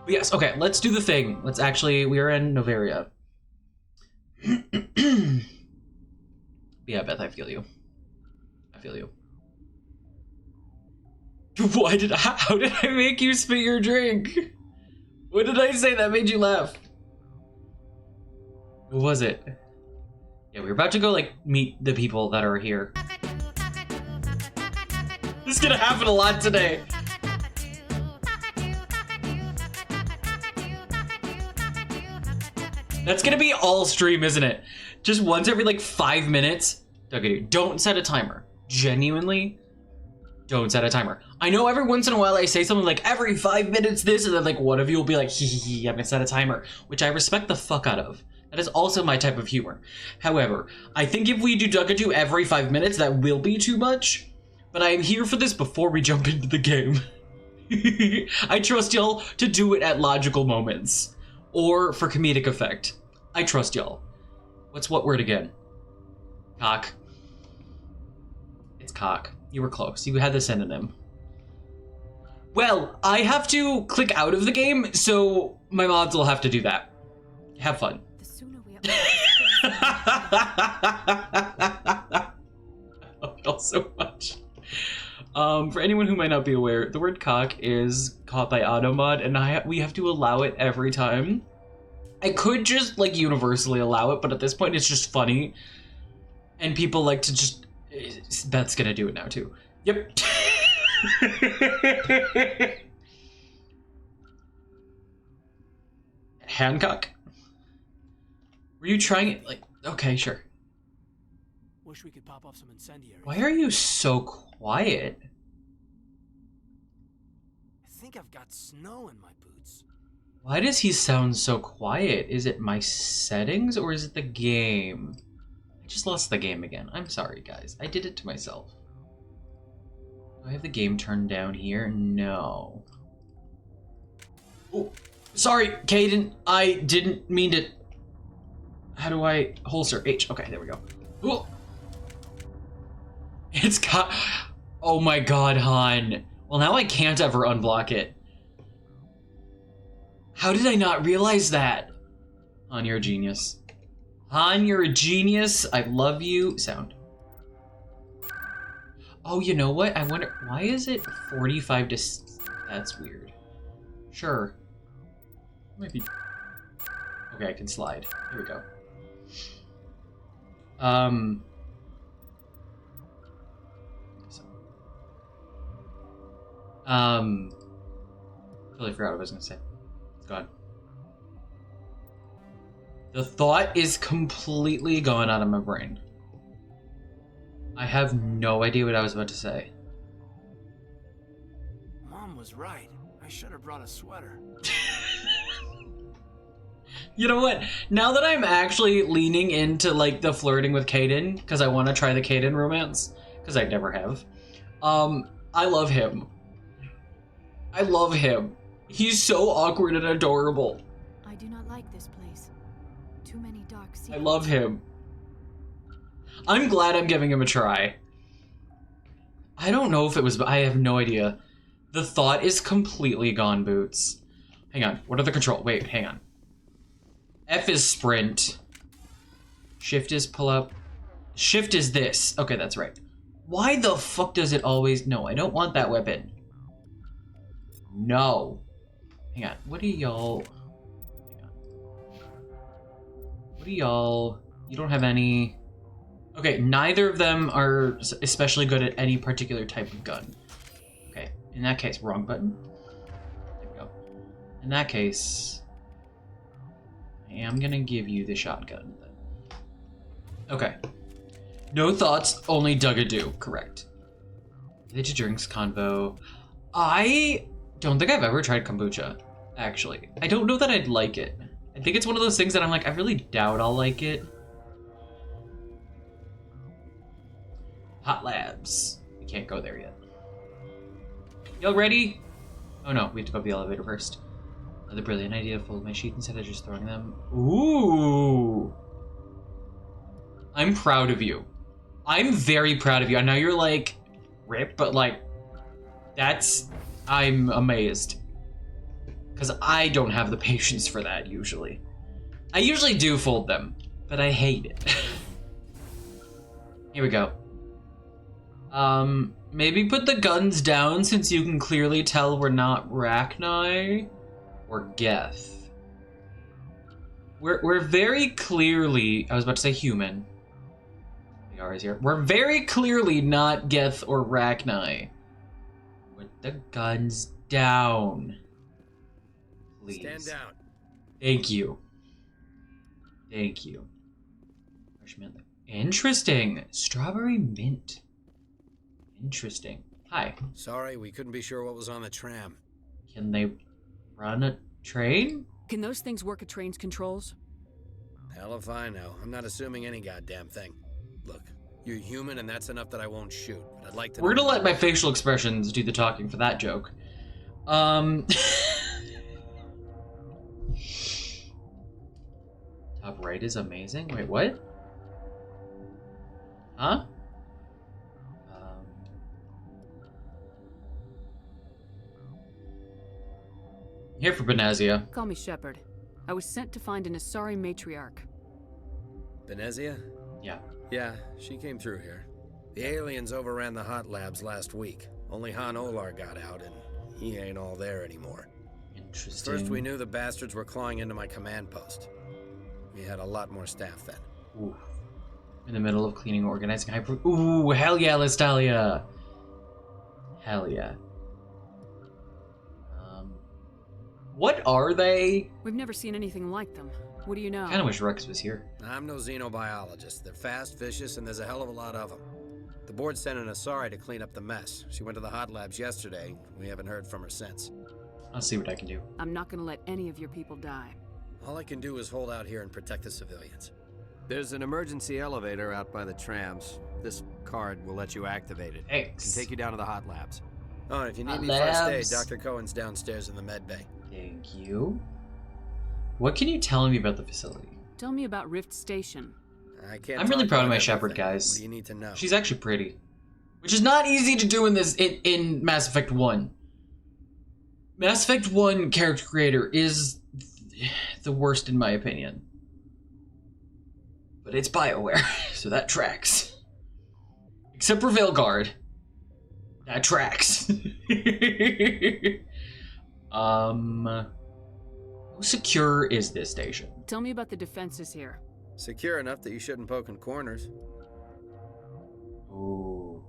Yes, okay, let's do the thing. Let's actually, we are in Noveria. Yeah, Beth, I feel you. I feel you. How did I make you spit your drink? What did I say that made you laugh? What was it? Yeah, we're about to go, like, meet the people that are here. This is gonna happen a lot today. That's gonna be all stream, isn't it? Just once every, like, 5 minutes. Don't set a timer. Genuinely, don't set a timer. I know every once in a while I say something like, every 5 minutes this, and then, like, one of you will be like, hee, I'm gonna set a timer, which I respect the fuck out of. That is also my type of humor. However, I think if we do Duckadoo every 5 minutes, that will be too much. But I am here for this before we jump into the game. I trust y'all to do it at logical moments. Or for comedic effect. I trust y'all. What's what word again? Cock. It's cock. You were close. You had the synonym. Well, I have to click out of the game, so my mods will have to do that. Have fun. The sooner we I love y'all so much. For anyone who might not be aware, the word cock is caught by automod, and we have to allow it every time. I could just, like, universally allow it, but at this point it's just funny. And people like to just... Beth's gonna do it now, too. Yep. Hancock? Were you trying it? Like, okay, sure. Wish we could pop off some incendiaries. Why are you so quiet? I think I've got snow in my boots. Why does he sound so quiet? Is it my settings or is it the game? I just lost the game again. I'm sorry, guys. I did it to myself. Do I have the game turned down here? No. Oh, sorry, Caden. I didn't mean to... How do I holster? H. Okay, there we go. Ooh. It's got... Oh my god, Han. Well, now I can't ever unblock it. How did I not realize that? Han, you're a genius. Han, you're a genius. I love you. Sound. Oh, you know what? I wonder... Why is it 45 to... That's weird. Sure. Might be... Okay, I can slide. Here we go. Totally forgot what I was gonna say. It's gone. The thought is completely gone out of my brain. I have no idea what I was about to say. Mom was right. I should have brought a sweater. You know what? Now that I'm actually leaning into, like, the flirting with Caden, because I want to try the Caden romance, because I never have, I love him. I love him. He's so awkward and adorable. I do not like this place. Too many dark secrets. I love him. I'm glad I'm giving him a try. I don't know if it was... I have no idea. The thought is completely gone, Boots. Hang on. What are the control? Wait, hang on. F is sprint. Shift is pull up. Shift is this. Okay, that's right. Why the fuck does it always... No, I don't want that weapon. No. Hang on. What are y'all... Hang on. What are y'all... You don't have any... Okay, neither of them are especially good at any particular type of gun. Okay, in that case, wrong button. There we go. In that case... I am gonna give you the shotgun then. Okay. No thoughts, only Dugadoo. Correct. Village drinks convo. I don't think I've ever tried kombucha, actually. I don't know that I'd like it. I think it's one of those things that I'm like, I really doubt I'll like it. Hot Labs. We can't go there yet. Y'all ready? Oh no, we have to go up the elevator first. The brilliant idea to fold my sheet instead of just throwing them. Ooh. I'm proud of you. I'm very proud of you. I know you're like, rip, but like, that's, I'm amazed. Because I don't have the patience for that usually. I usually do fold them, but I hate it. Here we go. Maybe put the guns down since you can clearly tell we're not Rachni or Geth. We're very clearly, I was about to say human. The R is here. We're very clearly not Geth or Rachni. Put the guns down. Please. Stand down. Thank you. Thank you. Interesting. Strawberry mint. Interesting. Hi. Sorry, we couldn't be sure what was on the tram. Can they run a train? Can those things work at train's controls? Hell if I know. I'm not assuming any goddamn thing. Look, you're human and that's enough that I won't shoot. But I'd like to We're know- gonna let my facial expressions do the talking for that joke. Top right is amazing. Wait, what? Huh? Here for Benazia. Call me Shepard. I was sent to find an Asari matriarch. Venezia? Yeah. Yeah, she came through here. The aliens overran the hot labs last week. Only Han Olar got out, and he ain't all there anymore. Interesting. First, we knew the bastards were clawing into my command post. We had a lot more staff then. Ooh. In the middle of cleaning, organizing, hyper. Ooh, hell yeah, Listalia. Hell yeah. What are they? We've never seen anything like them. What do you know? Kind of wish Rex was here. I'm no xenobiologist. They're fast, vicious, and there's a hell of a lot of them. The board sent an Asari to clean up the mess. She went to the hot labs yesterday. We haven't heard from her since. I'll see what I can do. I'm not gonna let any of your people die. All I can do is hold out here and protect the civilians. There's an emergency elevator out by the trams. This card will let you activate it. Thanks. Can take you down to the hot labs. Oh, and if you need Hot me first aid, labs. Dr. Cohen's downstairs in the med bay. Thank you. What can you tell me about the facility? Tell me about Rift Station. I can't. I'm really talk proud of about my everything. Shepherd, guys. What do you need to know? She's actually pretty. Which is not easy to do in this in Mass Effect 1. Mass Effect 1 character creator is the worst in my opinion. But it's BioWare, so that tracks. Except for Veilguard. That tracks. How secure is this station? Tell me about the defenses here. Secure enough that you shouldn't poke in corners. Ooh.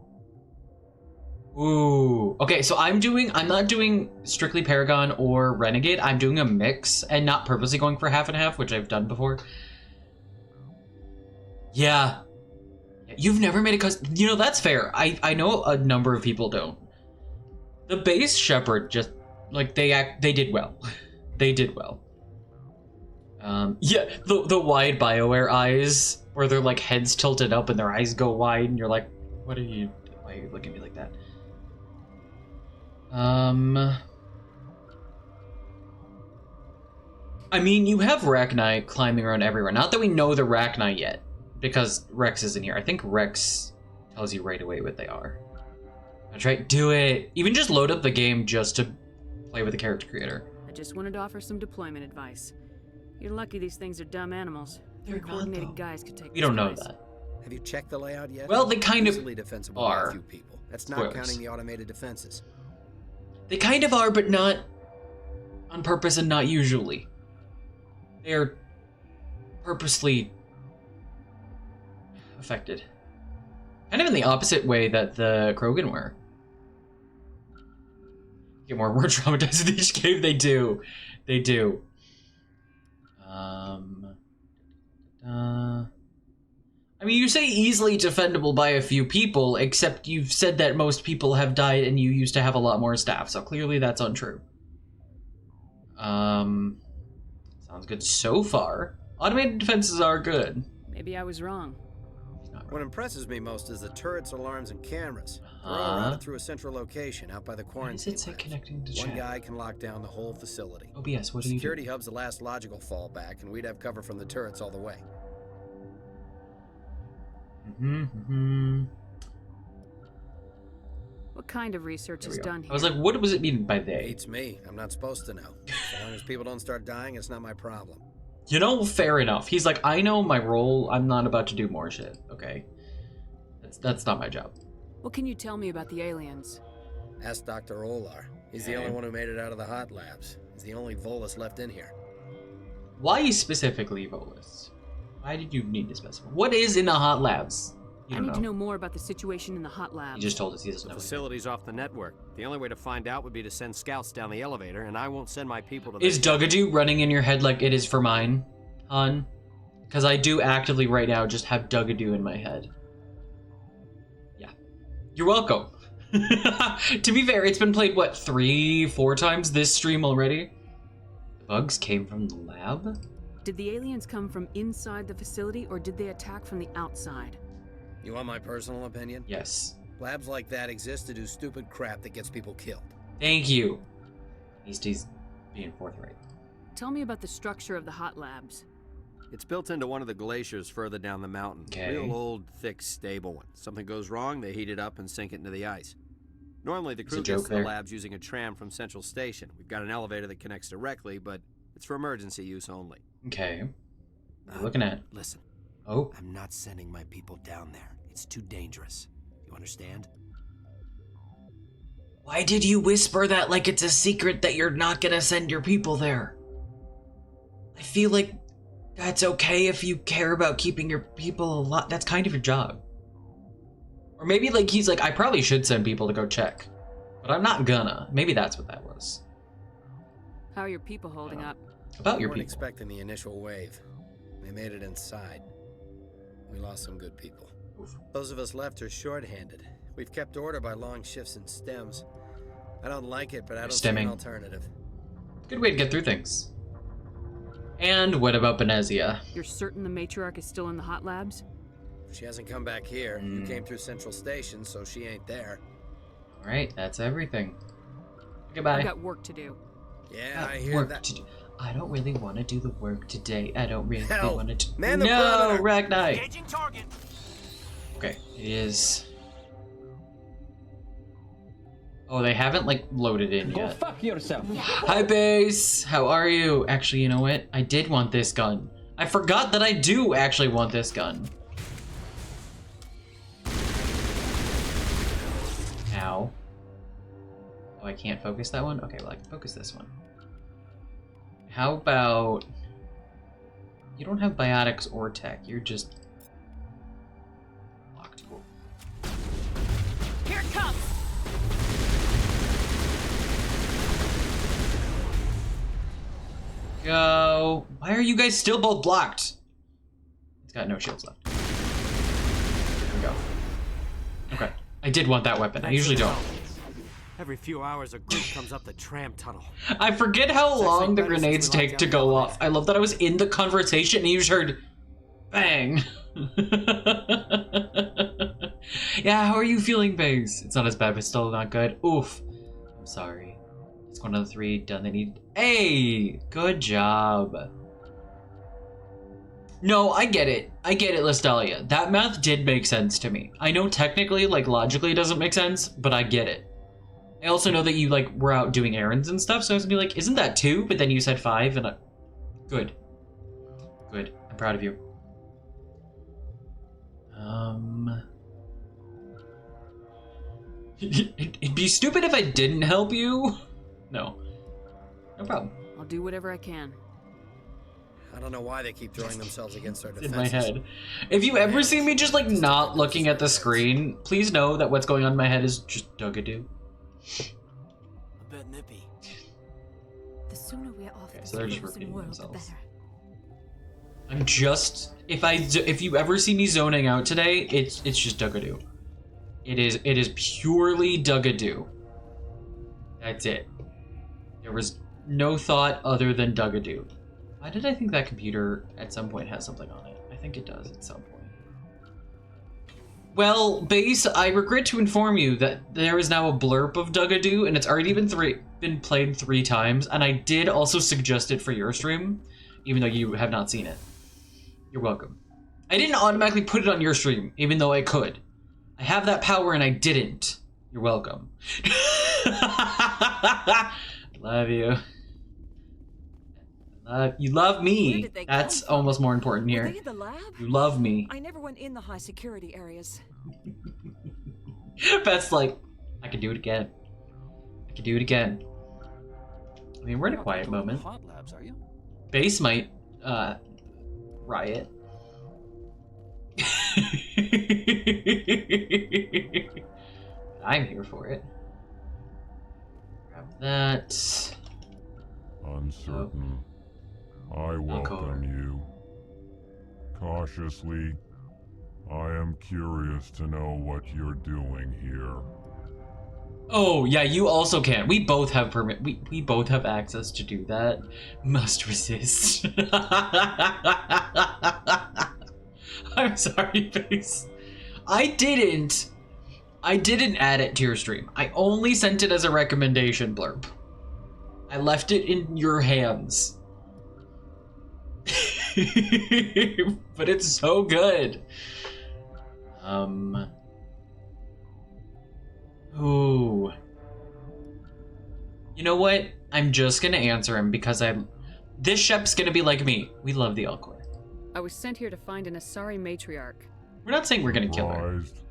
Ooh. Okay, so I'm not doing strictly Paragon or Renegade. I'm doing a mix and not purposely going for half and half, which I've done before. Yeah. You've never made a custom. You know, that's fair. I know a number of people don't. The base Shepherd just, like, they did well. They did well. Yeah, the wide BioWare eyes, where their, like, heads tilted up and their eyes go wide, and you're like, why are you looking at me like that? I mean, you have Rachni climbing around everywhere. Not that we know the Rachni yet, because Rex isn't here. I think Rex tells you right away what they are. That's right, do it! Even just load up the game just to play with the character creator. I just wanted to offer some deployment advice. You're lucky these things are dumb animals. They're Three not, coordinated though. guys could take We don't know these guys. that. Have you checked the layout yet? Well, they kind of Easily defensible are. by a few people. That's not Spoilers. counting the automated defenses. They kind of are, but not on purpose and not usually. They're purposely affected. Kind of in the opposite way that the Krogan were. Get more traumatized with each game. They do. They do. I mean, you say easily defendable by a few people, except you've said that most people have died and you used to have a lot more staff, so clearly that's untrue. Sounds good so far. Automated defenses are good. Maybe I was wrong. What impresses me most is the turrets, alarms, and cameras. They're all routed through a central location out by the Why does quarantine it say labs. connecting to One chat? guy can lock down the whole facility. OBS, what The do you do? security hub's the last logical fallback, and we'd have cover from the turrets all the way. What kind of research There is we go. done here? I was like, what was it mean by they? Beats me. I'm not supposed to know. As long as people don't start dying, it's not my problem. You know, fair enough. He's like, I know my role. I'm not about to do more shit. Okay, that's not my job. What can you tell me about the aliens? Ask Dr. Olar. He's the only one who made it out of the hot labs. He's the only Volus left in here. Why specifically Volus? Why did you need to specify? What is in the hot labs? You I don't need to know more about the situation in the hot He labs. just told us he doesn't The know. facility's off the network. The only way to find out would be to send scouts down the elevator, and I won't send my people to Is Dugadoo running in your head like it is for mine, hon? Because I do actively right now just have Dugadoo in my head. Yeah. You're welcome. To be fair, it's been played, what, 3-4 times this stream already? The bugs came from the lab? Did the aliens come from inside the facility, or did they attack from the outside? You want my personal opinion? Yes. Labs like that exist to do stupid crap that gets people killed. Thank you. At least he's being forthright. Tell me about the structure of the hot labs. It's built into one of the glaciers further down the mountain. Okay. Real old, thick, stable one. Something goes wrong, they heat it up and sink it into the ice. Normally, the There's a crew joke gets to the there. labs using a tram from Central Station. We've got an elevator that connects directly, but it's for emergency use only. Okay. What are you looking at? Listen, Oh. I'm not sending my people down there. It's too dangerous. You understand? Why did you whisper that like it's a secret that you're not gonna send your people there? I feel like that's okay if you care about keeping your people alive. That's kind of your job. Or maybe like he's like, I probably should send people to go check, but I'm not gonna. Maybe that's what that was. How are your people holding up? About We your weren't people. expecting the initial wave. They made it inside. We lost some good people. Oof. Those of us left are short-handed. We've kept order by long shifts and stems. I don't like it, but I don't see Stemming. an alternative. Good way to get through things. And what about Benezia? You're certain the matriarch is still in the hot labs? She hasn't come back here. You came through Central Station, so she ain't there. Alright, that's everything. I've Goodbye. got work to do. Yeah, Got I hear work that. to do. I don't really want to do the work today. I don't really Hell, want to. man the No, perimeter. Rachni. Engaging target. Okay, it is. Oh, they haven't like loaded in Go yet. fuck yourself. Hi, base. How are you? Actually, you know what? I did want this gun. I forgot that I do actually want this gun. Ow. Oh, I can't focus that one? Okay, well, I can focus this one. How about... You don't have biotics or tech. You're just... locked. Cool. Here it comes! Go. Why are you guys still both blocked? It's got no shields left. There we go. Okay. I did want that weapon. I usually don't. Every few hours, a group comes up the tram tunnel. I forget how long the grenades take to go off. I love that I was in the conversation and you just heard bang. Yeah, how are you feeling, Bangs? It's not as bad, but still not good. Oof. I'm sorry. It's one of the 3 done. They need. Hey, good job. No, I get it. I get it, Listalia. That math did make sense to me. I know technically, like logically, it doesn't make sense, but I get it. I also know that you like were out doing errands and stuff, so I was gonna be like, isn't that 2? But then you said 5, and good. Good. I'm proud of you. It'd be stupid if I didn't help you. No. No problem. I'll do whatever I can. I don't know why they keep throwing themselves against our In defenses. my head. If you ever see me just like not looking at the screen, please know that what's going on in my head is just Dugadoo. A bit nippy. The sooner we're off Okay, this so they're just frozen repeating world, the themselves. better. I'm just if you ever see me zoning out today, it's just Dugadoo. It is purely Dugadoo. That's it. There was no thought other than Dugadoo. Why did I think that computer at some point has something on it? I think it does at some point. Well, Base, I regret to inform you that there is now a blurb of Dugadoo, and it's already been played 3 times, and I did also suggest it for your stream, even though you have not seen it. You're welcome. I didn't automatically put it on your stream, even though I could. I have that power and I didn't. You're welcome. Love you. You love Where me. did they That's come from? almost more important Were here. they in the lab? You love me. I never went in the high security areas. Beth's like, I can do it again. I can do it again. I mean, we're in a quiet moment. Hot labs, are you? Base might, riot. I'm here for it. Grab that. Uncertain. I welcome you. Cautiously, I am curious to know what you're doing here. Oh, yeah, you also can. We both have permit. We both have access to do that. Must resist. I'm sorry, Face. I didn't add it to your stream. I only sent it as a recommendation blurb. I left it in your hands. But it's so good. Ooh. You know what? I'm just gonna answer him because this Shep's gonna be like me. We love the Elcor. I was sent here to find an Asari matriarch. We're not saying we're gonna kill her. Surprised?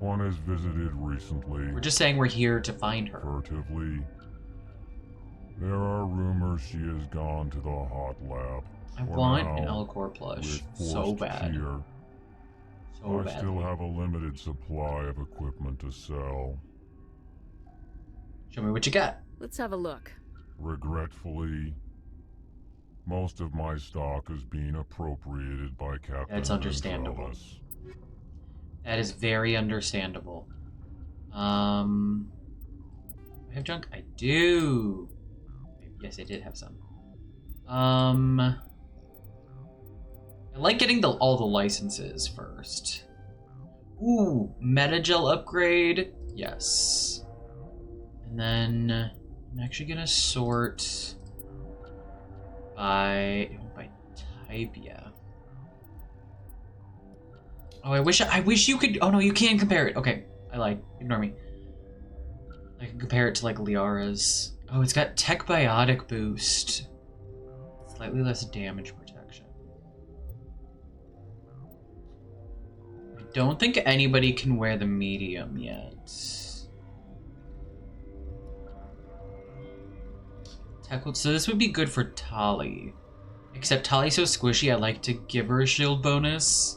One has visited recently. We're just saying we're here to find her. Furtively. There are rumors she has gone to the hot lab. I For want now, an Elcor plush we're so forced bad. Here. So I bad. still have a limited supply of equipment to sell. Show me what you got. Let's have a look. Regretfully, most of my stock is being appropriated by Captain That's understandable. Gonzalez. That is very understandable. I have junk? I do. Yes, I did have some. I like getting all the licenses first. Ooh, Metagel upgrade. Yes. And then I'm actually gonna sort by type, yeah. Oh, I wish you could. Oh no, you can compare it. Okay, I lied. Ignore me. I can compare it to like Liara's. Oh, it's got Tech Biotic boost. Slightly less damage protection. I don't think anybody can wear the medium yet. So this would be good for Tali. Except Tali's so squishy, I like to give her a shield bonus.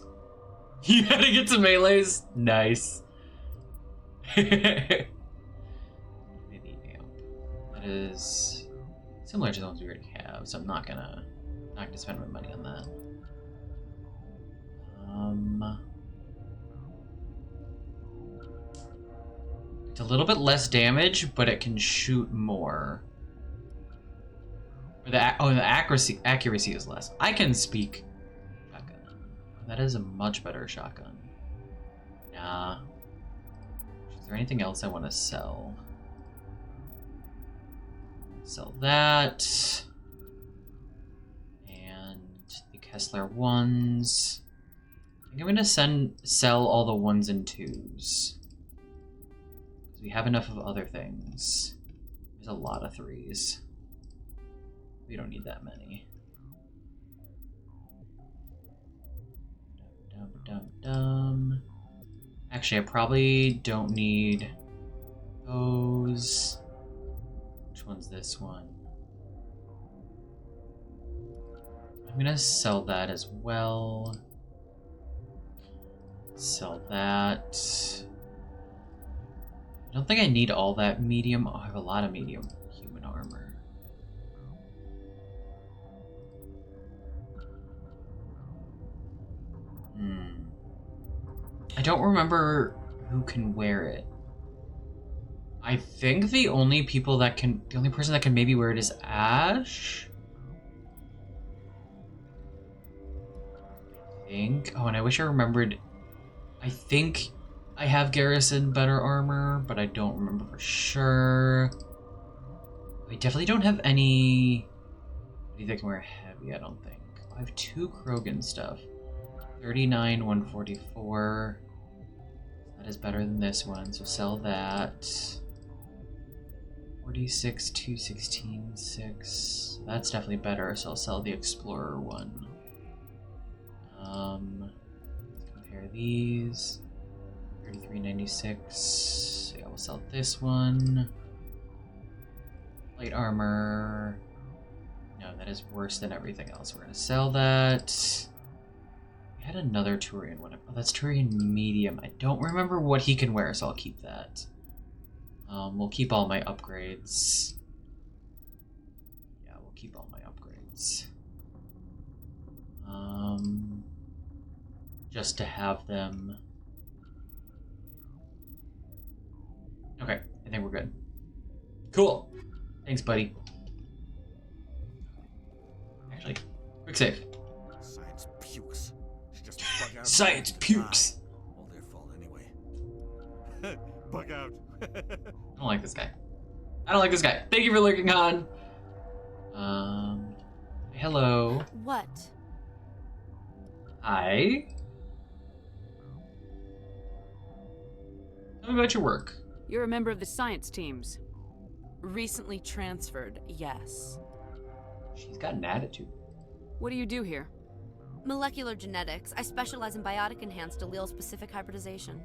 You gotta get some melees? Nice. Maybe amp. That is similar to the ones we already have, so I'm not gonna spend my money on that. It's a little bit less damage, but it can shoot more. Or the accuracy is less. I can speak shotgun. That is a much better shotgun. Nah. Is there anything else I want to sell? Sell that. And the Kessler ones. I think I'm gonna sell all the 1s and 2s. Because we have enough of other things. There's a lot of 3s. We don't need that many. Actually, I probably don't need those. Which one's this one? I'm gonna sell that as well. Sell that. I don't think I need all that medium. Oh, I have a lot of medium human armor. I don't remember who can wear it. I think the only person that can maybe wear it is Ash. I think. Oh, and I wish I remembered. I think I have Garrison better armor, but I don't remember for sure. I definitely don't have any that can wear heavy, I don't think. I have 2 Krogan stuff. 39, 144. That is better than this one, so sell that. 46, 216, 6. That's definitely better, so I'll sell the Explorer one. Let's compare these. 3396. Yeah, we'll sell this one. Light armor. No, that is worse than everything else. We're gonna sell that. We had another Turian one. Oh, that's Turian medium. I don't remember what he can wear, so I'll keep that. We'll keep all my upgrades. Yeah, we'll keep all my upgrades. Just to have them. Okay, I think we're good. Cool. Thanks, buddy. Actually, quick save. Science pukes. She just bug out. Science pukes. All their fault anyway. Bug out. I don't like this guy. I don't like this guy. Thank you for lurking on. Hello. What? Hi. Tell me about your work. You're a member of the science teams. Recently transferred, yes. She's got an attitude. What do you do here? Molecular genetics. I specialize in biotic-enhanced allele-specific hybridization.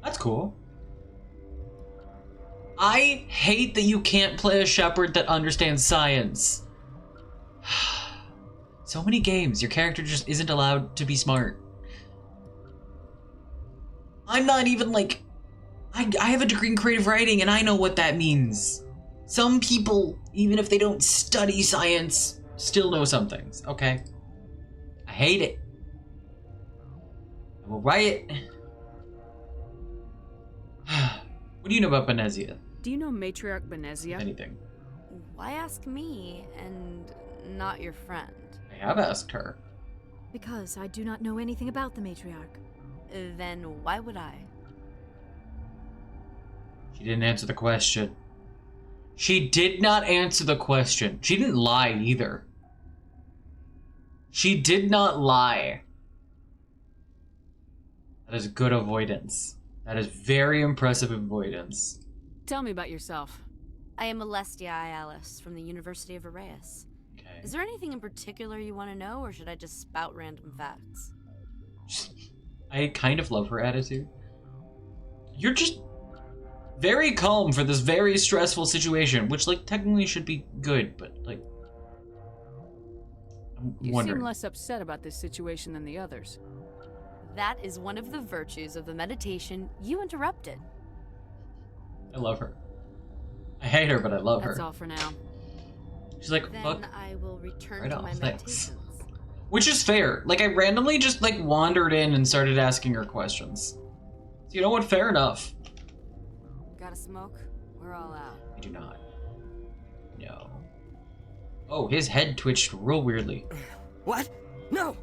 That's cool. I hate that you can't play a shepherd that understands science. So many games, your character just isn't allowed to be smart. I'm not even like... I have a degree in creative writing and I know what that means. Some people, even if they don't study science, still know some things, okay? I hate it. I will riot. What do you know about Benezia? Do you know Matriarch Benezia? Anything. Why ask me and not your friend? I have asked her. Because I do not know anything about the matriarch. Then why would I? She didn't answer the question. She did not answer the question. She didn't lie either. She did not lie. That is good avoidance. That is very impressive avoidance. Tell me about yourself. I am Alestia Ialis from the University of Arraeus. Okay. Is there anything in particular you want to know, or should I just spout random facts? I kind of love her attitude. You're just very calm for this very stressful situation, which, like, technically should be good, but, like, I'm You wondering. seem less upset about this situation than the others. That is one of the virtues of the meditation you interrupted. I love her. I hate her, but I love That's her. all for now. She's like, Then fuck. I will return Right to on, my thanks. meditations. Which is fair. Like, I randomly just, like, wandered in and started asking her questions. So, you know what? Fair enough. Got a smoke? We're all out. I do not. No. Oh, his head twitched real weirdly. What? No!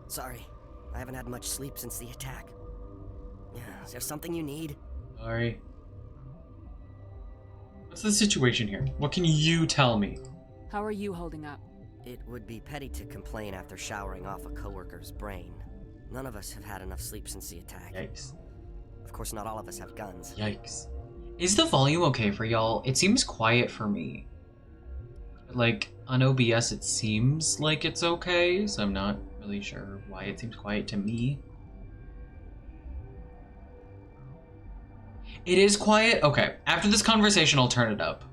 Sorry, I haven't had much sleep since the attack. Is there something you need? Sorry. What's the situation here? What can you tell me? How are you holding up? It would be petty to complain after showering off a coworker's brain. None of us have had enough sleep since the attack. Yikes. Of course, not all of us have guns. Yikes. Is the volume okay for y'all? It seems quiet for me. Like, on OBS it seems like it's okay, so I'm not really sure why it seems quiet to me. It is quiet? Okay. After this conversation, I'll turn it up.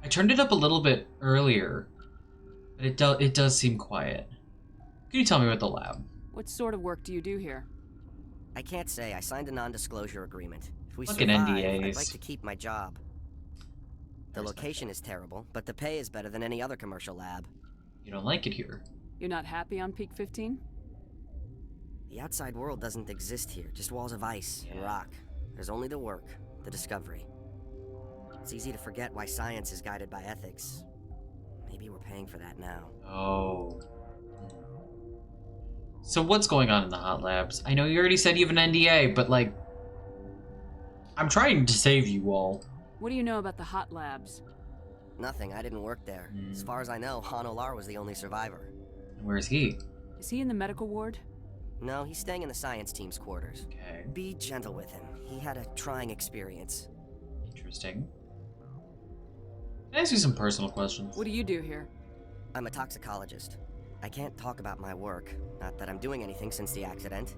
I turned it up a little bit earlier, but it does seem quiet. Can you tell me about the lab? What sort of work do you do here? I can't say. I signed a non-disclosure agreement. If we Fucking survive, NDAs. I'd like to keep my job. The location is terrible, but the pay is better than any other commercial lab. You don't like it here. You're not happy on Peak 15? The outside world doesn't exist here, just walls of ice and rock. There's only the work, the discovery. It's easy to forget why science is guided by ethics. Maybe we're paying for that now. Oh. So what's going on in the hot labs? I know you already said you have an NDA, but like... I'm trying to save you all. What do you know about the hot labs? Nothing, I didn't work there. As far as I know, Han Olar was the only survivor. Where's he? Is he in the medical ward? No, he's staying in the science team's quarters. Okay, Be gentle with him. He had a trying experience. interesting. Can I ask you some personal questions? What do you do here? I'm a toxicologist. I can't talk about my work. Not that I'm doing anything since the accident.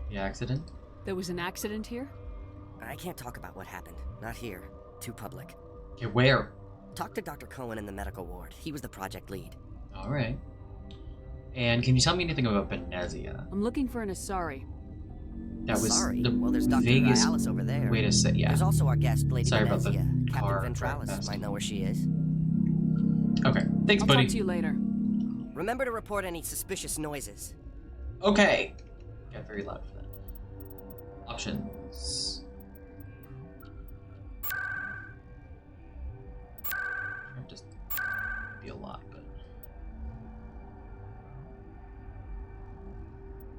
The accident? There was an accident here? I can't talk about what happened. Not here. Too public. Okay, where? Talk to Dr. Cohen in the medical ward. He was the project lead. Alright. And can you tell me anything about Benezia? I'm looking for an Asari. That was Sorry. the Well, there's Dr. vaguest Alice over there. way to say, yeah. There's also our guest, Lady Sorry about the Venezia. car Captain drive Ventralis past. might know where she is. Okay, thanks, I'll buddy. talk to you later. Remember to report any suspicious noises. Okay. Got very loud for that. Options. Just be a lot, but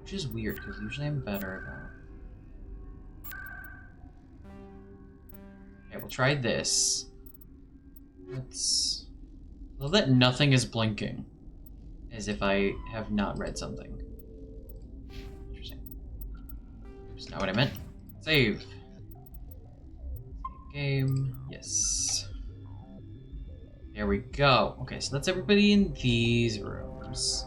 which is weird because usually I'm better about. Okay, we'll try this. Let's. Well, that nothing is blinking, as if I have not read something. Interesting. That's not what I meant. Save. Game. Yes. There we go. Okay, so that's everybody in these rooms.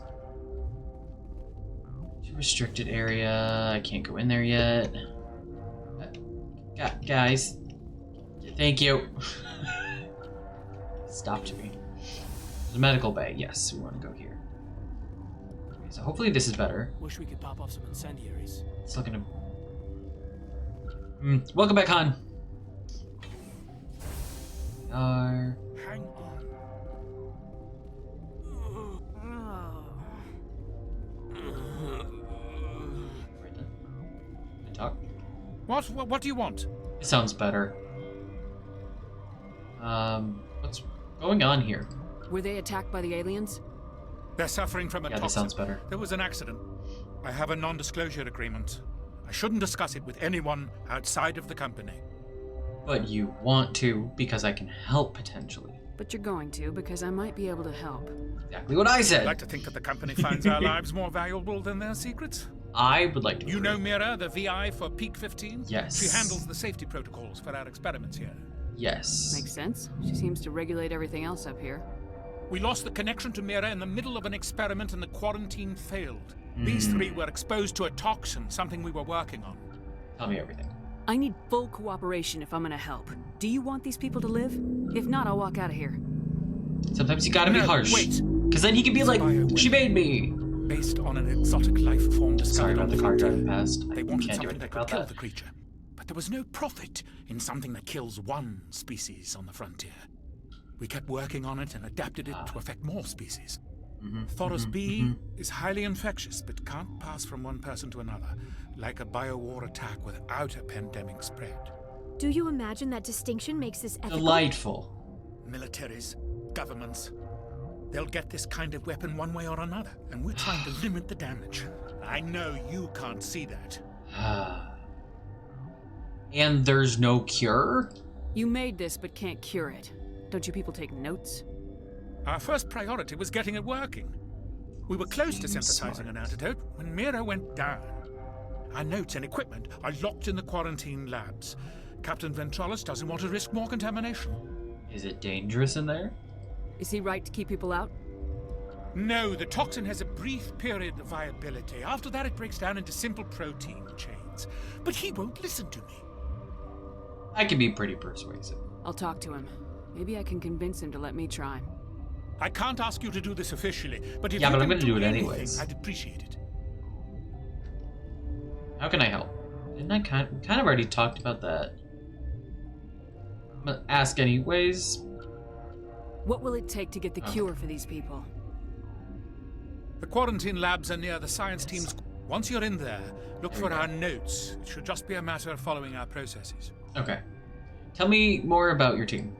Too restricted area. I can't go in there yet. Guys. Thank you. Stopped me. The medical bay. Yes, we want to go here. Okay, so hopefully this is better. Wish we could pop off some incendiaries. It's looking to... Welcome back, Han. Hang on. Right then. Can I talk? What do you want? It sounds better. What's going on here? Were they attacked by the aliens? They're suffering from a Yeah, that toxin. sounds better. There was an accident. I have a non-disclosure agreement. I shouldn't discuss it with anyone outside of the company. But you want to because I can help potentially. But you're going to, because I might be able to help. Exactly what I I'd said. like to think that the company finds our lives more valuable than their secrets. I would like to. You agree. know Mira, the VI for Peak 15? Yes. She handles the safety protocols for our experiments here. Yes. Makes sense. She seems to regulate everything else up here. We lost the connection to Mira in the middle of an experiment and the quarantine failed. These three were exposed to a toxin, something we were working on. Tell me everything. I need full cooperation if I'm gonna help. Do you want these people to live? If not, I'll walk out of here. Sometimes you gotta be No, harsh. wait. Because then he can be It's a like, bioweapon. she made me. Based on an exotic life form discovered Sorry about on the car frontier. driving past. I They wanted can't do something anything that could about kill that. the creature. But there was no profit in something that kills one species on the frontier. We kept working on it and adapted it to affect more species. Thoros B is highly infectious, but can't pass from one person to another, like a biowar attack without a pandemic spread. Do you imagine that distinction makes this ethical? Delightful. Militaries, governments, they'll get this kind of weapon one way or another, and we're trying to limit the damage. I know you can't see that. And there's no cure? You made this, but can't cure it. Don't you people take notes? Our first priority was getting it working. We were close to Seems synthesizing smart. an antidote when Mira went down. Our notes and equipment are locked in the quarantine labs. Captain Ventralis doesn't want to risk more contamination. Is it dangerous in there? Is he right to keep people out? No, the toxin has a brief period of viability. After that, it breaks down into simple protein chains. But he won't listen to me. I can be pretty persuasive. I'll talk to him. Maybe I can convince him to let me try. I can't ask you to do this officially, but if Yeah, you but I'm can gonna do it anything, anyways. I'd appreciate it. How can I help? Didn't I kind of already talked about that? But ask anyways. What will it take to get the cure for these people? The quarantine labs are near the science team's. Once you're in there, look for our notes. It should just be a matter of following our processes. Okay. Tell me more about your team.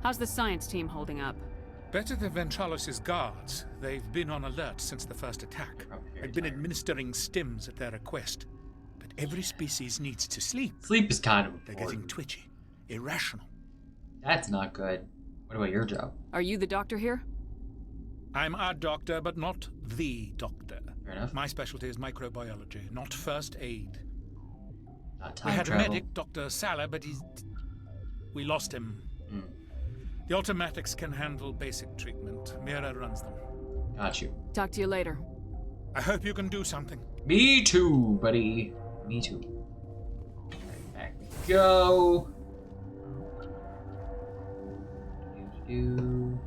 How's the science team holding up? Better than Ventralis' guards. They've been on alert since the first attack. Probably very They've been tired. administering stims at their request. But every species needs to sleep. Sleep is kind of They're important. getting twitchy, irrational. That's not good. What about your job? Are you the doctor here? I'm a doctor, but not the doctor. Fair enough. My specialty is microbiology, not first aid. Not We time had travel. a medic, Dr. Salah, but we lost him. Mm. The automatics can handle basic treatment. Mira runs them. Got you. Talk to you later. I hope you can do something. Me too, buddy. Me too. Right, back we go. Do.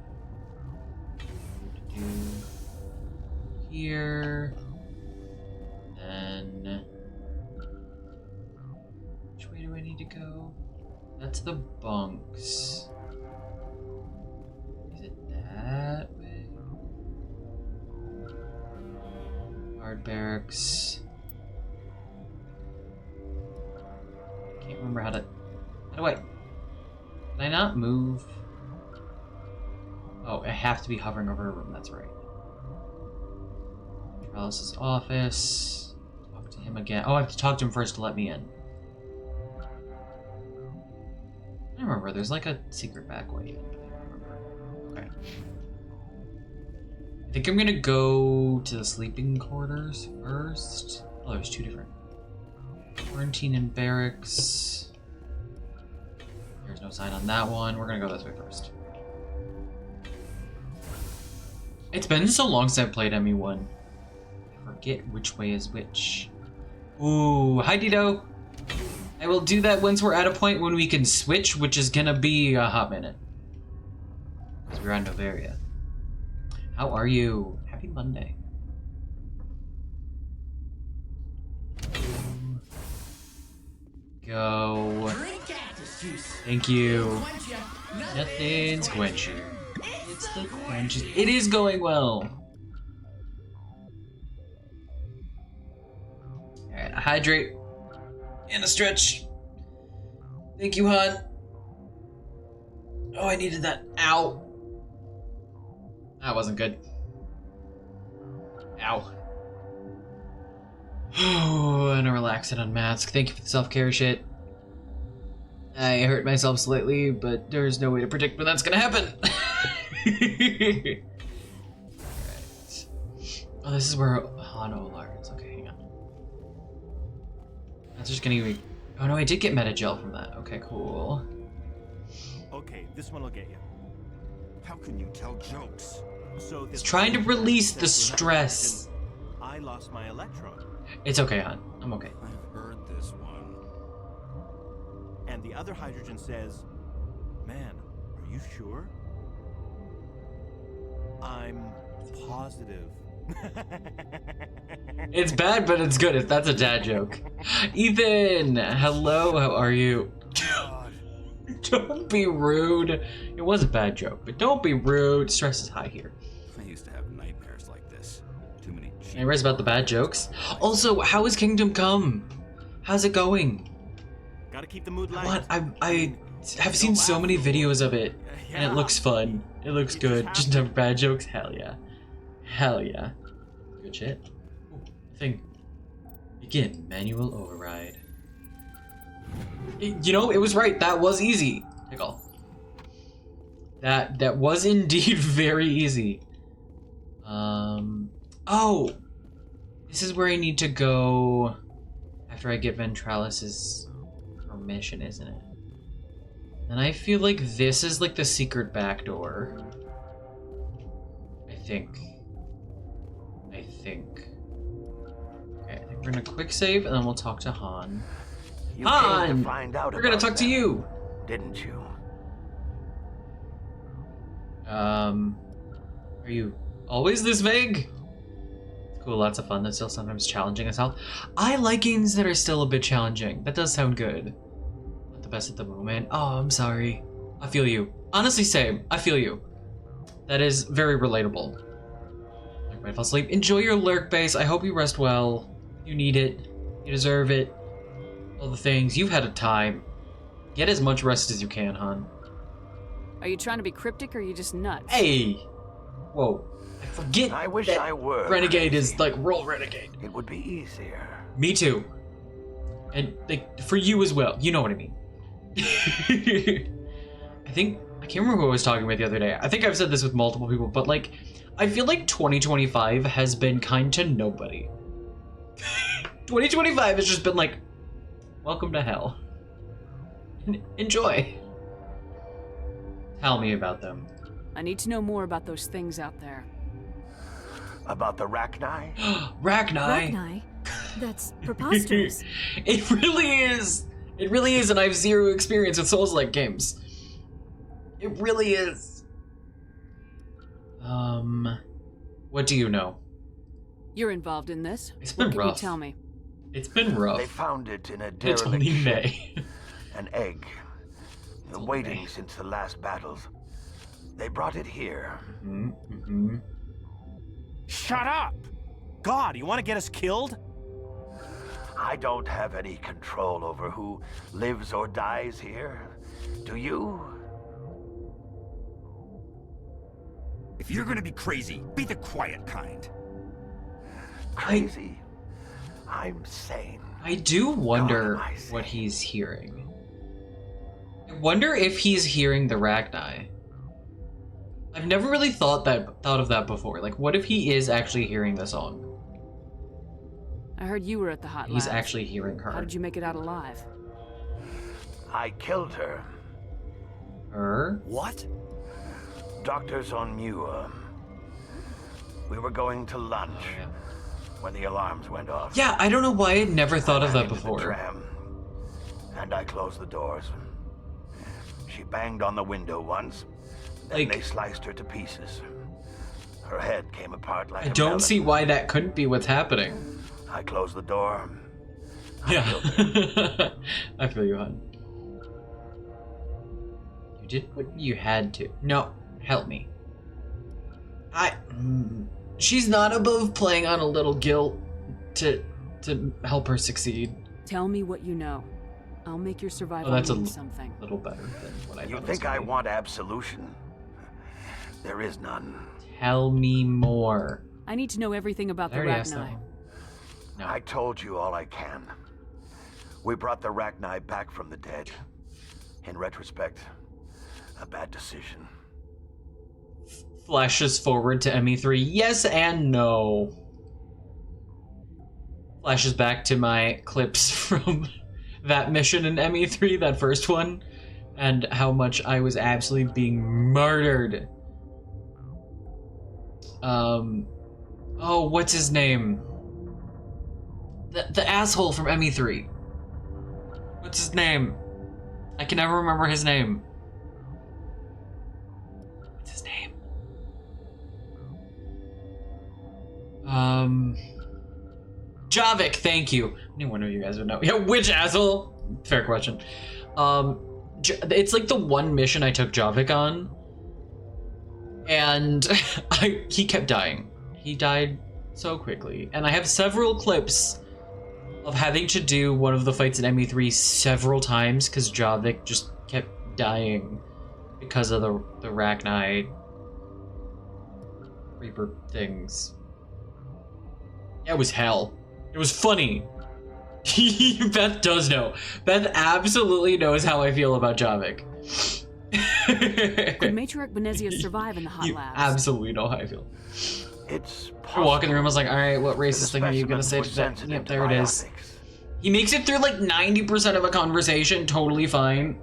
Here. Then. Which way do I need to go? That's the bunks. Is it that way? Guard barracks. Can't remember how to. How do I? Can I not move? Oh, I have to be hovering over a room. That's right. Trellis's office. Talk to him again. Oh, I have to talk to him first to let me in. I remember. There's like a secret back way in. I remember. Okay. I think I'm gonna go to the sleeping quarters first. Oh, there's two different. Quarantine and barracks. There's no sign on that one. We're gonna go this way first. It's been so long since I've played ME1. I forget which way is which. Ooh, hi Dido. I will do that once we're at a point when we can switch, which is gonna be a hot minute. Because we're on Noveria. How are you? Happy Monday. Go. Thank you. Nothing's quenching. It's the quenches. It is going well. Alright, hydrate. And a stretch. Thank you, hon. Oh, I needed that. Ow. That wasn't good. Ow. Oh, and a relax and unmask. Thank you for the self-care shit. I hurt myself slightly, but there's no way to predict when that's gonna happen. Alright. Oh, this is where Han Olar is. Okay, hang on. That's just gonna be... Oh no, I did get Metagel from that. Okay, cool. Okay, this one will get you. How can you tell jokes? So It's trying to release the stress. I lost my electron. It's okay, Han. I'm okay. I've heard this one. And the other hydrogen says, "Man, are you sure?" I'm positive. It's bad, but it's good. That's a dad joke. Ethan, hello. How are you? Don't be rude. It was a bad joke, but don't be rude. Stress is high here. I used to have nightmares like this. Too many. I read about the bad jokes. Also, how is Kingdom Come? How's it going? Gotta keep the mood light. What? I have seen so many videos of it, and it looks fun. It looks good. Just never bad jokes. Hell yeah. Hell yeah. Good shit. Ooh, thing. Begin manual override. You know, it was right. That was easy. Tickle. That was indeed very easy. Oh, this is where I need to go after I get Ventralis's permission, isn't it? And I feel like this is like the secret back door. I think. Okay, I think we're gonna quick save and then we'll talk to Han. You Han! came to find out We're gonna talk to you! Didn't you? Are you always this vague? Cool, lots of fun. That's still sometimes challenging as hell. I like games that are still a bit challenging. That does sound good. Not the best at the moment. Oh, I'm sorry. I feel you. Honestly, same. I feel you. That is very relatable. Everybody fall asleep. Enjoy your lurk base. I hope you rest well. You need it. You deserve it. All the things. You've had a time. Get as much rest as you can, hon. Are you trying to be cryptic or are you just nuts? Hey! Whoa. I forget I wish that I were. Renegade is like roll Renegade. It would be easier. Me too. And like for you as well. You know what I mean. I can't remember who I was talking with the other day. I think I've said this with multiple people, but like I feel like 2025 has been kind to nobody. 2025 has just been like, welcome to hell. Enjoy. Tell me about them. I need to know more about those things out there. About the Rachni? Rachni? Rachni? That's preposterous. It really is. It really is, and I have zero experience with Souls-like games. It really is. What do you know? You're involved in this. It's been what can rough. you tell me? It's been rough. They found it in a It's derelict only ship. May. An egg. Waiting since the last battles. They brought it here. Shut up! God, you want to get us killed? I don't have any control over who lives or dies here. Do you? If you're gonna be crazy, be the quiet kind. Crazy? I'm sane. I do wonder what he's hearing. I wonder if he's hearing the Rachni. I've never really thought of that before. Like, what if he is actually hearing the song? I heard you were at the hot He's labs. actually hearing her. How did you make it out alive? I killed her. Her? What? Doctors on Muir. We were going to lunch when the alarms went off. Yeah, I don't know why I'd never thought of that Into the before. tram, and I closed the doors. She banged on the window once, then they sliced her to pieces. Her head came apart like I a don't melon. see why that couldn't be what's happening. I closed the door. Yeah. I feel you, hon. You did what you had to. No, help me. She's not above playing on a little guilt to help her succeed. Tell me what you know. I'll make your survival Oh, that's mean a something. little better than what I You thought it was think I gonna be. want absolution? There is none. Tell me more. I need to know everything about the I already asked Rachni. that one. I told you all I can. We brought the Rachni back from the dead. In retrospect, a bad decision. Flashes forward to ME3. Yes and no. Flashes back to my clips from that mission in ME3, that first one, and how much I was absolutely being murdered. Oh, what's his name? The asshole from ME3. What's his name? I can never remember his name. What's his name? Javik, thank you. No wonder you guys would know. Yeah, which asshole? Fair question. It's like the one mission I took Javik on, and he kept dying. He died so quickly, and I have several clips of having to do one of the fights in ME3 several times because Javik just kept dying because of the Rachni Reaper things. Yeah, it was hell. It was funny. Beth does know. Beth absolutely knows how I feel about Javik. Could Matriarch Benezia survive in the hot You labs? absolutely know how I feel. It's I walk in the room, I was like, alright, what racist thing are you gonna say to that? Yep, there it is. He makes it through like 90% of a conversation totally fine,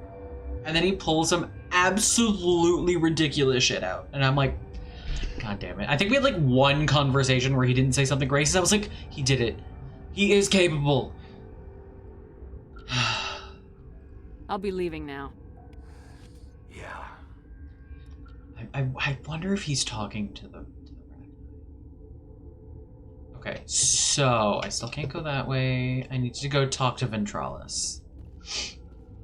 and then he pulls some absolutely ridiculous shit out. And I'm like, God damn it. I think we had like one conversation where he didn't say something racist. I was like, he did it. He is capable. I'll be leaving now. Yeah. I wonder if he's talking to the Okay, so I still can't go that way. I need to go talk to Ventralis.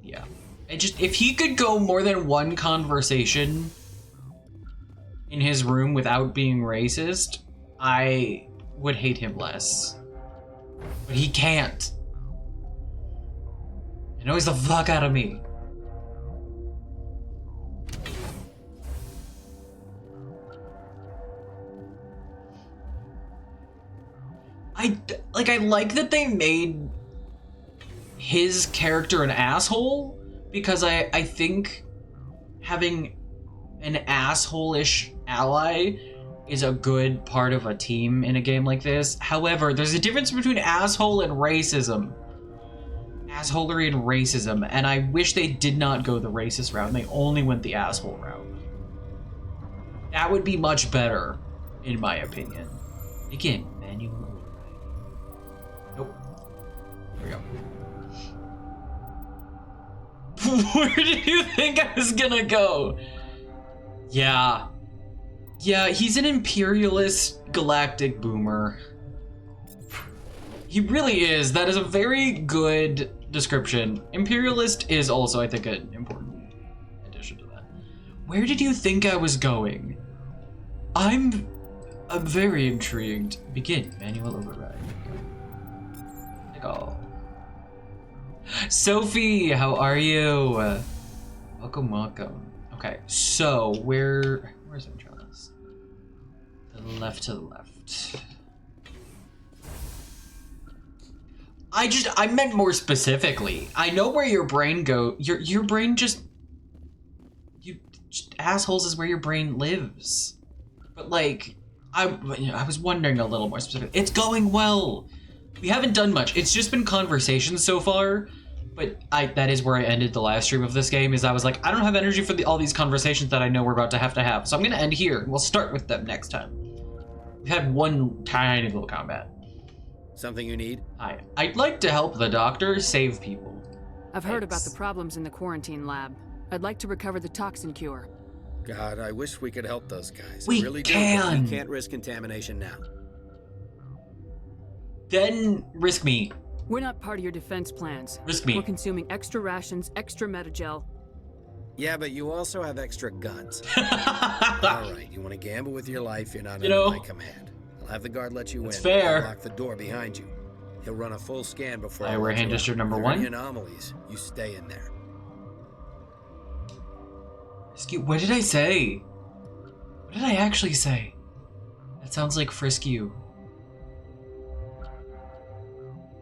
Yeah. If he could go more than one conversation in his room without being racist, I would hate him less. But he can't. It annoys the fuck out of me. I like that they made his character an asshole, because I think having an asshole-ish ally is a good part of a team in a game like this. However, there's a difference between asshole and racism. Assholery and racism, and I wish they did not go the racist route and they only went the asshole route. That would be much better, in my opinion. Again, manual override. Nope. There we go. Where did you think I was gonna go? Yeah. Yeah, he's an imperialist galactic boomer. He really is. That is a very good description. Imperialist is also, I think, an important addition to that. Where did you think I was going? I'm very intrigued. Begin. Manual override. Go. Sophie, how are you? Welcome, welcome. Okay, so where's Ventralis? To the left, to the left. I meant more specifically. I know where your brain your brain just assholes is where your brain lives. But like, I was wondering a little more specific. It's going well. We haven't done much. It's just been conversations so far. But that is where I ended the last stream of this game, is I was like, I don't have energy for all these conversations that I know we're about to have. So I'm gonna end here. We'll start with them next time. We've had one tiny little combat. Something you need? Hi. I'd like to help the doctor save people. I've heard about the problems in the quarantine lab. I'd like to recover the toxin cure. God, I wish we could help those guys. We really can. We can't risk contamination now. Then risk me. We're not part of your defense plans. Risk me. We're consuming extra rations, extra metagel. Yeah, but you also have extra guns. All right, you want to gamble with your life? You're not under my command. I'll have the guard let you in. That's fair. I'll lock the door behind you. He'll run a full scan before I wear hand district number 1. Any anomalies, you stay in there. What did I say? What did I actually say? That sounds like frisk you.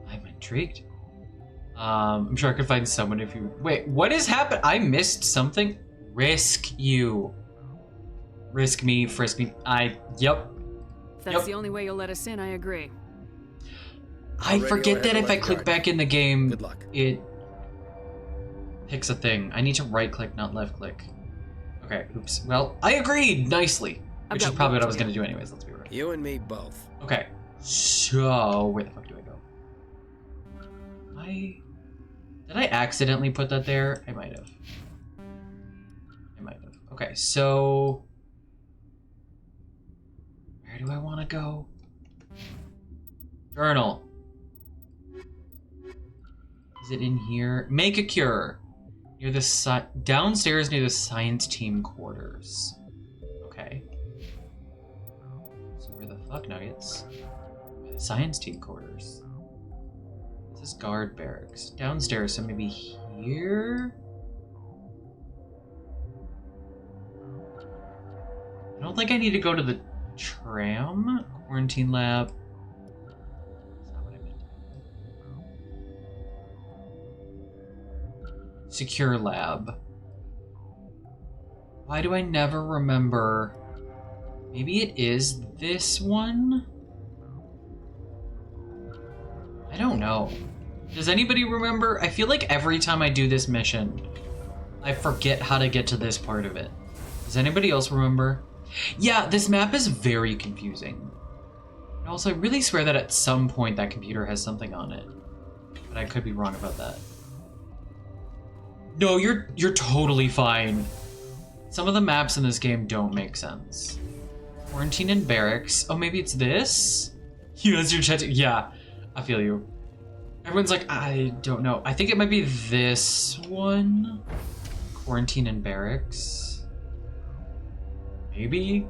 I'm intrigued. I'm sure I could find someone if you... Wait, what has happened? I missed something? Risk you. Risk me, frisk me. Yep. If that's the only way you'll let us in, I agree. I forget that if I click back in the game, good luck. It picks a thing. I need to right click, not left click. Okay, oops. Well, I agreed nicely, which is probably what I was going to do anyways. Let's be real. You and me both. Okay, so where the fuck do I go? Did I accidentally put that there? I might have. Okay, so where do I want to go? Journal. Is it in here? Make a cure. Near the downstairs near the science team quarters. Okay. So where the fuck, Nuggets? Science team quarters. This is guard barracks. Downstairs, so maybe here? I don't think I need to go to the tram. Quarantine lab. Secure lab. Why do I never remember? Maybe it is this one? I don't know. Does anybody remember? I feel like every time I do this mission, I forget how to get to this part of it. Does anybody else remember? Yeah, this map is very confusing. And also, I really swear that at some point that computer has something on it. But I could be wrong about that. No, you're totally fine. Some of the maps in this game don't make sense. Quarantine and barracks. Oh, maybe it's this? Yes, your chat. Yeah, I feel you. Everyone's like, I don't know. I think it might be this one. Quarantine and barracks. Maybe?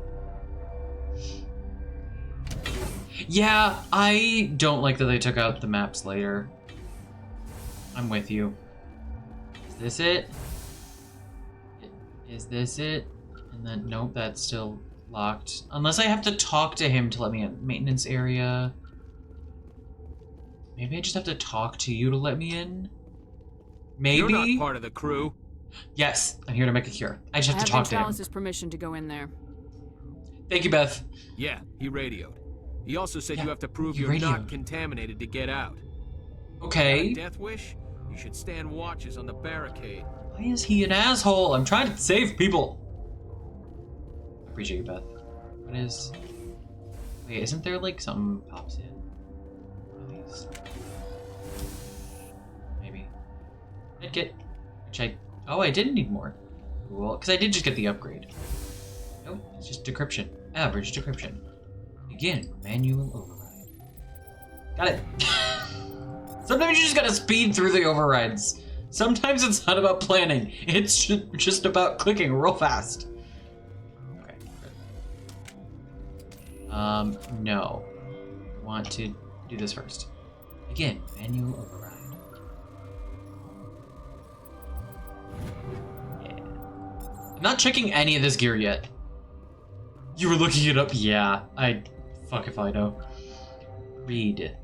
Yeah, I don't like that they took out the maps later. I'm with you. Is this it? Is this it? And then, nope, that's still locked. Unless I have to talk to him to let me in. Maintenance area. Maybe I just have to talk to you to let me in? Maybe? You're not part of the crew. Yes, I'm here to make a cure. I just have to talk to him. Ventralis' permission to go in there. Thank you, Beth. Yeah, he radioed. He also said you have to prove he you're not radioed. contaminated to get out. Okay. Got a death wish? You should stand watches on the barricade. Why is he an asshole? I'm trying to save people. Appreciate you, Beth. What is... Wait, isn't there like something pops in? Please. Maybe. I'd get... Which I... Oh, I didn't need more. Well, because I did just get the upgrade. Nope, it's just decryption. Average decryption. Begin manual override. Got it. Sometimes you just gotta speed through the overrides. Sometimes it's not about planning. It's just about clicking real fast. Okay, good. No. I want to do this first. Again, manual override. Yeah. I'm not checking any of this gear yet. You were looking it up? Yeah, fuck if I know. Read.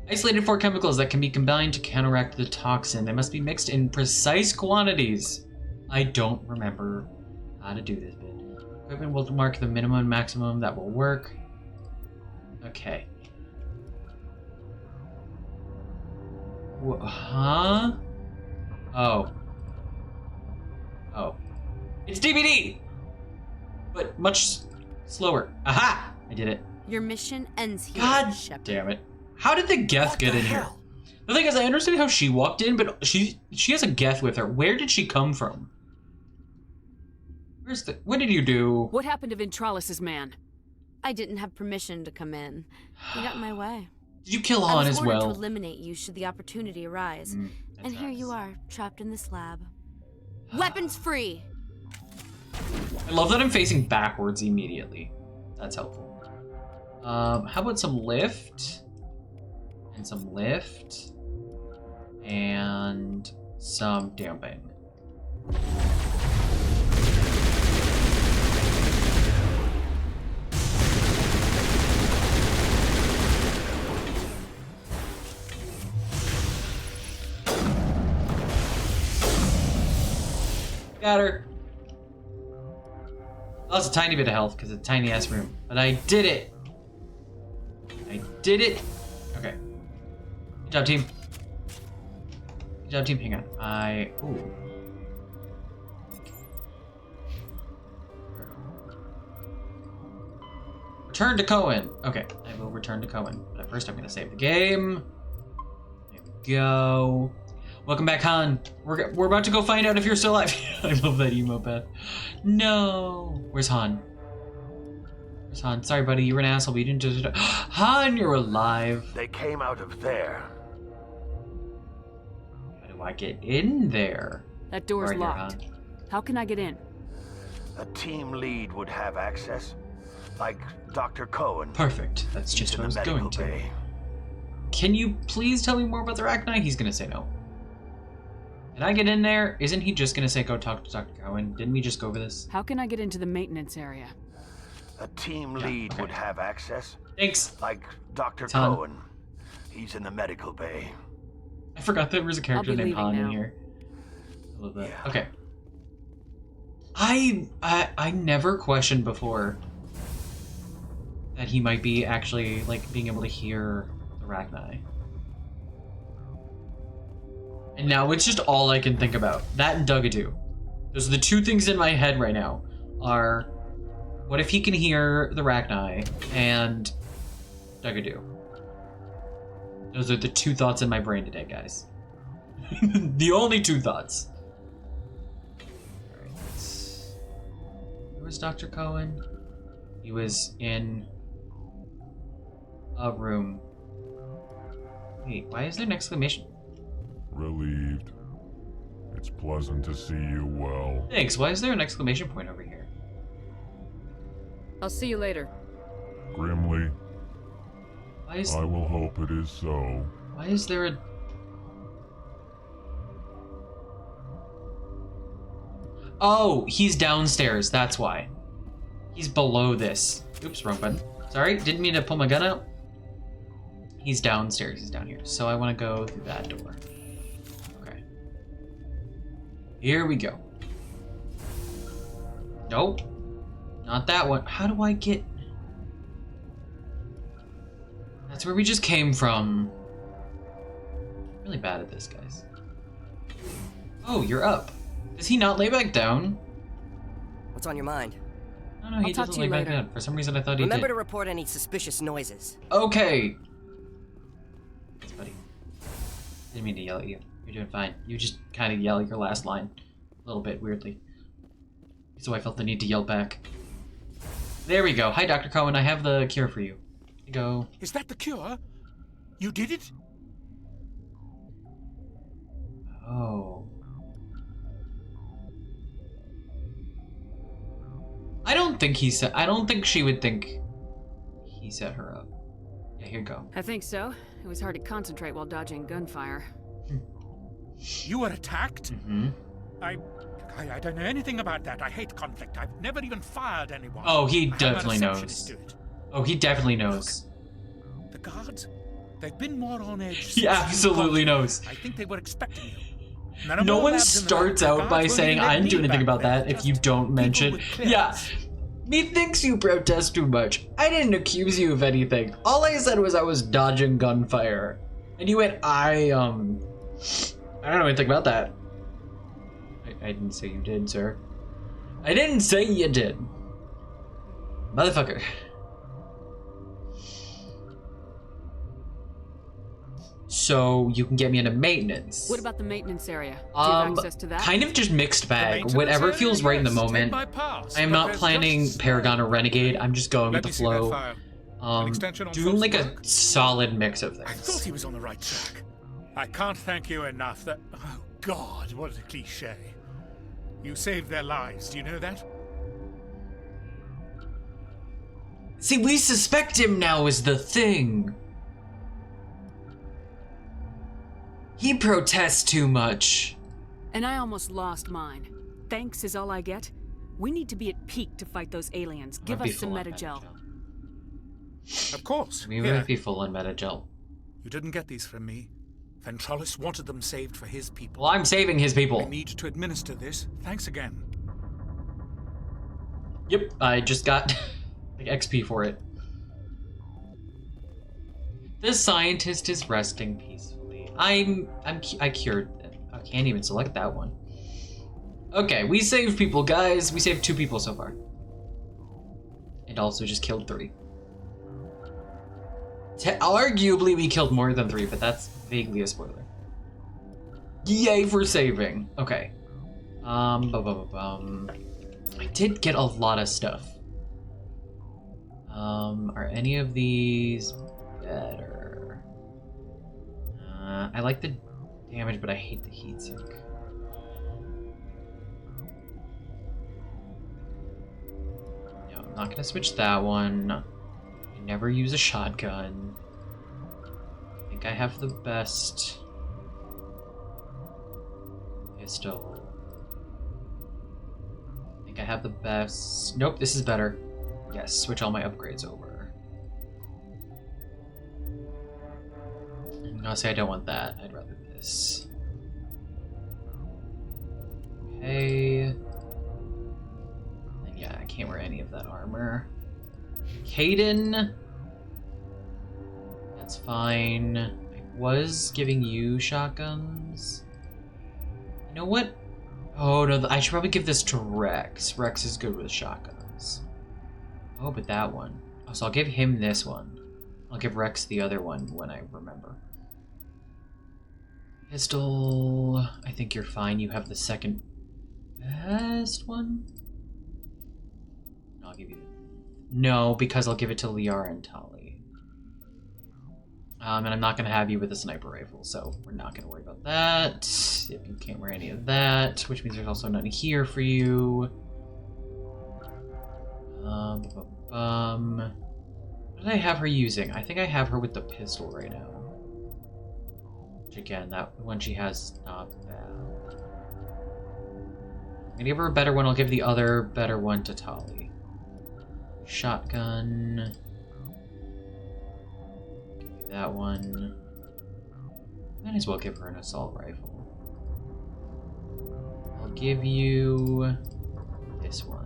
Isolated 4 chemicals that can be combined to counteract the toxin. They must be mixed in precise quantities. I don't remember how to do this bit. Equipment will mark the minimum and maximum that will work. Okay. Huh? Oh. Oh. It's DVD! But much slower. Aha! I did it. Your mission ends here, God Shepard. damn it. How did the Geth get in here? The thing is, I understand how she walked in, but she has a Geth with her. Where did she come from? What did you do? What happened to Ventralis's man? I didn't have permission to come in. He got in my way. Did you kill Han as I was ordered well? to eliminate you should the opportunity arise. And here you are, trapped in this lab. Weapons free! I love that I'm facing backwards immediately. That's helpful. How about some lift? And some lift. And some damping. Got her. Oh, it's a tiny bit of health because it's a tiny ass room. But I did it. I did it. Okay. Good job, team. Good job, team. Hang on. Ooh. Return to Cohen. Okay, I will return to Cohen. But first I'm going to save the game. There we go. Welcome back, Han. We're about to go find out if you're still alive. I love that emo Beth. No. Where's Han? Where's Han? Sorry, buddy. You were an asshole, but you didn't just... Han, you're alive. They came out of there. How do I get in there? That door's Right here, locked. How can I get in? A team lead would have access, like Dr. Cohen. Perfect. That's just He's what I in was the going medical to. bay. Can you please tell me more about the Rachni? He's gonna say no. Can I get in there? Isn't he just gonna say go talk to Dr. Cohen? Didn't we just go over this? How can I get into the maintenance area? A team lead would have access. Thanks. Like Dr. Han. Cohen. He's in the medical bay. I forgot there was a character I'll be named Han leaving in now. here. I love that. Okay. I never questioned before that he might be actually like being able to hear the Rachni. And now it's just all I can think about. That and Dugadoo. Those are the two things in my head right now. Are what if he can hear the Rachni and Dugadoo? Those are the two thoughts in my brain today, guys. The only two thoughts. Alright. Where was Dr. Cohen? He was in a room. Wait, why is there an exclamation? Relieved. It's pleasant to see you well. Thanks, why is there an exclamation point over here? I'll see you later. Grimly, Why is I will hope it is so. why is there a Oh, he's downstairs, that's why. He's below this. Oops, wrong button. Sorry, didn't mean to pull my gun out. He's downstairs, he's down here. So I want to go through that door. Okay. Here we go. Nope. Not that one. How do I get... That's where we just came from. Really bad at this, guys. Oh, you're up. Does he not lay back down? What's on your mind? No, no, he doesn't lay back down. For some reason, I thought he did. Remember to report any suspicious noises. Okay. Thanks, buddy. Didn't mean to yell at you. You're doing fine. You just kind of yell your last line. A little bit weirdly. So I felt the need to yell back. There we go. Hi, Dr. Cohen. I have the cure for you. Here you go. Is that the cure? You did it? Oh. I don't think he set. I don't think she would think he set her up. Yeah, here you go. I think so. It was hard to concentrate while dodging gunfire. You were attacked? Mm-hmm. I don't know anything about that. I hate conflict. I've never even fired anyone. Oh, he I definitely have a knows. receptionist do it. Oh, he definitely knows. Look, the guards, they've been more on edge. He absolutely knows. I think they were expecting you. No one starts out by saying, I didn't do anything about that if you don't mention. Yeah. Methinks you protest too much. I didn't accuse you of anything. All I said was I was dodging gunfire. And you went, I don't know anything about that. I didn't say you did, sir. I didn't say you did. Motherfucker. So you can get me into maintenance. What about the maintenance area? Do you have access to that? Kind of just mixed bag. Whatever feels right in the moment. I am not planning Paragon or Renegade. I'm just going with the flow. Doing like a solid mix of things. I thought he was on the right track. I can't thank you enough that... Oh, God, what a cliche. You saved their lives, do you know that? See, we suspect him now is the thing. He protests too much. And I almost lost mine. Thanks is all I get. We need to be at peak to fight those aliens. Give us some Metagel. Of course. We might be full on Metagel. You didn't get these from me. Ventrollis wanted them saved for his people. Well, I'm saving his people. I need to administer this. Thanks again. Yep, I just got like XP for it. The scientist is resting peacefully. I cured them. I can't even select that one. Okay, we saved people, guys. We saved 2 people so far. And also just killed 3. Arguably, we killed more than 3, but that's vaguely a spoiler. Yay for saving. Okay. I did get a lot of stuff. Are any of these better? I like the damage, but I hate the heatsink. No, I'm not gonna switch that one. I never use a shotgun. I think I have the best pistol. I think I have the best. Nope, this is better. Yes, switch all my upgrades over. I'm gonna say I don't want that. I'd rather this. Okay. And yeah, I can't wear any of that armor. Caden. That's fine. I was giving you shotguns. You know what? Oh no, I should probably give this to Rex. Rex is good with shotguns. Oh, but that one. Oh, so I'll give him this one. I'll give Rex the other one when I remember. Pistol. I think you're fine. You have the second best one. I'll give you. No, because I'll give it to Liara and Tali. And I'm not gonna have you with a sniper rifle, so we're not gonna worry about that. Yep, you can't wear any of that, which means there's also none here for you. What did I have her using? I think I have her with the pistol right now. Which again, that one she has not bad. I'm gonna give her a better one. I'll give the other better one to Tali. Shotgun. Give me that one. Might as well give her an assault rifle. I'll give you this one.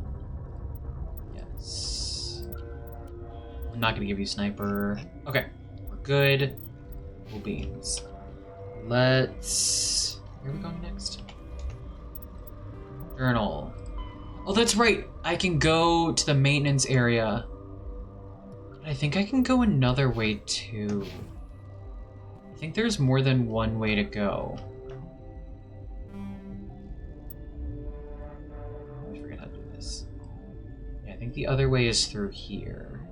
not gonna give you sniper. Okay, we're good. Cool beans. Let's... Where are we going next? Journal. Oh, that's right. I can go to the maintenance area. But I think I can go another way too. I think there's more than one way to go. I forget how to do this. Yeah, I think the other way is through here.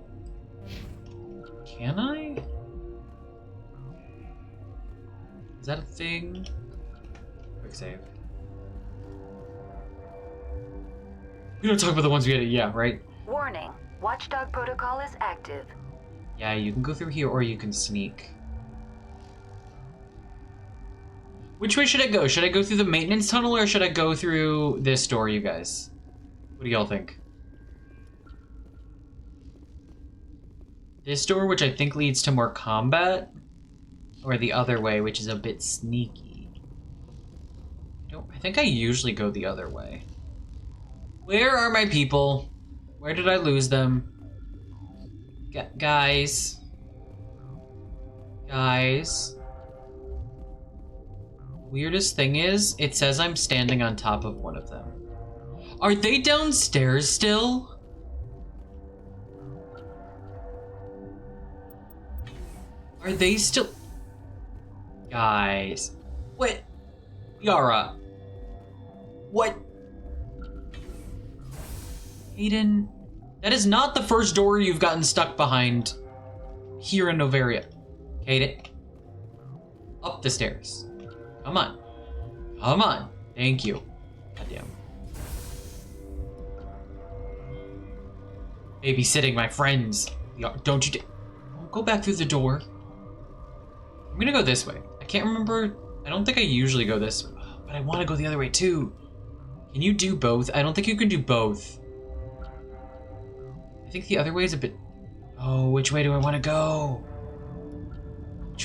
Can I? Is that a thing? Quick save. We don't talk about the ones we had. Yeah, right? Warning. Watchdog protocol is active. Yeah, you can go through here or you can sneak. Which way should I go? Should I go through the maintenance tunnel or should I go through this door, you guys? What do y'all think? This door, which I think leads to more combat? Or the other way, which is a bit sneaky? I think I usually go the other way. Where are my people? Where did I lose them? Guys. Guys. Weirdest thing is, it says I'm standing on top of one of them. Are they downstairs still? Are they still... Guys. What? Yara. What? Aiden. That is not the first door you've gotten stuck behind here in Noveria. Aiden. Up the stairs. Come on. Come on. Thank you. Goddamn. Babysitting my friends. Don't you don't go back through the door. I'm gonna go this way. I can't remember. I don't think I usually go this way, but I want to go the other way too. Can you do both? I don't think you can do both. I think the other way is a bit... Oh, which way do I want to go?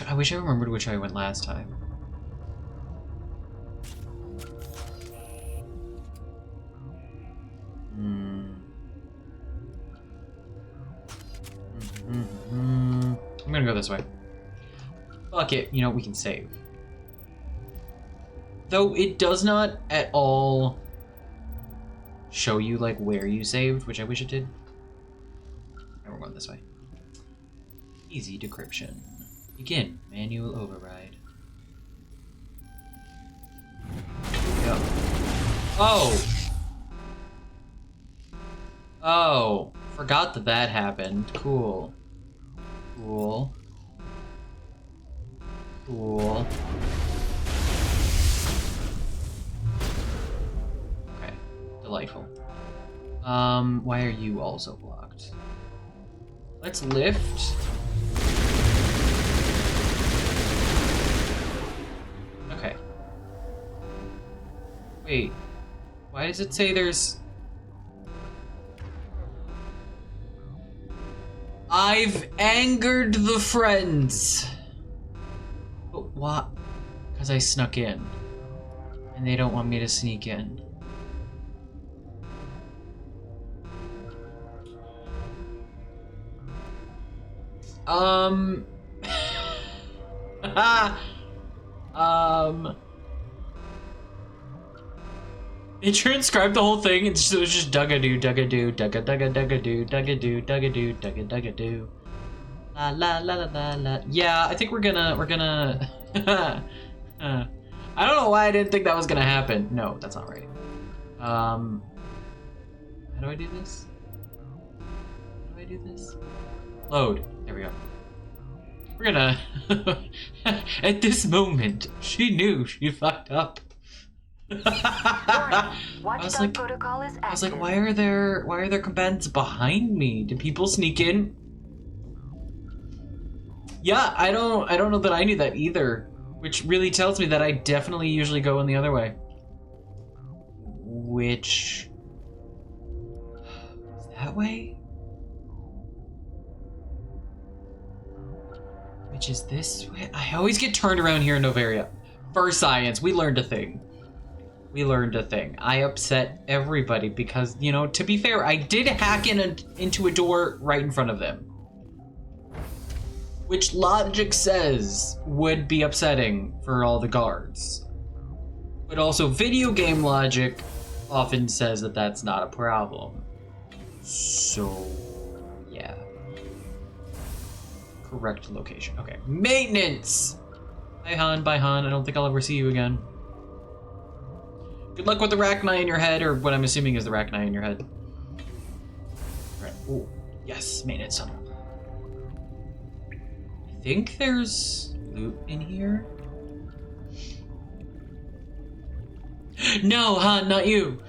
I wish I remembered which way I went last time. I'm gonna go this way. Fuck it, you know, we can save. Though it does not at all show you, like, where you saved, which I wish it did. And we're going this way. Easy decryption. Begin manual override. Yep. Oh! Oh, forgot that that happened. Cool. Cool. Cool. Okay, delightful. Why are you also blocked? Let's lift. Okay. Wait, why does it say there's... I've angered the friends. But what? Because I snuck in. And they don't want me to sneak in. It transcribed the whole thing, and so it was just dugga-doo, dugga-doo, dugga-dugga-dugga-doo, dugga-doo, dugga-doo, dugga-dugga-doo. La la la la la la. Yeah, I think we're gonna I don't know why I didn't think that was gonna happen. No, that's not right. How do I do this? How do I do this? Load. There we go. We're gonna at this moment, she knew she fucked up. I was like, why are there combatants behind me? Do people sneak in? Yeah, I don't know that I knew that either, which really tells me that I definitely usually go in the other way. Which is that way? Which is this way? I always get turned around here in Noveria. For science, we learned a thing. We learned a thing. I upset everybody because, you know, to be fair, I did hack into a door right in front of them. which logic says would be upsetting for all the guards. But also video game logic often says that that's not a problem. So, yeah. Correct location. Okay, maintenance! Bye, Han. Bye, Han. I don't think I'll ever see you again. Good luck with the Rachni in your head, or what I'm assuming is the Rachni in your head. Alright, ooh, yes, maintenance tunnel. I think there's loot in here. No, Han, not you!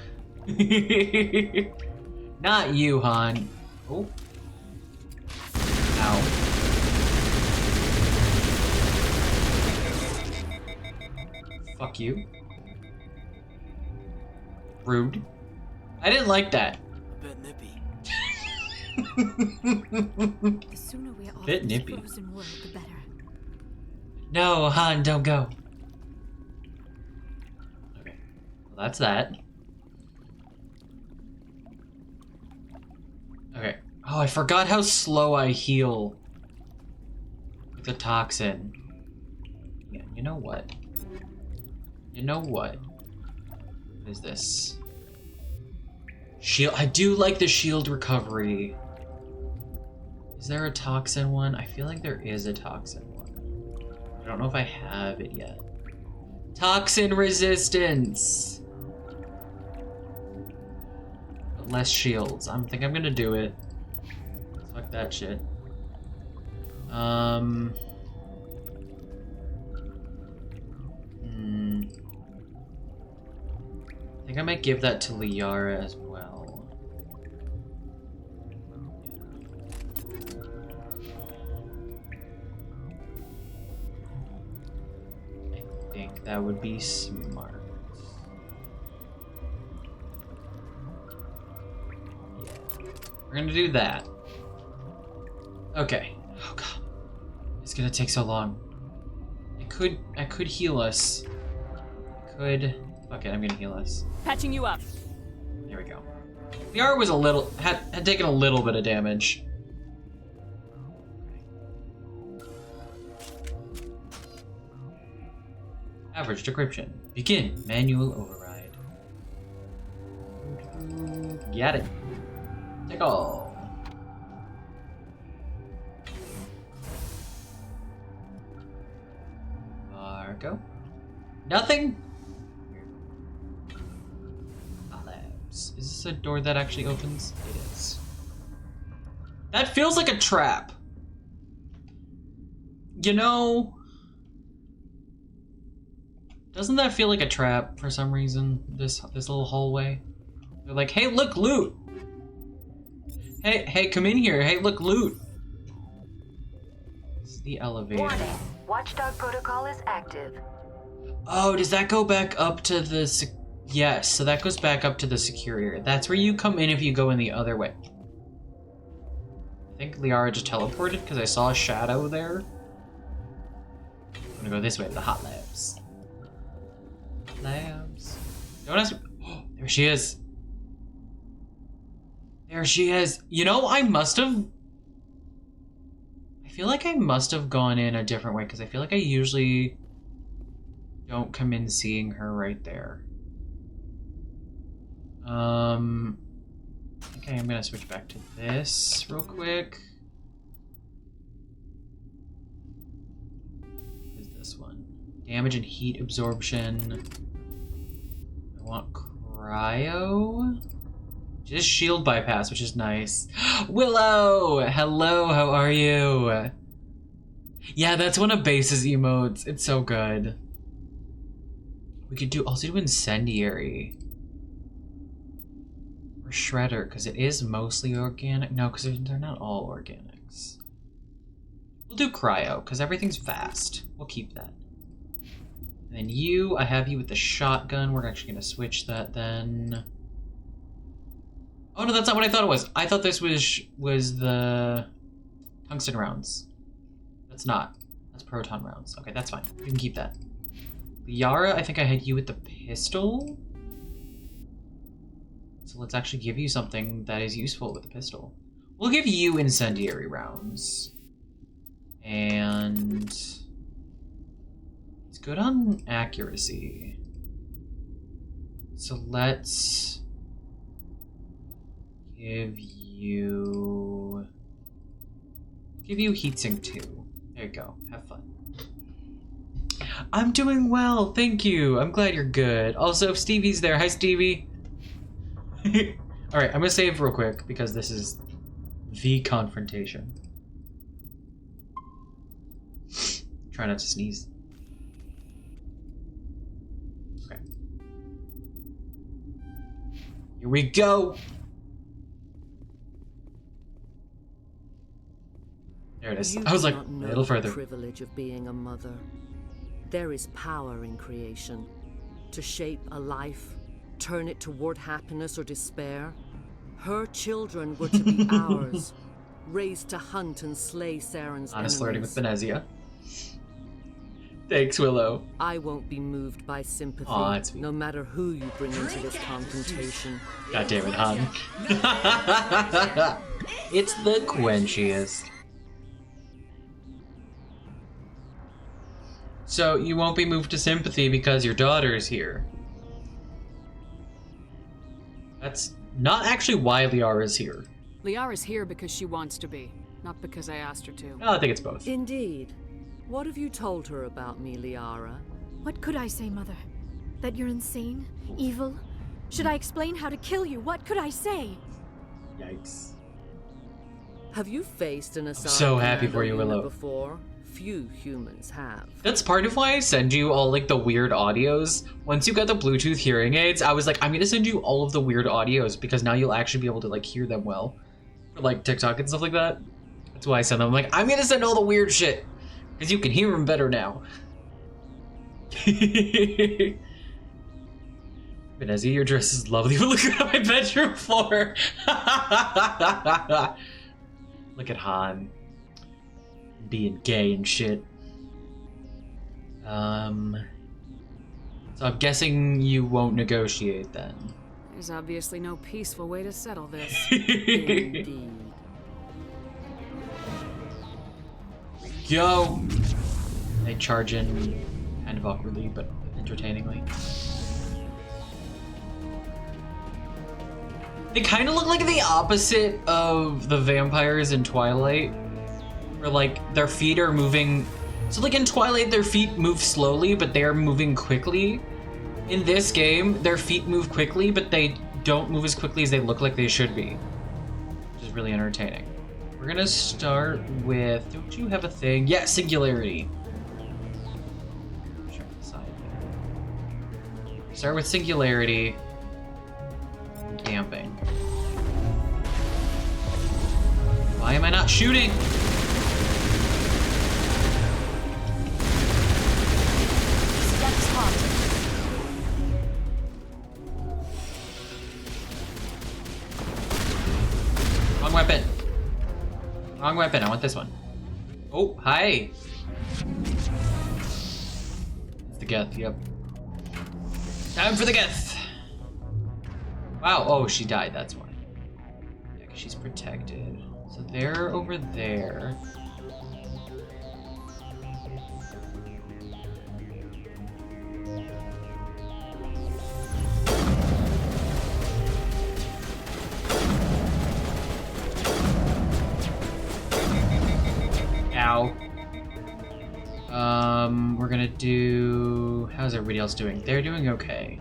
Not you, Han. Oh. Ow. Fuck you. Rude. I didn't like that. A bit nippy. The sooner we're off Bit this nippy. frozen world, the better. No, Han, don't go. Okay. Well, that's that. Okay. Oh, I forgot how slow I heal with the toxin. Yeah, you know what? You know what? What is this? Shield. I do like the shield recovery. Is there a toxin one? I feel like there is a toxin one. I don't know if I have it yet. Toxin resistance! But less shields. I think I'm gonna do it. Fuck that shit. I think I might give that to Liara as well. I think that would be smart. Yeah. We're gonna do that. Okay. Oh god. It's gonna take so long. I could heal us. Fuck it, I'm gonna heal us. Patching you up. There we go. Liara was had taken a little bit of damage. Average decryption. Begin manual override. Got it. Take all. Marco. Nothing? Labs. Is this a door that actually opens? It is. That feels like a trap. You know, doesn't that feel like a trap for some reason? This little hallway. They're like, hey, look, loot. Hey, come in here. Hey, look, loot. This is the elevator. Warning. Watchdog protocol is active. Oh, does that go back up to the... Yes, so that goes back up to the security area. That's where you come in if you go in the other way. I think Liara just teleported because I saw a shadow there. I'm gonna go this way to the hot labs. Labs. Don't ask me. Oh, there she is. There she is. You know, I feel like I must have gone in a different way because I feel like I usually don't come in seeing her right there. Okay, I'm gonna switch back to this real quick. What is this one? Damage and heat absorption. I want cryo. Just shield bypass, which is nice. Willow! Hello, how are you? Yeah, that's one of Base's emotes. It's so good. We could also do incendiary. Or shredder, because it is mostly organic. No, because they're not all organics. We'll do cryo, because everything's fast. We'll keep that. And then you, I have you with the shotgun. We're actually going to switch that then. Oh no, that's not what I thought it was. I thought this was the tungsten rounds. That's not. That's proton rounds. Okay, that's fine. You can keep that. Liara, I think I had you with the pistol. So let's actually give you something that is useful with the pistol. We'll give you incendiary rounds. And it's good on accuracy. So let's give you heatsink 2. There you go. Have fun. I'm doing well, thank you. I'm glad you're good. Also, Stevie's there. Hi, Stevie. Alright, I'm gonna save real quick because this is the confrontation. Try not to sneeze. Okay. Here we go. There it is. I was like, a little further. The privilege of being a mother. There is power in creation. To shape a life, turn it toward happiness or despair. Her children were to be ours, raised to hunt and slay Saren's Honest flirting with enemies. Venezia. Thanks, Willow. I won't be moved by sympathy, Aw, that's sweet. no matter who you bring into this confrontation. God damn it, hon. It's the quenchiest. So you won't be moved to sympathy because your daughter's here. That's not actually why Liara's here. Liara's here because she wants to be, not because I asked her to. Oh, I think it's both. Indeed. What have you told her about me, Liara? What could I say, Mother? That you're insane? Evil? Should I explain how to kill you? What could I say? Yikes. Have you faced an Asari so happy for you, Willow. before? Few humans have. That's part of why I send you all like the weird audios. Once you got the Bluetooth hearing aids, I was like, I'm gonna send you all of the weird audios because now you'll actually be able to like hear them well. For like TikTok and stuff like that. That's why I send them. I'm like, I'm gonna send all the weird shit. Because you can hear them better now. Venezia, your dress is lovely, but look at my bedroom floor. Look at Han. Being gay and shit. So I'm guessing you won't negotiate then. There's obviously no peaceful way to settle this. Indeed. Go! They charge in kind of awkwardly, but entertainingly. They kind of look like the opposite of the vampires in Twilight. Where, like, their feet are moving... So, like, in Twilight, their feet move slowly, but they are moving quickly. In this game, their feet move quickly, but they don't move as quickly as they look like they should be. Which is really entertaining. We're gonna start with... Don't you have a thing? Yeah, Singularity. Check the side here. Start with Singularity. And camping. Why am I not shooting? Wrong weapon. Wrong weapon. I want this one. Oh, hi. It's the Geth, yep. Time for the Geth. Wow. Oh, she died. That's why. Yeah, 'cause she's protected. So they're over there. Ow. We're gonna do... How's everybody else doing? They're doing okay.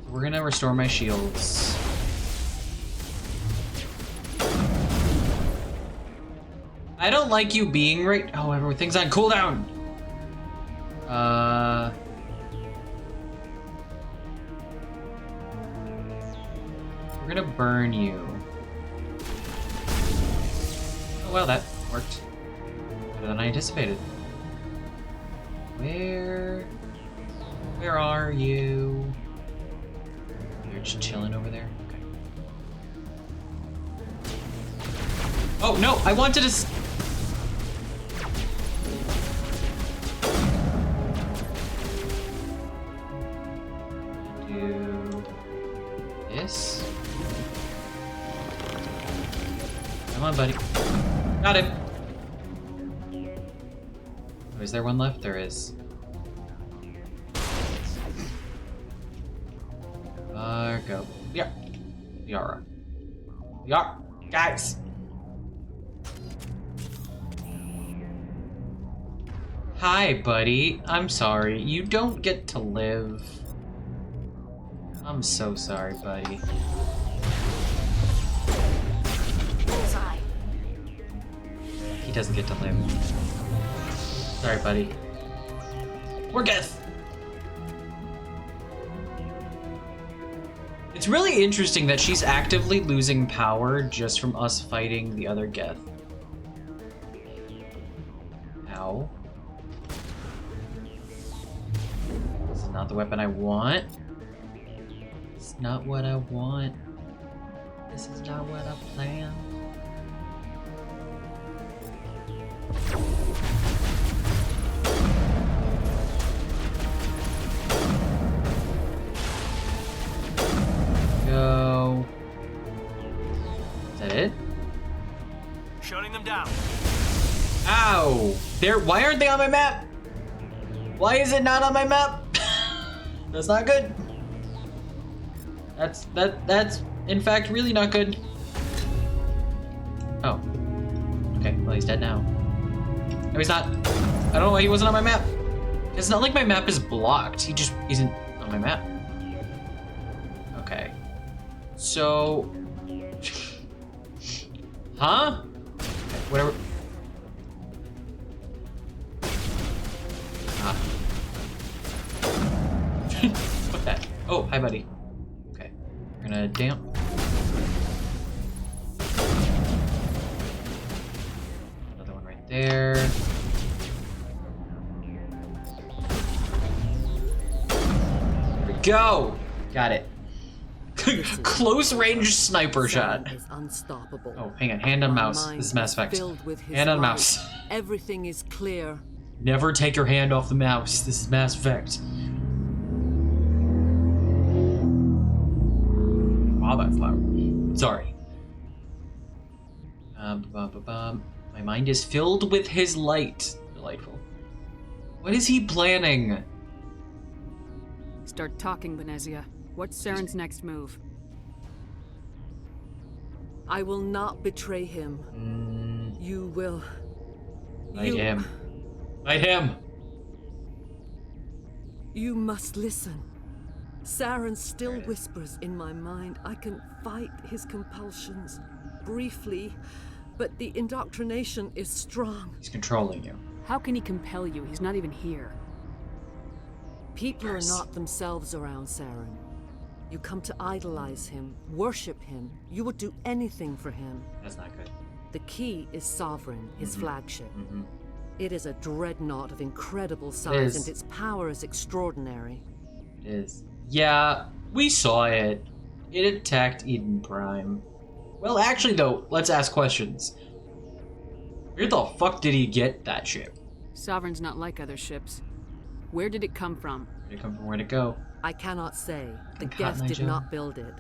So we're gonna restore my shields. I don't like you being right... Oh, everything's on cooldown! We're gonna burn you. Oh, well, that worked. Better than I anticipated. Where are you? You're just chilling over there? Okay. Oh, no! I wanted to... Do... this? Come on, buddy. Got him. Oh, is there one left? There is. Go. Yeah. Yara. Yara. Guys. Hi, buddy. I'm sorry. You don't get to live. I'm so sorry, buddy. Bullseye. He doesn't get to live. Sorry, buddy. We're Geth. It's really interesting that she's actively losing power just from us fighting the other Geth. Ow. This is not the weapon I want. It's not what I want. This is not what I planned. Go. Is that it? Shutting them down. Ow! Why aren't they on my map? Why is it not on my map? That's not good. That's in fact really not good. Oh. Okay, well he's dead now. No, he's not. I don't know why he wasn't on my map. It's not like my map is blocked. He just isn't on my map. Okay. So... Huh? Okay, whatever. Ah. What that? Oh, hi, buddy. Okay. We're gonna damp. Another one right there. There we go! Got it. Close range sniper shot. Is unstoppable. Oh, hang on. Hand on mouse. This is Mass Effect. Hand on mouse. Everything is clear. Never take your hand off the mouse. This is Mass Effect. Wildlife flower. Sorry. My mind is filled with his light. Delightful. What is he planning? Start talking, Benezia. What's Saren's next move? I will not betray him. You will. Fight him. Fight him! You must listen. Saren still whispers in my mind. I can fight his compulsions briefly, but the indoctrination is strong. He's controlling you. How can he compel you? He's not even here. People are not themselves around Saren. You come to idolize him, worship him. You would do anything for him. That's not good. The key is Sovereign, his flagship. It is a dreadnought of incredible size, and its power is extraordinary. It is. Yeah, we saw it. It attacked Eden Prime. Well, actually, though, let's ask questions. Where the fuck did he get that ship? Sovereign's not like other ships. Where did it come from? Where did it come from? Where'd it go? I cannot say. The Geth did not build it.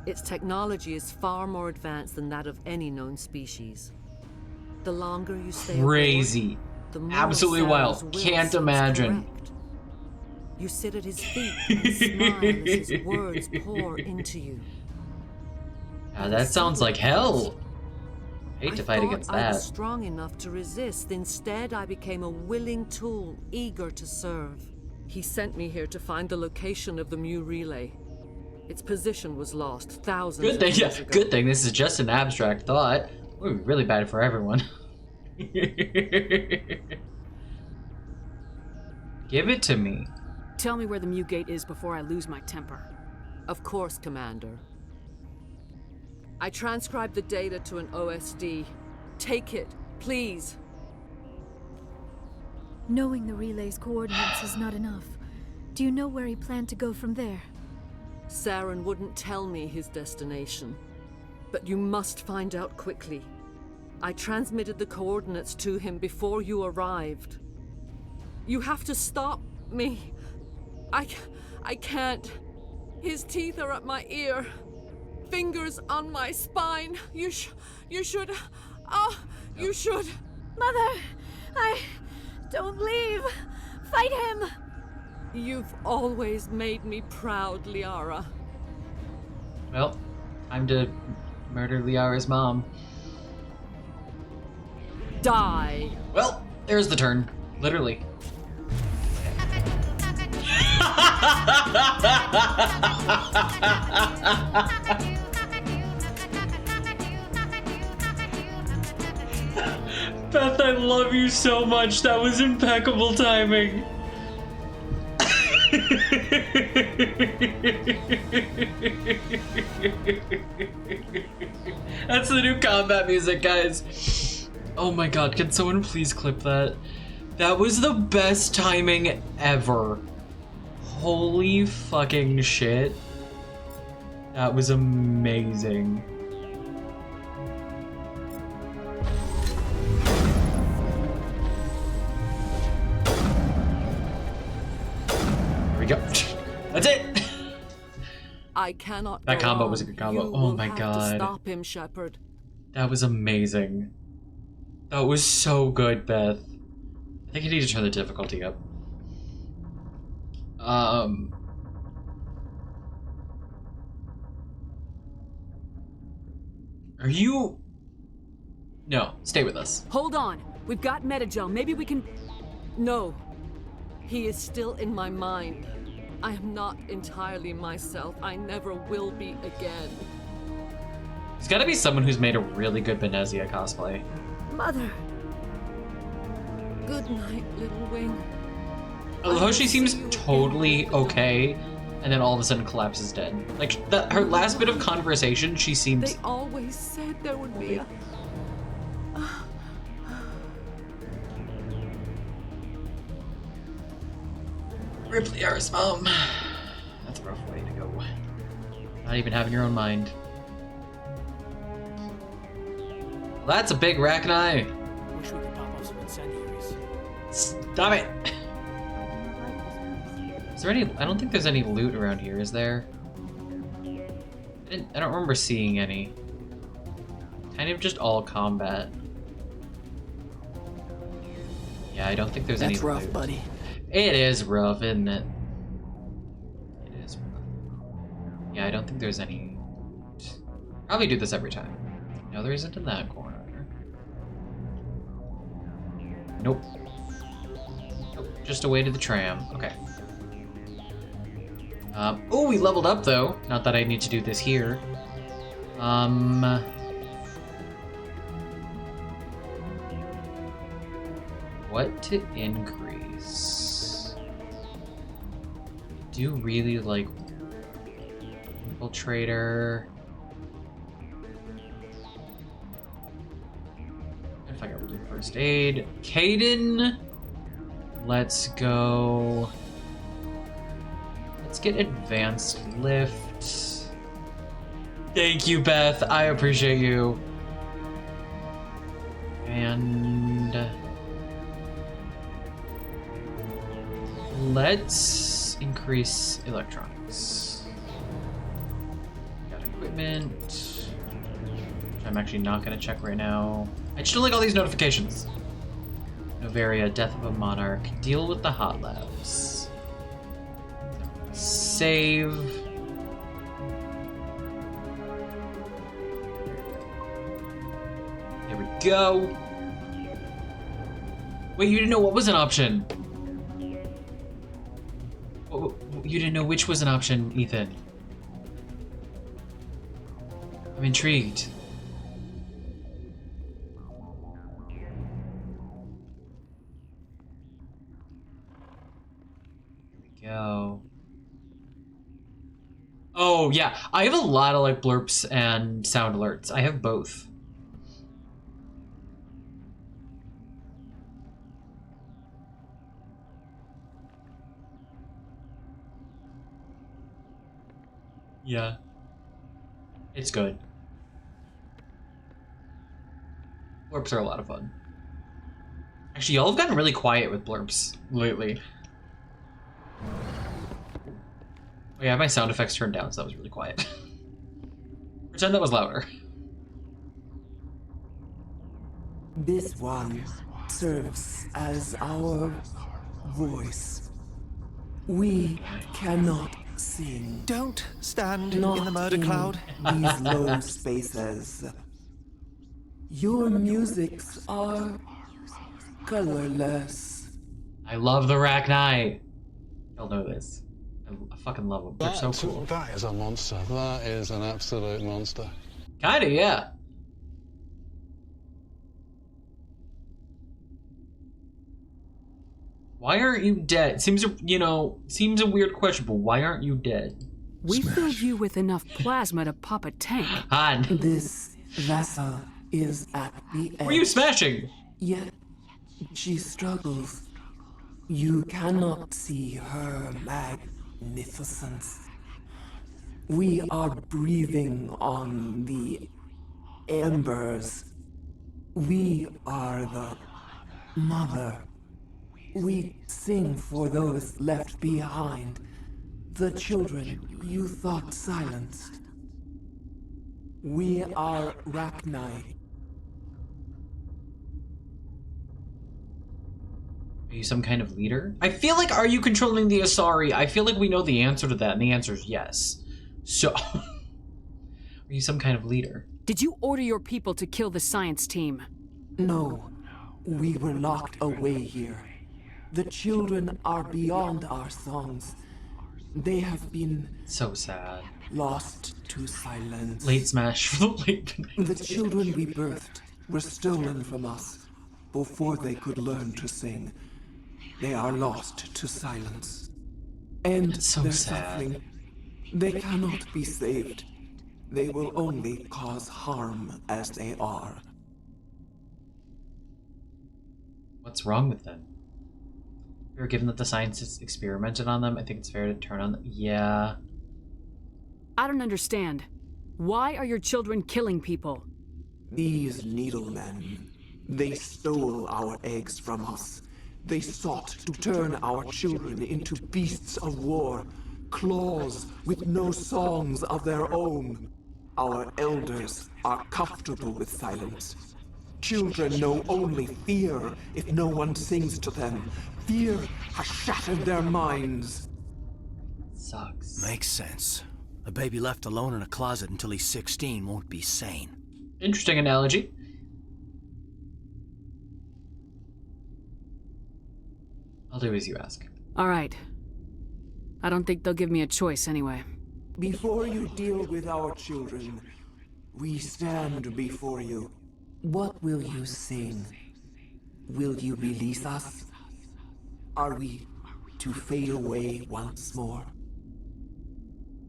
Its technology is far more advanced than that of any known species. The longer you stay crazy. Aboard, the more absolutely wild. Can't imagine. Correct. You sit at his feet and smile as his words pour into you. That sounds like hell. Hate to fight against I that. was strong enough to resist. Instead, I became a willing tool, eager to serve. He sent me here to find the location of the Mu relay. Its position was lost thousands Good thing, of years ago. good thing this is just an abstract thought. It would be really bad for everyone. Give it to me. Tell me where the Mu gate is before I lose my temper. Of course, Commander. I transcribed the data to an OSD. Take it, please. Knowing the relay's coordinates is not enough. Do you know where he planned to go from there? Saren wouldn't tell me his destination. But you must find out quickly. I transmitted the coordinates to him before you arrived. You have to stop me. I can't. His teeth are at my ear. Fingers on my spine. You should. You should. Mother, Don't leave! Fight him! You've always made me proud, Liara. Well, time to murder Liara's mom. Die! Well, there's the turn. Literally. Beth, I love you so much. That was impeccable timing. That's the new combat music, guys. Oh my god, can someone please clip that? That was the best timing ever. Holy fucking shit. That was amazing. There we go. That's it. I cannot. That go combo on. was a good combo. You Oh will my have god. To stop him, Shepard. That was amazing. That was so good, Beth. I think I need to turn the difficulty up. Are you... No, stay with us. Hold on. We've got Metagel. Maybe we can... No. He is still in my mind. I am not entirely myself. I never will be again. There's gotta be someone who's made a really good Benezia cosplay. Mother. Good night, little wing. I love how she seems totally okay, and then all of a sudden collapses dead. Like, her last bit of conversation, she seems... They always said there would be a... Rip Liara's mom. That's a rough way to go. Not even having your own mind. Well, that's a big Rachni. Wish we could pop off some incendiaries. Stop it! Is there any... I don't think there's any loot around here, is there? I don't remember seeing any. Kind of just all combat. Yeah, I don't think there's any That's rough, loot. buddy. It is rough, isn't it? It is rough. Yeah, I don't think there's any... Probably do this every time. No, there isn't in that corner. Nope. Nope, just a way to the tram. Okay. Oh, we leveled up, though. Not that I need to do this here. What to increase? I do really like Infiltrator. If I got to do first aid. Caden. Let's go. Let's get advanced lift. Thank you, Beth. I appreciate you. And let's increase electronics. Got equipment. Which I'm actually not going to check right now. I just don't like all these notifications. Noveria, Death of a Monarch. Deal with the hot labs. Save. There we go. Wait, you didn't know what was an option? You didn't know which was an option, Ethan. I'm intrigued. Here we go. Oh, yeah. I have a lot of, like, blurps and sound alerts. I have both. Yeah. It's good. Blurps are a lot of fun. Actually, y'all have gotten really quiet with blurps lately. Oh yeah, I have my sound effects turned down, so that was really quiet. Pretend that was louder. This one serves as our voice. We cannot sing. Don't stand Not in the murder in cloud. these low spaces. Your musics are colorless. I love the Rachni. Y'all know this. I fucking love them. They're so cool. That is a monster. That is an absolute monster. Kinda, yeah. Why aren't you dead? Seems a weird question, but why aren't you dead? We filled you with enough plasma to pop a tank. Han. This vessel is at the edge. Were you smashing? Yet she struggles. You cannot see her magnificence. We are breathing on the embers. We are the mother. We sing for those left behind, the children you thought silenced. We are Rachni. Are you some kind of leader? I feel like, are you controlling the Asari? I feel like we know the answer to that, and the answer is yes. So, are you some kind of leader? Did you order your people to kill the science team? No, we were locked away here. The children are beyond our songs. They have been so sad. Lost to silence. Late smash for the late. The children we birthed were stolen from us before they could learn to sing. They are lost to silence. And so their sad. Suffering, they cannot be saved. They will only cause harm as they are. What's wrong with them? We were given that the scientists experimented on them. I think it's fair to turn on them. Yeah. I don't understand. Why are your children killing people? These needlemen, they stole our eggs from us. They sought to turn our children into beasts of war, claws with no songs of their own. Our elders are comfortable with silence. Children know only fear if no one sings to them. Fear has shattered their minds. Sucks. Makes sense. A baby left alone in a closet until he's 16 won't be sane. Interesting analogy. I'll do as you ask. All right. I don't think they'll give me a choice anyway. Before you deal with our children, we stand before you. What will you sing? Will you release us? Are we to fade away once more?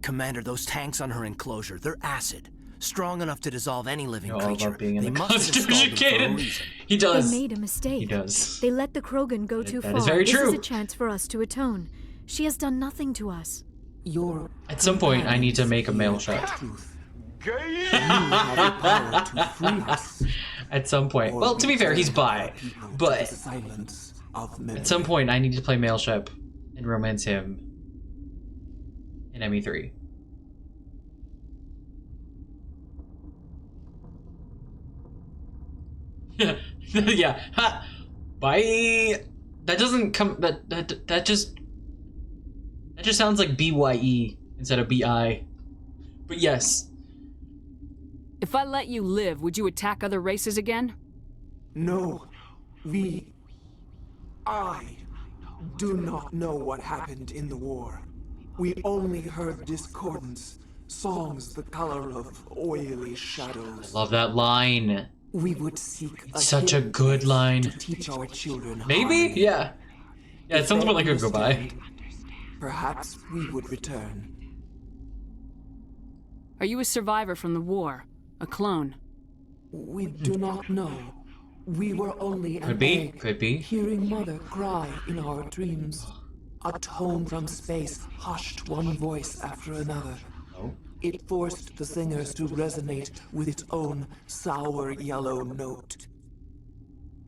Commander, those tanks on her enclosure, they're acid. Strong enough to dissolve any living all creature. about being in They the must have installed them for a reason. He does. They made a mistake. He does. They let the Krogan go too far. That is very This true. is a chance for us to atone. She has done nothing to us. At some point, I need to make a mail shot. At some point. Well, to be fair, he's bi. But at some point, I need to play mail ship and romance him in ME3. Yeah. Ha. Bye. That doesn't come. That just sounds like BYE instead of BI. But yes. If I let you live, would you attack other races again? No. I do not know what happened in the war. We only heard discordance, songs the color of oily shadows. Love that line. We would seek Such a good line. to teach our children Maybe? harmony. Yeah. Yeah, it sounds more like a goodbye. Perhaps we would return. Are you a survivor from the war? A clone? We do not know. We were only an Could be. egg, Could be. hearing Mother cry in our dreams. A tone from space hushed one voice after another. Oh. It forced the singers to resonate with its own sour yellow note.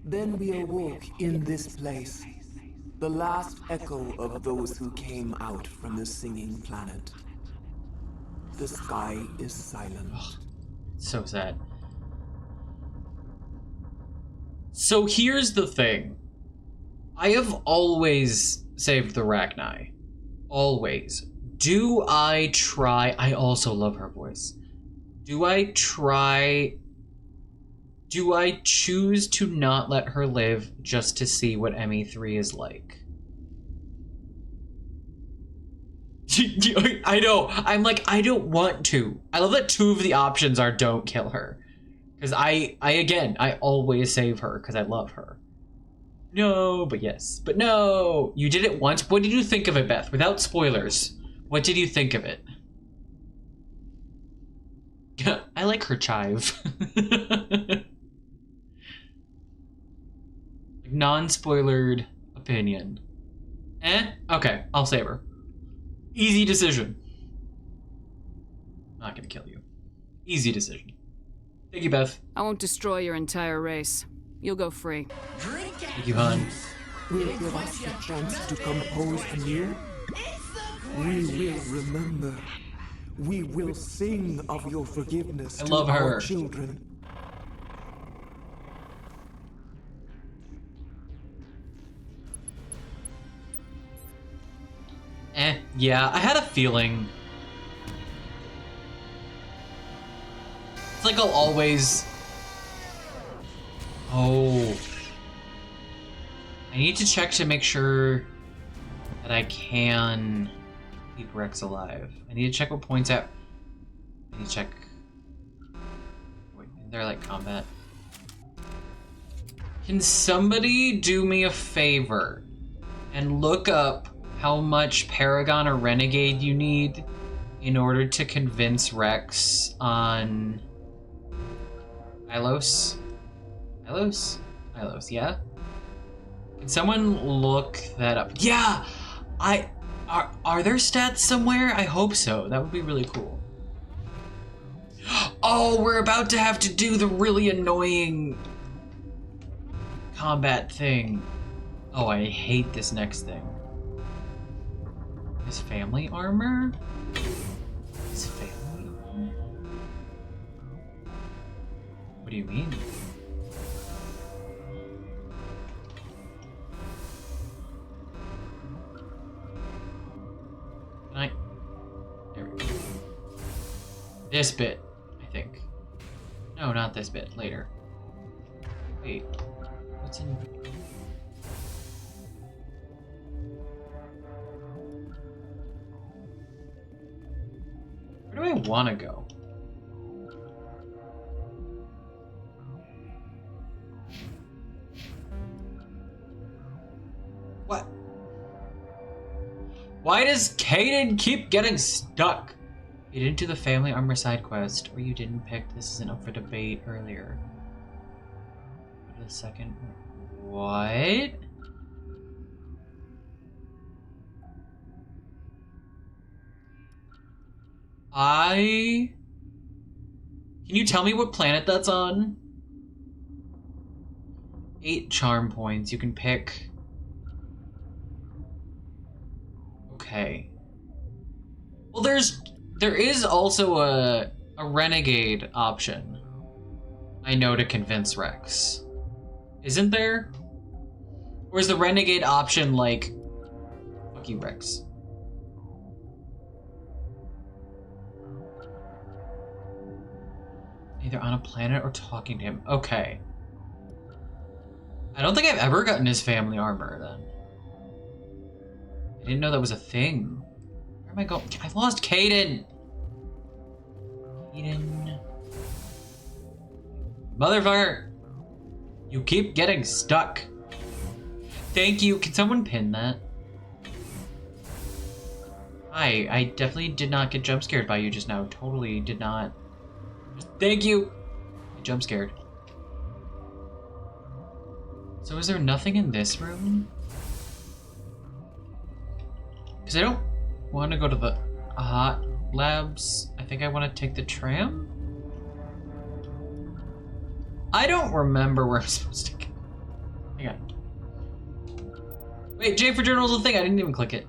Then we awoke in this place, the last echo of those who came out from the singing planet. The sky is silent. So sad. So here's the thing. I have always saved the Rachni. Always. Do I try... I also love her voice. Do I choose to not let her live just to see what ME3 is like? I know. I'm like, I don't want to. I love that 2 of the options are don't kill her. Because I always save her because I love her. No, but yes. But no! You did it once. What did you think of it, Beth? Without spoilers. What did you think of it? I like her chive. Non-spoilered opinion. Okay, I'll save her. Easy decision. Not gonna kill you. Easy decision. Thank you, Beth. I won't destroy your entire race. You'll go free. Thank you, hon. Will give us the chance to compose anew. We will remember. We will sing of your forgiveness to our children. Yeah, I had a feeling. It's like I'll always... Oh. I need to check to make sure that I can keep Rex alive. I need to check what points at... I need to check... Wait, is there like combat? Can somebody do me a favor and look up how much Paragon or Renegade you need in order to convince Rex on Ilos? Ilos, yeah? Can someone look that up? Yeah! Are there stats somewhere? I hope so. That would be really cool. Oh, we're about to have to do the really annoying combat thing. Oh, I hate this next thing. His family armor? His family armor? What do you mean? Can I? There we go. This bit, I think. No, not this bit. Later. Wait. What's in... Where do I want to go? What? Why does Kaden keep getting stuck? You didn't do the family armor side quest, or you didn't pick. This isn't up for debate earlier. Go to the second. What? Can you tell me what planet that's on? 8 charm points. You can pick. Okay. Well, there is also a renegade option. I know, to convince Rex. Isn't there? Or is the renegade option like, fuck you, Rex? Either on a planet or talking to him. Okay. I don't think I've ever gotten his family armor, then. I didn't know that was a thing. Where am I going? I lost Kaden! Kaden... Motherfucker! You keep getting stuck. Thank you. Can someone pin that? Hi, I definitely did not get jump scared by you just now. Totally did not. Thank you! I jump scared. So is there nothing in this room? Because I don't want to go to the hot labs. I think I want to take the tram? I don't remember where I'm supposed to go. Hang on. Wait, J for Journal is a thing. I didn't even click it.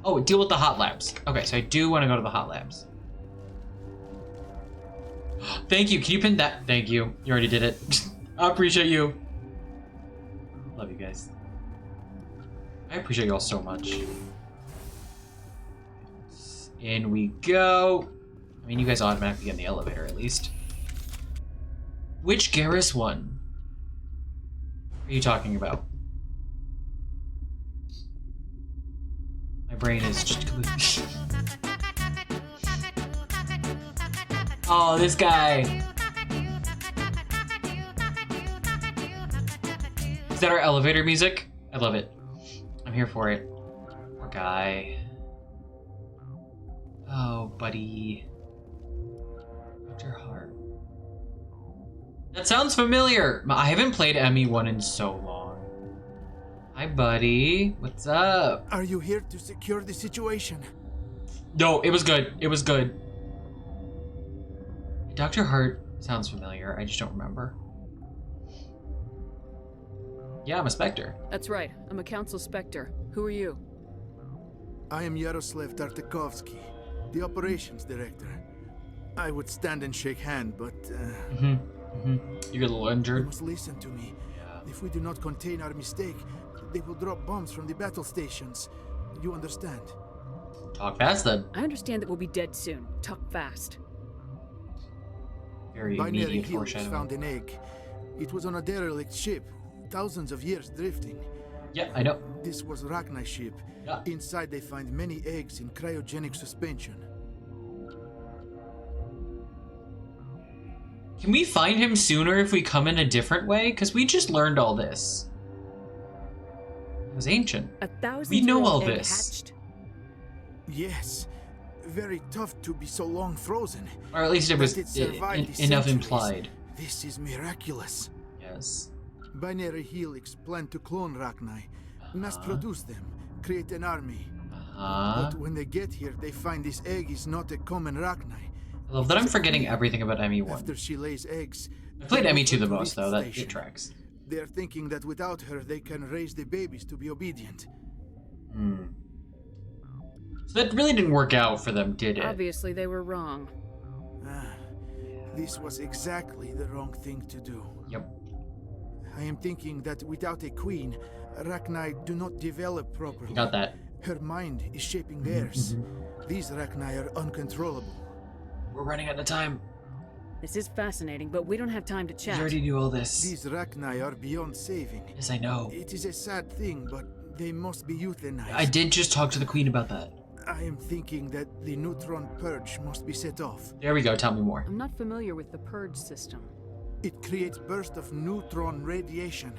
Oh, deal with the hot labs. Okay, so I do want to go to the hot labs. Thank you. Can you pin that? Thank you. You already did it. I appreciate you. Love you guys. I appreciate you all so much. In we go. I mean, you guys automatically get in the elevator at least. Which Garrus one are you talking about? My brain is just completely... Oh, this guy. Is that our elevator music? I love it. I'm here for it. Poor guy. Oh, buddy. Dr. Hart. That sounds familiar. I haven't played ME1 in so long. Hi, buddy. What's up? Are you here to secure the situation? No, it was good. It was good. Dr. Hart sounds familiar. I just don't remember. Yeah, I'm a Spectre. That's right. I'm a Council Spectre. Who are you? I am Yaroslav Tartakovsky, the operations director. I would stand and shake hand, but... You get a little injured. You must listen to me. Yeah. If we do not contain our mistake, they will drop bombs from the battle stations. You understand? Talk fast, then. I understand that we'll be dead soon. Talk fast. Very Binary immediate Hill foreshadowing. found an egg. It was on a derelict ship, thousands of years drifting. Yeah, I know. This was Rachni's ship. Yeah. Inside they find many eggs in cryogenic suspension. Can we find him sooner if we come in a different way? Because we just learned all this. It was ancient. We know all this. Hatched? Yes. Very tough to be so long frozen. Or at least it was enough implied. This is miraculous. Yes. Binary Helix plan to clone Rachni, mass produce them, create an army. But when they get here, they find this egg is not a common Rachni. I love that I'm forgetting everything about ME1. After she lays eggs, I played ME2 the most, though. That it tracks. They are thinking that without her, they can raise the babies to be obedient. So that really didn't work out for them, did it? Obviously, they were wrong. This was exactly the wrong thing to do. Yep. I am thinking that without a queen, Rachni do not develop properly. You got that. Her mind is shaping theirs. These Rachni are uncontrollable. We're running out of time. This is fascinating, but we don't have time to chat. You already knew all this. These Rachni are beyond saving. Yes, I know. It is a sad thing, but they must be euthanized. I did just talk to the queen about that. I am thinking that the neutron purge must be set off. There we go, tell me more. I'm not familiar with the purge system. It creates bursts of neutron radiation,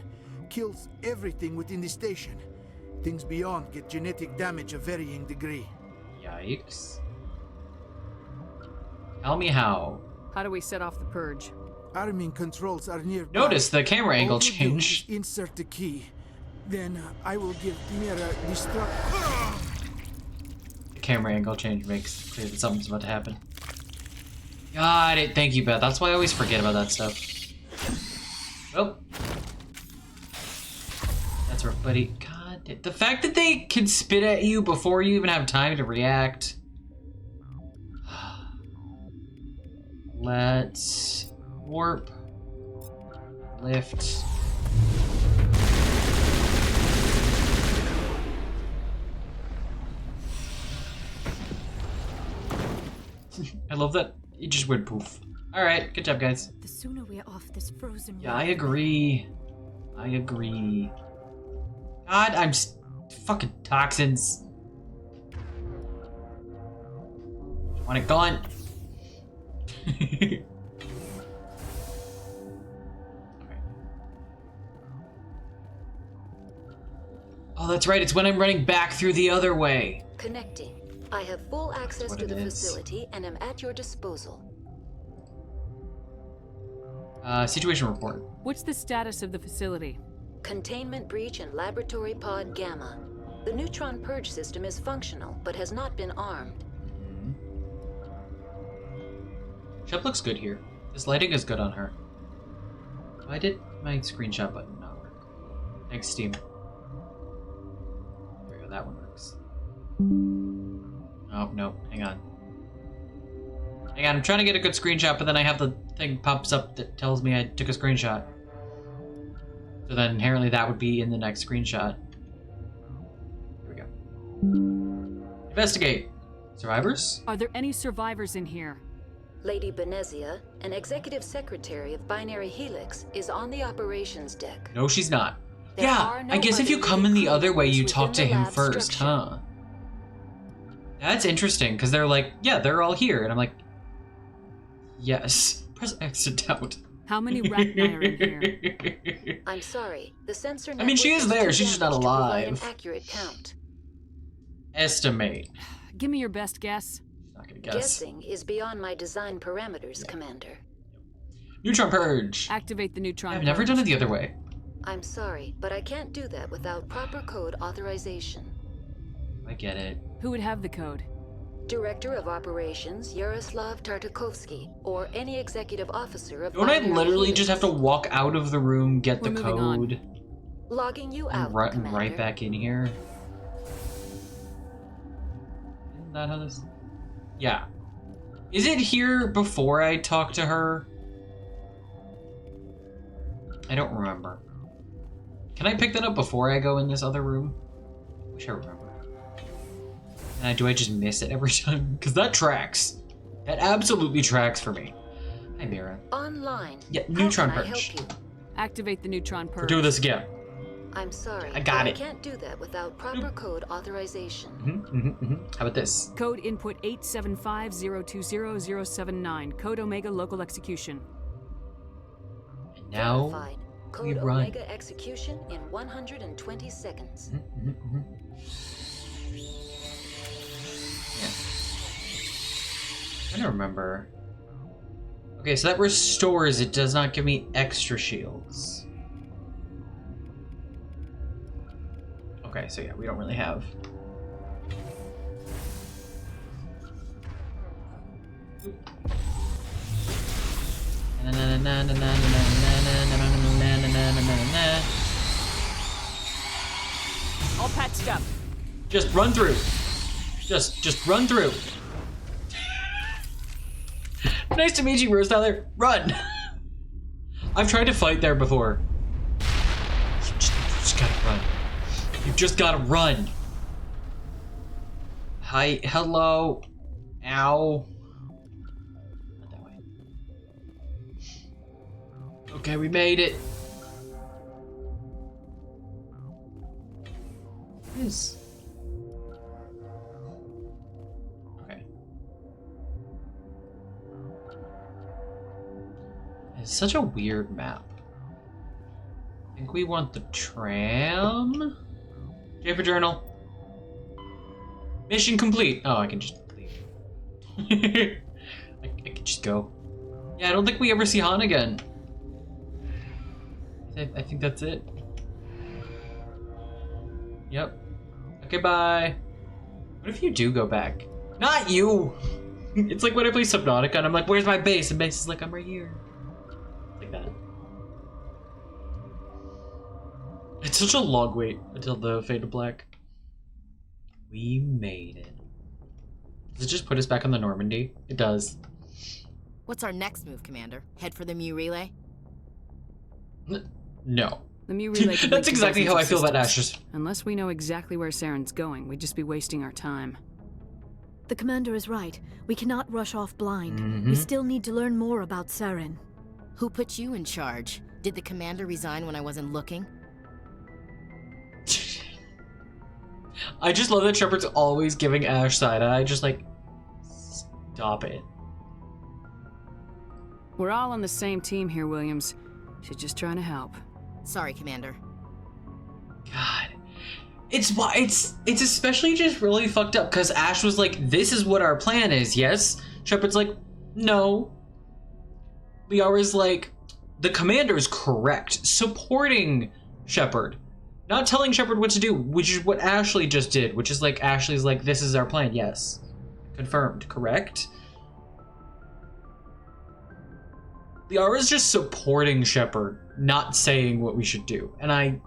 kills everything within the station. Things beyond get genetic damage of varying degree. Yikes. Tell me how. How do we set off the purge? Arming controls are nearby. Notice the camera angle All you do changed. is insert the key. Then I will give Mira destruct. The camera angle change makes clear that something's about to happen. Got it. Thank you, Beth. That's why I always forget about that stuff. Oh. That's right, buddy. God, the fact that they can spit at you before you even have time to react. Let's warp, lift. I love that it just went poof. All right, good job, guys. The sooner we are off this frozen Yeah, I agree. I agree. God, I'm fucking toxins. Want it gone? Okay. Oh, that's right. It's when I'm running back through the other way. Connecting. I have full access to the facility and am at your disposal. Situation report. What's the status of the facility? Containment breach in Laboratory Pod Gamma. The neutron purge system is functional, but has not been armed. Shep looks good here. This lighting is good on her. Why did my screenshot button not work? Thanks, Steam. There we go, that one works. Oh, no, hang on. Hang on, I'm trying to get a good screenshot, but then I have the thing pops up that tells me I took a screenshot. So then inherently that would be in the next screenshot. Here we go. Investigate. Survivors? Are there any survivors in here? Lady Benezia, an executive secretary of Binary Helix, is on the operations deck. No, she's not. There Yeah, are no I guess if you other come in the crew other way, you members talk to within the him lab first, structure. huh? That's interesting, because they're like, yeah, they're all here. And I'm like, yes. Press X to doubt. How many Rachni are in here? I'm sorry, the sensor I mean, she network is there, too she's just not damaged to provide alive. an accurate count. Estimate. Give me your best guess. Not gonna guess. Guessing is beyond my design parameters, Commander. Neutron Purge. Activate the neutron. I've never done it the other way. I'm sorry, but I can't do that without proper code authorization. I get it. Who would have the code? Director of Operations Yaroslav Tartakovsky, or any executive officer of Don't I Binary literally Helix. just have to walk out of the room, get We're the moving on. code, Logging you out, and right Commander. back in here? Isn't that how this... Yeah. Is it here before I talk to her? I don't remember. Can I pick that up before I go in this other room? Wish I remember. And do I just miss it every time? Because that tracks. That absolutely tracks for me. Hi, Mira. Online. Yeah, neutron How can I purge. help you? Activate the neutron purge. We're doing this again. I'm sorry, I got but it. I can't do that without proper code authorization. How about this? Code input 875020079. Code Omega local execution. And now Verified. we Code run. Omega execution in 120 seconds. I don't remember. Okay, so that restores. It does not give me extra shields. Okay, so yeah, we don't really have. All patched up. Just run through. Just run through. Nice to meet you, Rose Tyler. Run. I've tried to fight there before. You just gotta run. You just gotta run. Hi, hello. Ow. Not that way. Okay, we made it. Yes. Okay. It's such a weird map. I think we want the tram. J for journal. Mission complete. Oh, I can just leave. I can just go. Yeah, I don't think we ever see Han again. I think that's it. Yep. Okay, bye. What if you do go back? Not you! It's like when I play Subnautica and I'm like, where's my base? And base is like, I'm right here. Like that. It's such a long wait until the Fade to Black. We made it. Does it just put us back on the Normandy? It does. What's our next move, Commander? Head for the Mu relay? No. The Mu relay could That's lead to exactly how I dozens feel of about systems. Ashes. Unless we know exactly where Saren's going, we'd just be wasting our time. The commander is right. We cannot rush off blind. Mm-hmm. We still need to learn more about Saren. Who put you in charge? Did the commander resign when I wasn't looking? I just love that Shepard's always giving Ash side-eye, just like, stop it. We're all on the same team here, Williams. She's just trying to help. Sorry, Commander. God. It's especially just really fucked up, because Ash was like, this is what our plan is, yes? Shepard's like, no. Liara's like, the commander's correct, supporting Shepard. Not telling Shepard what to do, which is what Ashley just did, which is like, Ashley's like, this is our plan, yes. Confirmed, correct? Liara's just supporting Shepard, not saying what we should do. And I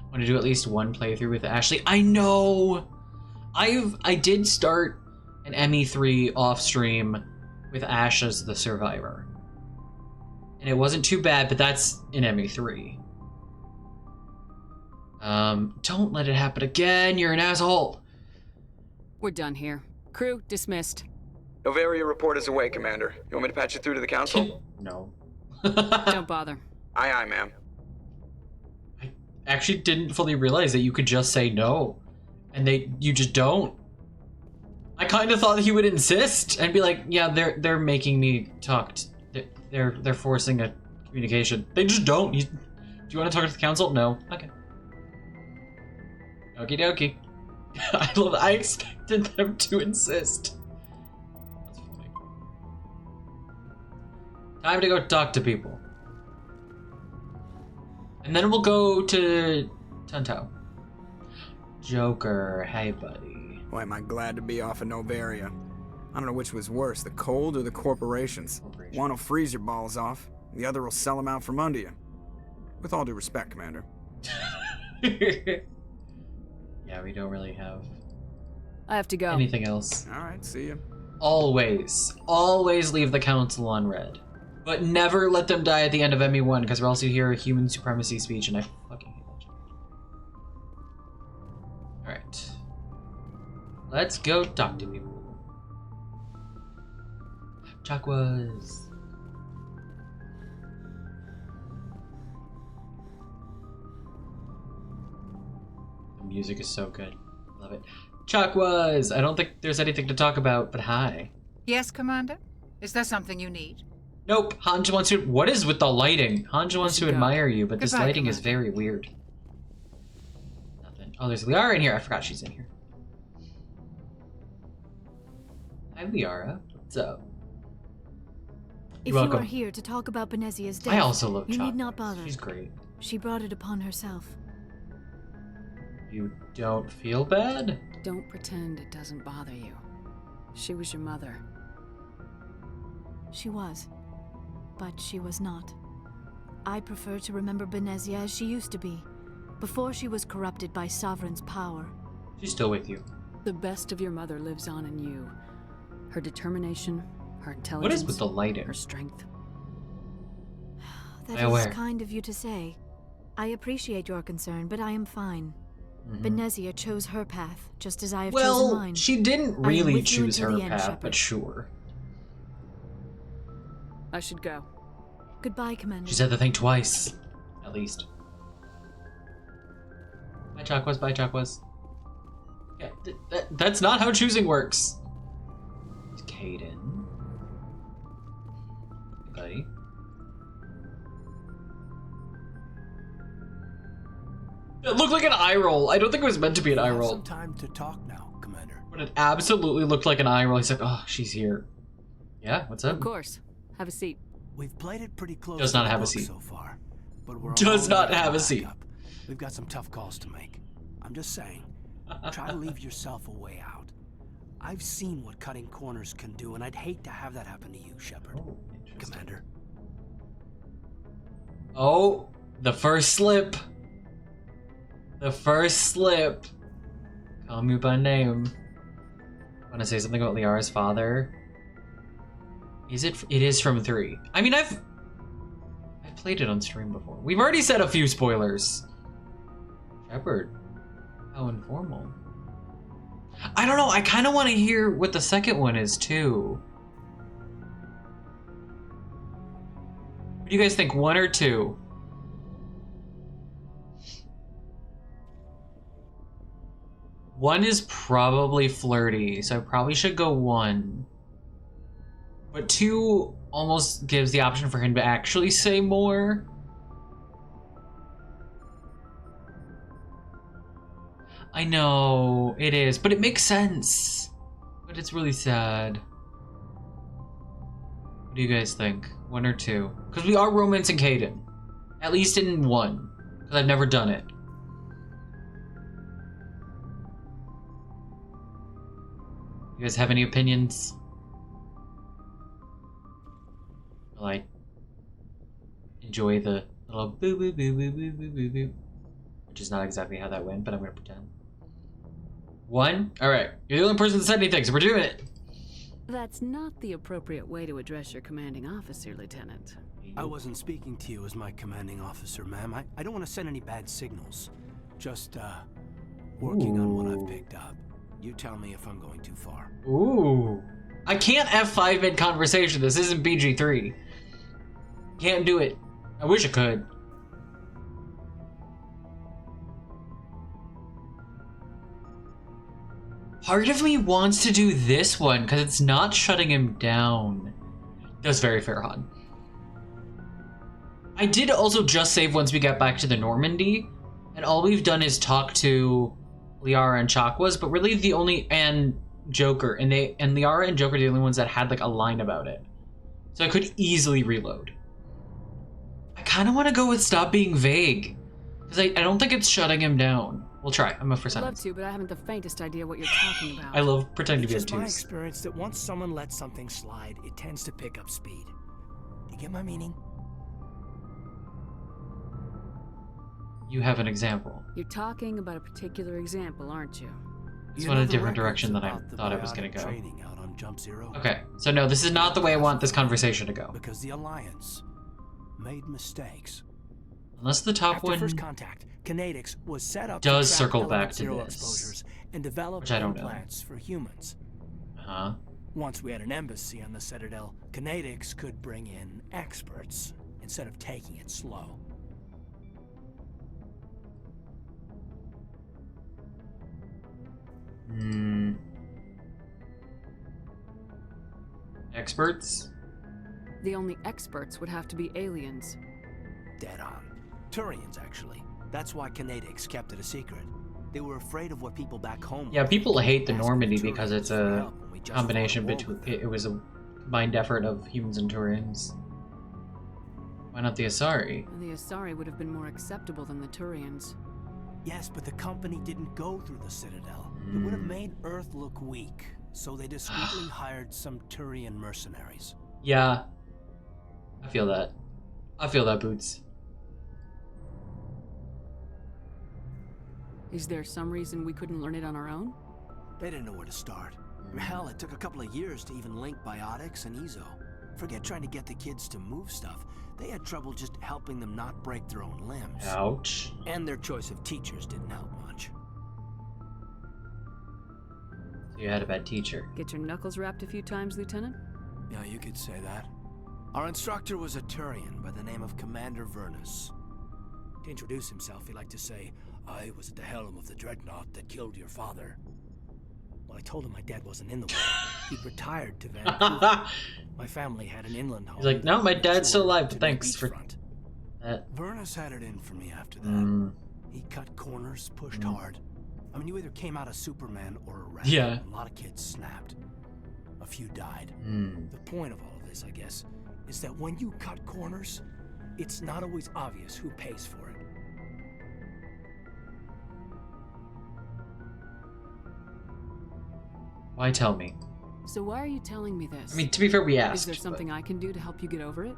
want to do at least one playthrough with Ashley. I know! I did start an ME3 off stream with Ash as the survivor. And it wasn't too bad, but that's in ME3. Don't let it happen again. You're an asshole. We're done here. Crew dismissed. Noveria report is away, Commander. You want me to patch it through to the council? No. Don't bother. Aye, aye, ma'am. I actually didn't fully realize that you could just say no. And you just don't. I kind of thought he would insist and be like, yeah, they're making me talk. They're forcing a communication. They just don't. Do you want to talk to the council? No. Okay. Okie dokie. I expected them to insist. That's funny. Time to go talk to people. And then we'll go to Tuntao. Joker, hey buddy. Boy, am I glad to be off of Noveria. I don't know which was worse, the cold or the corporations. One will freeze your balls off, the other will sell them out from under you. With all due respect, Commander. Yeah, we don't really have I have to go. anything else. Alright, see ya. Always leave the council on red. But never let them die at the end of ME1, because or else you hear a human supremacy speech, and I fucking hate that shit. Alright. Let's go talk to people. Chakwas. The music is so good. Love it. Chakwas! I don't think there's anything to talk about, but hi. Yes, Commander? Is there something you need? Nope. Hanj wants to... What is with the lighting? Hanj wants to admire you, but this Goodbye, lighting is very weird. Nothing. Oh, there's Liara in here. I forgot she's in here. Hi, Liara. What's up? If you are here to talk about Benezia's death, I also love you Chakwas. need not bother. She's great. She brought it upon herself. You don't feel bad? Don't pretend it doesn't bother you. She was your mother. She was. But she was not. I prefer to remember Benezia as she used to be, before she was corrupted by Sovereign's power. She's still with you. The best of your mother lives on in you. Her determination, her intelligence. What is with the lighting? Her strength. That is kind of you to say. I appreciate your concern, but I am fine. Benezia chose her path, just as I have chosen mine. Well, she didn't really choose her path, but sure. I should go. Goodbye, Commander. She said the thing twice, at least. Bye, Chakwas. Bye, Chakwas. Yeah, that's not how choosing works. It's Caden. Buddy. It looked like an eye roll. I don't think it was meant to be an eye roll. Some time to talk now, Commander. But it absolutely looked like an eye roll. He's like, oh, she's here. Yeah, what's up? Of course. Have a seat. We've played it pretty close. Does not have a seat. So far, but we're Does not have a seat. We've got some tough calls to make. I'm just saying, try to leave yourself a way out. I've seen what cutting corners can do, and I'd hate to have that happen to you, Shepard. Commander. Oh, the first slip. The first slip. Call me by name. Want to say something about Liara's father? Is it? It is from 3. I mean, I've played it on stream before. We've already said a few spoilers. Shepard, how informal. I don't know. I kind of want to hear what the second one is too. What do you guys think? 1 or 2? One is probably flirty, so I probably should go 1. But 2 almost gives the option for him to actually say more. I know, it is, but it makes sense. But it's really sad. What do you guys think? 1 or 2? Because we are romancing Caden. At least in 1. Because I've never done it. You guys have any opinions? Like, enjoy the little boo boo boo boo boo boo boo boo, which is not exactly how that went, but I'm gonna pretend. 1? Alright, you're the only person that said anything, so we're doing it. That's not the appropriate way to address your commanding officer, Lieutenant. I wasn't speaking to you as my commanding officer, ma'am. I don't want to send any bad signals. Just, working on what I've picked up. You tell me if I'm going too far. Ooh. I can't F5 mid-conversation. This isn't BG3. Can't do it. I wish I could. Part of me wants to do this one because it's not shutting him down. That's very fair, Han. I did also just save once we got back to the Normandy, and all we've done is talk to Liara and Chakwas, but really the only and Joker, and Liara and Joker are the only ones that had like a line about it. So I could easily reload. I kind of want to go with stop being vague, because I don't think it's shutting him down. We'll try. I'm up for I'd love sentence. to, but I haven't the faintest idea what you're talking about. I love pretending to be It's just my obtuse. experience that once someone lets something slide, it tends to pick up speed. You get my meaning? You have an example. You're talking about a particular example, aren't you? This went a different direction than I thought it was going to go. Trading out on Jump Zero. Okay, so no, this is not the way I want this conversation to go. Because the Alliance made mistakes. Unless the top After one first contact, Kinetics was set up does to track circle back element to zero this, exposures and develop which I don't know. implants for humans. Huh? Once we had an embassy on the Citadel, Kinetics could bring in experts instead of taking it slow. Experts? The only experts would have to be aliens. Dead on. Turians, actually. That's why Kinetics kept it a secret. They were afraid of what people back home. Yeah, people hate the Normandy because it's a combination between. It was a combined effort of humans and Turians. Why not the Asari? The Asari would have been more acceptable than the Turians. Yes, but the company didn't go through the Citadel. It would have made Earth look weak, so they discreetly hired some Turian mercenaries. Yeah. I feel that. I feel that, Boots. Is there some reason we couldn't learn it on our own? They didn't know where to start. Hell, it took a couple of years to even link biotics and Ezo. Forget trying to get the kids to move stuff. They had trouble just helping them not break their own limbs. Ouch. And their choice of teachers didn't help much. So you had a bad teacher. Get your knuckles rapped a few times, Lieutenant? Yeah, you could say that. Our instructor was a Turian by the name of Commander Vernus. To introduce himself, he liked to say, "I was at the helm of the dreadnought that killed your father." Well, I told him my dad wasn't in the war. He'd retired to Vancouver. My family had an inland home. He's like, no, my dad's still alive, but thanks for that. Vernus had it in for me after that. He cut corners, pushed hard. I mean, you either came out a Superman or a rat. Yeah. A lot of kids snapped. A few died. The point of all of this, I guess, is that when you cut corners, it's not always obvious who pays for it. Why tell me? So why are you telling me this? I mean, to be fair, we asked. Is there something I can do to help you get over it?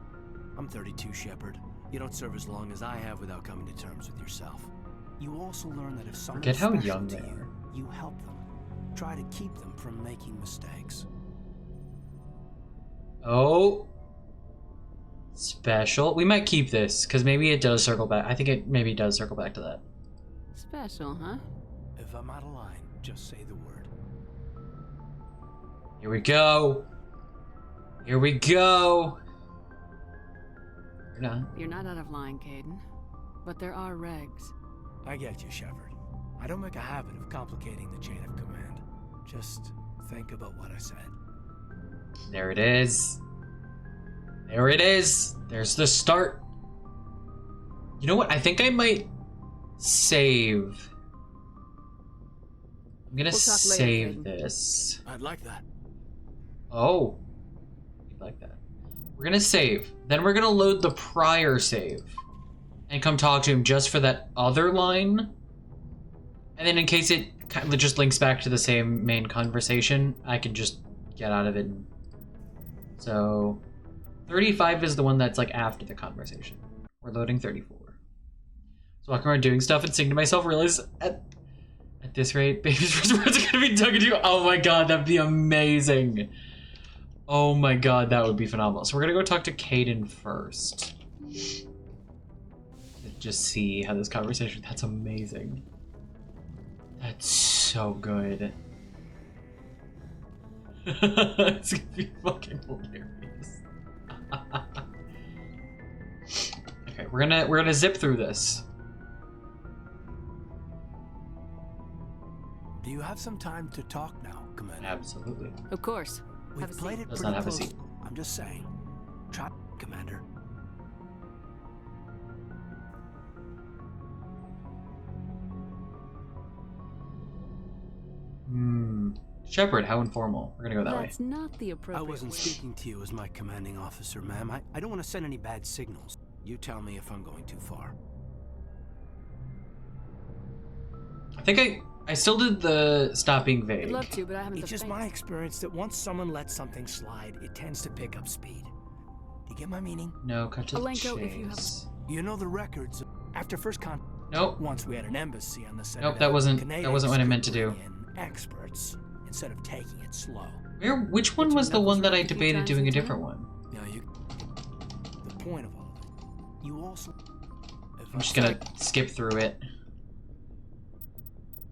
I'm 32, Shepard. You don't serve as long as I have without coming to terms with yourself. You also learn that if someone's Forget how special young to they you, are. you help them. Try to keep them from making mistakes. Oh. Special. We might keep this, because maybe it does circle back. I think it maybe does circle back to that. Special, huh? If I'm out of line, just say the word. Here we go. Here we go. You're not. You're not out of line, Caden. But there are regs. I get you, Shepard. I don't make a habit of complicating the chain of command. Just think about what I said. There it is. There it is. There's the start. You know what? I think I might save. I'm gonna We'll talk later, save Caden. this. I'd like that. Oh. You'd like that. We're gonna save. Then we're gonna load the prior save. And come talk to him just for that other line. And then in case it kind of just links back to the same main conversation, I can just get out of it. So 35 is the one that's like after the conversation. We're loading 34. So walking around doing stuff and singing to myself, realize at this rate, baby's first words are gonna be dug into. Oh my god, that'd be amazing. Oh my god, that would be phenomenal. So we're gonna go talk to Caden first. Just see how this conversation. That's amazing. That's so good. It's gonna be fucking hilarious. Okay, we're gonna zip through this. Do you have some time to talk now, Commander? Absolutely. Of course. We've played it Does pretty not have a close. seat. I'm just saying. Trap, Commander. Shepard, how informal. We're gonna go that way. That's not the appropriate I wasn't way. speaking to you as my commanding officer, ma'am. I don't want to send any bad signals. You tell me if I'm going too far. I think I still did the stop being vague. I'd love to, but I haven't. It's just my experience that once someone lets something slide, it tends to pick up speed. Do you get my meaning? No, cut to the Alenko, if you have. chase. You know the records after first contact. Nope. Once we had an embassy on the set. Nope, that wasn't what I meant to do. Experts instead of taking it slow. Which one was the one that I debated doing a different one? No, the point of all of it. You also. I'm just gonna skip through it.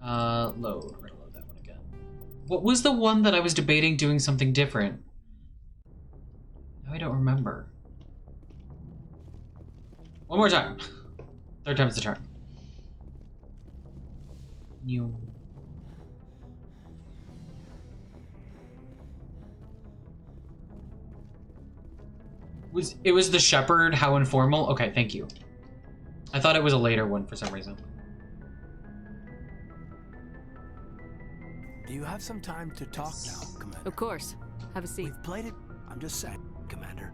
Load. We're gonna load that one again. What was the one that I was debating doing something different? No, I don't remember. One more time. Third time's the charm. New. It was the Shepherd, how informal? Okay, thank you. I thought it was a later one for some reason. Do you have some time to talk now, Commander? Of course. Have a seat. We've played it. I'm just saying, Commander.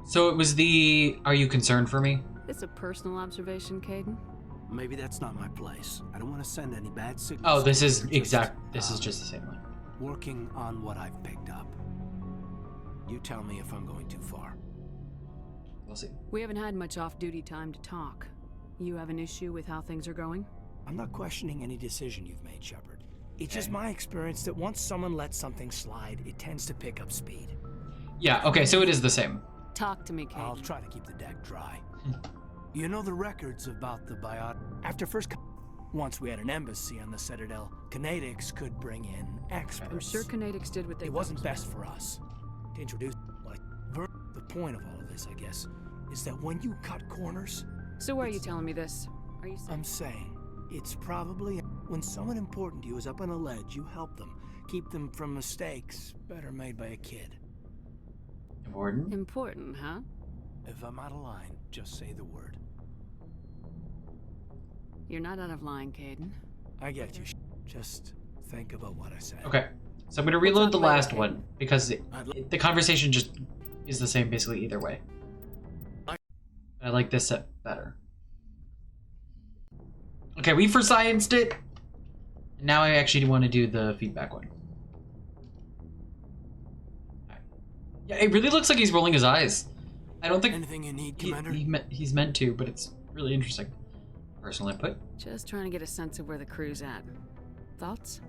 So it was the... Are you concerned for me? It's a personal observation, Caden. Maybe that's not my place. I don't want to send any bad signals. Oh, this is exact. This is just the same one. Working on what I've picked up. You tell me if I'm going too far. We'll see. We haven't had much off-duty time to talk. You have an issue with how things are going? I'm not questioning any decision you've made, Shepard. It's just my experience that once someone lets something slide, it tends to pick up speed. Yeah, okay, so it is the same. Talk to me, Caden. I'll try to keep the deck dry. You know the records about the biot... After first... Once we had an embassy on the Citadel, Canadics could bring in experts. I'm sure Canadics did what they It wasn't best for us. To introduce... Like, the point of all of this, I guess, is that when you cut corners... So why are you telling me this? Are you saying... I'm saying, it's probably... When someone important to you is up on a ledge, you help them. Keep them from mistakes better made by a kid. Important? Important, huh? If I'm out of line, just say the word. You're not out of line, Caden. I get you. Just think about what I said. Okay, so I'm gonna reload the last one because the conversation just is the same basically either way. I like this set better. Okay, we for scienced it. Now I actually want to do the feedback one. Yeah, it really looks like he's rolling his eyes. I don't think anything you need, Commander. He's meant to, but it's really interesting. Personal input. Just trying to get a sense of where the crew's at. Thoughts?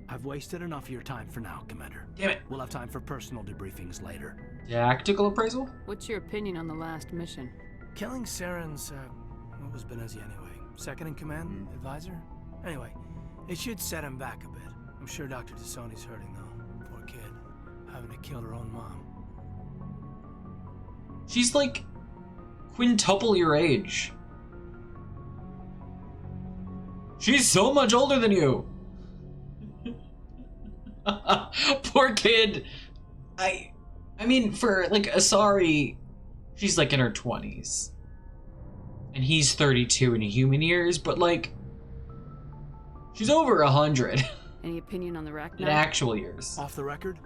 I've wasted enough of your time for now, Commander. Damn it. We'll have time for personal debriefings later. Tactical appraisal? What's your opinion on the last mission? Killing Saren's, what was Benezia anyway? Second in command? Advisor? Anyway, it should set him back a bit. I'm sure Dr. Tassoni's hurting, though. Poor kid. Having to kill her own mom. She's like quintuple your age. She's so much older than you. Poor kid. I mean, for like Asari, she's like in her 20s. And he's 32 in human years, but like she's over 100. Any opinion on the Rachni? In actual years. Off the record,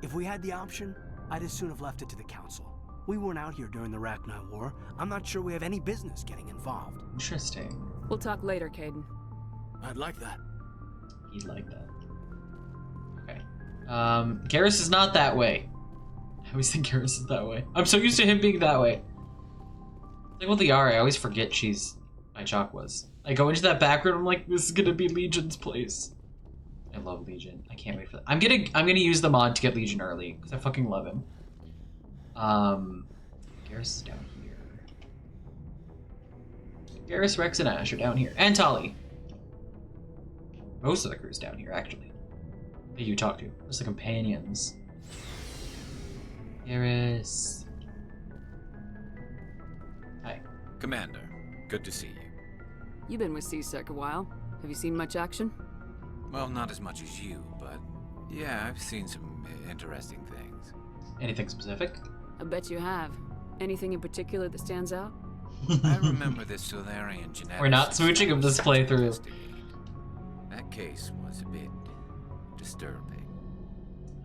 if we had the option, I'd as soon have left it to the Council. We weren't out here during the Rachni War. I'm not sure we have any business getting involved. Interesting. We'll talk later, Caden. I'd like that. He'd like that. Okay. Garrus is not that way. I always think Garrus is that way. I'm so used to him being that way. Like with Liara, I always forget she's my Chakwas. I go into that back room, I'm like, this is gonna be Legion's place. I love Legion. I can't wait for that. I'm gonna use the mod to get Legion early because I fucking love him. Garrus is down here. Garrus, Rex, and Ash are down here, and Tali. Most of the crew's down here, actually. That you talk to. Just the companions. Garrus. Hi. Commander, good to see you. You've been with CSEC a while. Have you seen much action? Well, not as much as you, but yeah, I've seen some interesting things. Anything specific? I bet you have. Anything in particular that stands out? I remember this Solarian genetic. We're not smooching of this playthrough. That case was a bit disturbing.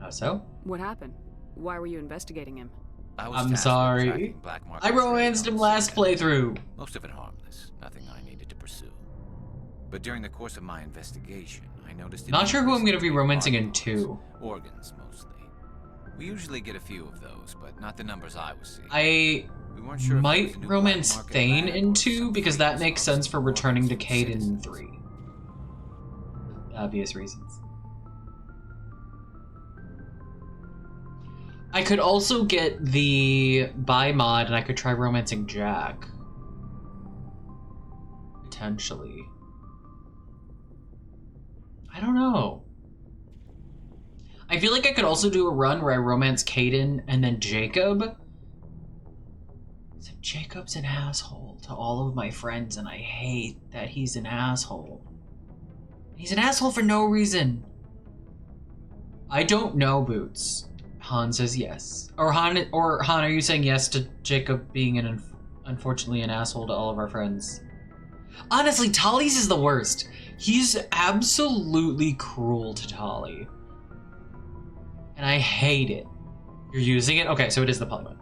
How so? What happened? Why were you investigating him? I'm sorry. I romanced him last playthrough. Most of it harmless. Nothing I needed to pursue. But during the course of my investigation, I noticed... Not sure who I'm going to be romancing in 2. Organs, mostly. We usually get a few of those, but not the numbers I was seeing. I might romance Thane in 2, because that makes sense for returning to Caden in 3. Obvious reasons. I could also get the buy mod, and I could try romancing Jack. Potentially. I don't know. I feel like I could also do a run where I romance Caden and then Jacob. Except Jacob's an asshole to all of my friends, and I hate that he's an asshole. He's an asshole for no reason. I don't know, Boots. Han says yes. Or Han, are you saying yes to Jacob being unfortunately an asshole to all of our friends? Honestly, Tali's is the worst. He's absolutely cruel to Tali. And I hate it. You're using it? Okay, so it is the polygon.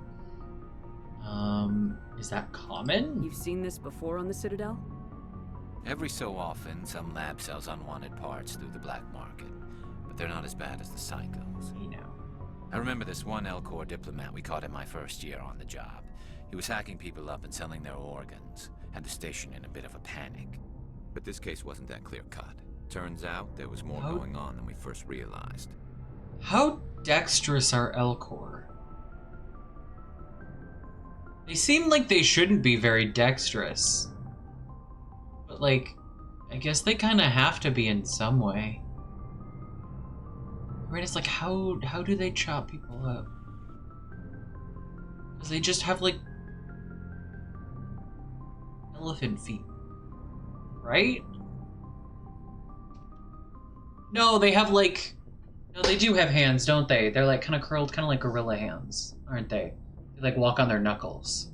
Is that common? You've seen this before on the Citadel? Every so often, some lab sells unwanted parts through the black market, but they're not as bad as the psychos. You know. I remember this one Elcor diplomat we caught in my first year on the job. He was hacking people up and selling their organs, had the station in a bit of a panic. But this case wasn't that clear-cut. Turns out there was more going on than we first realized. How dexterous are Elcor? They seem like they shouldn't be very dexterous. But, like, I guess they kind of have to be in some way. Right? It's like, how do they chop people up? Because they just have, like, elephant feet. Right? No, they have, like... No, they do have hands, don't they? They're, like, kind of curled, kind of like gorilla hands, aren't they? They, like, walk on their knuckles.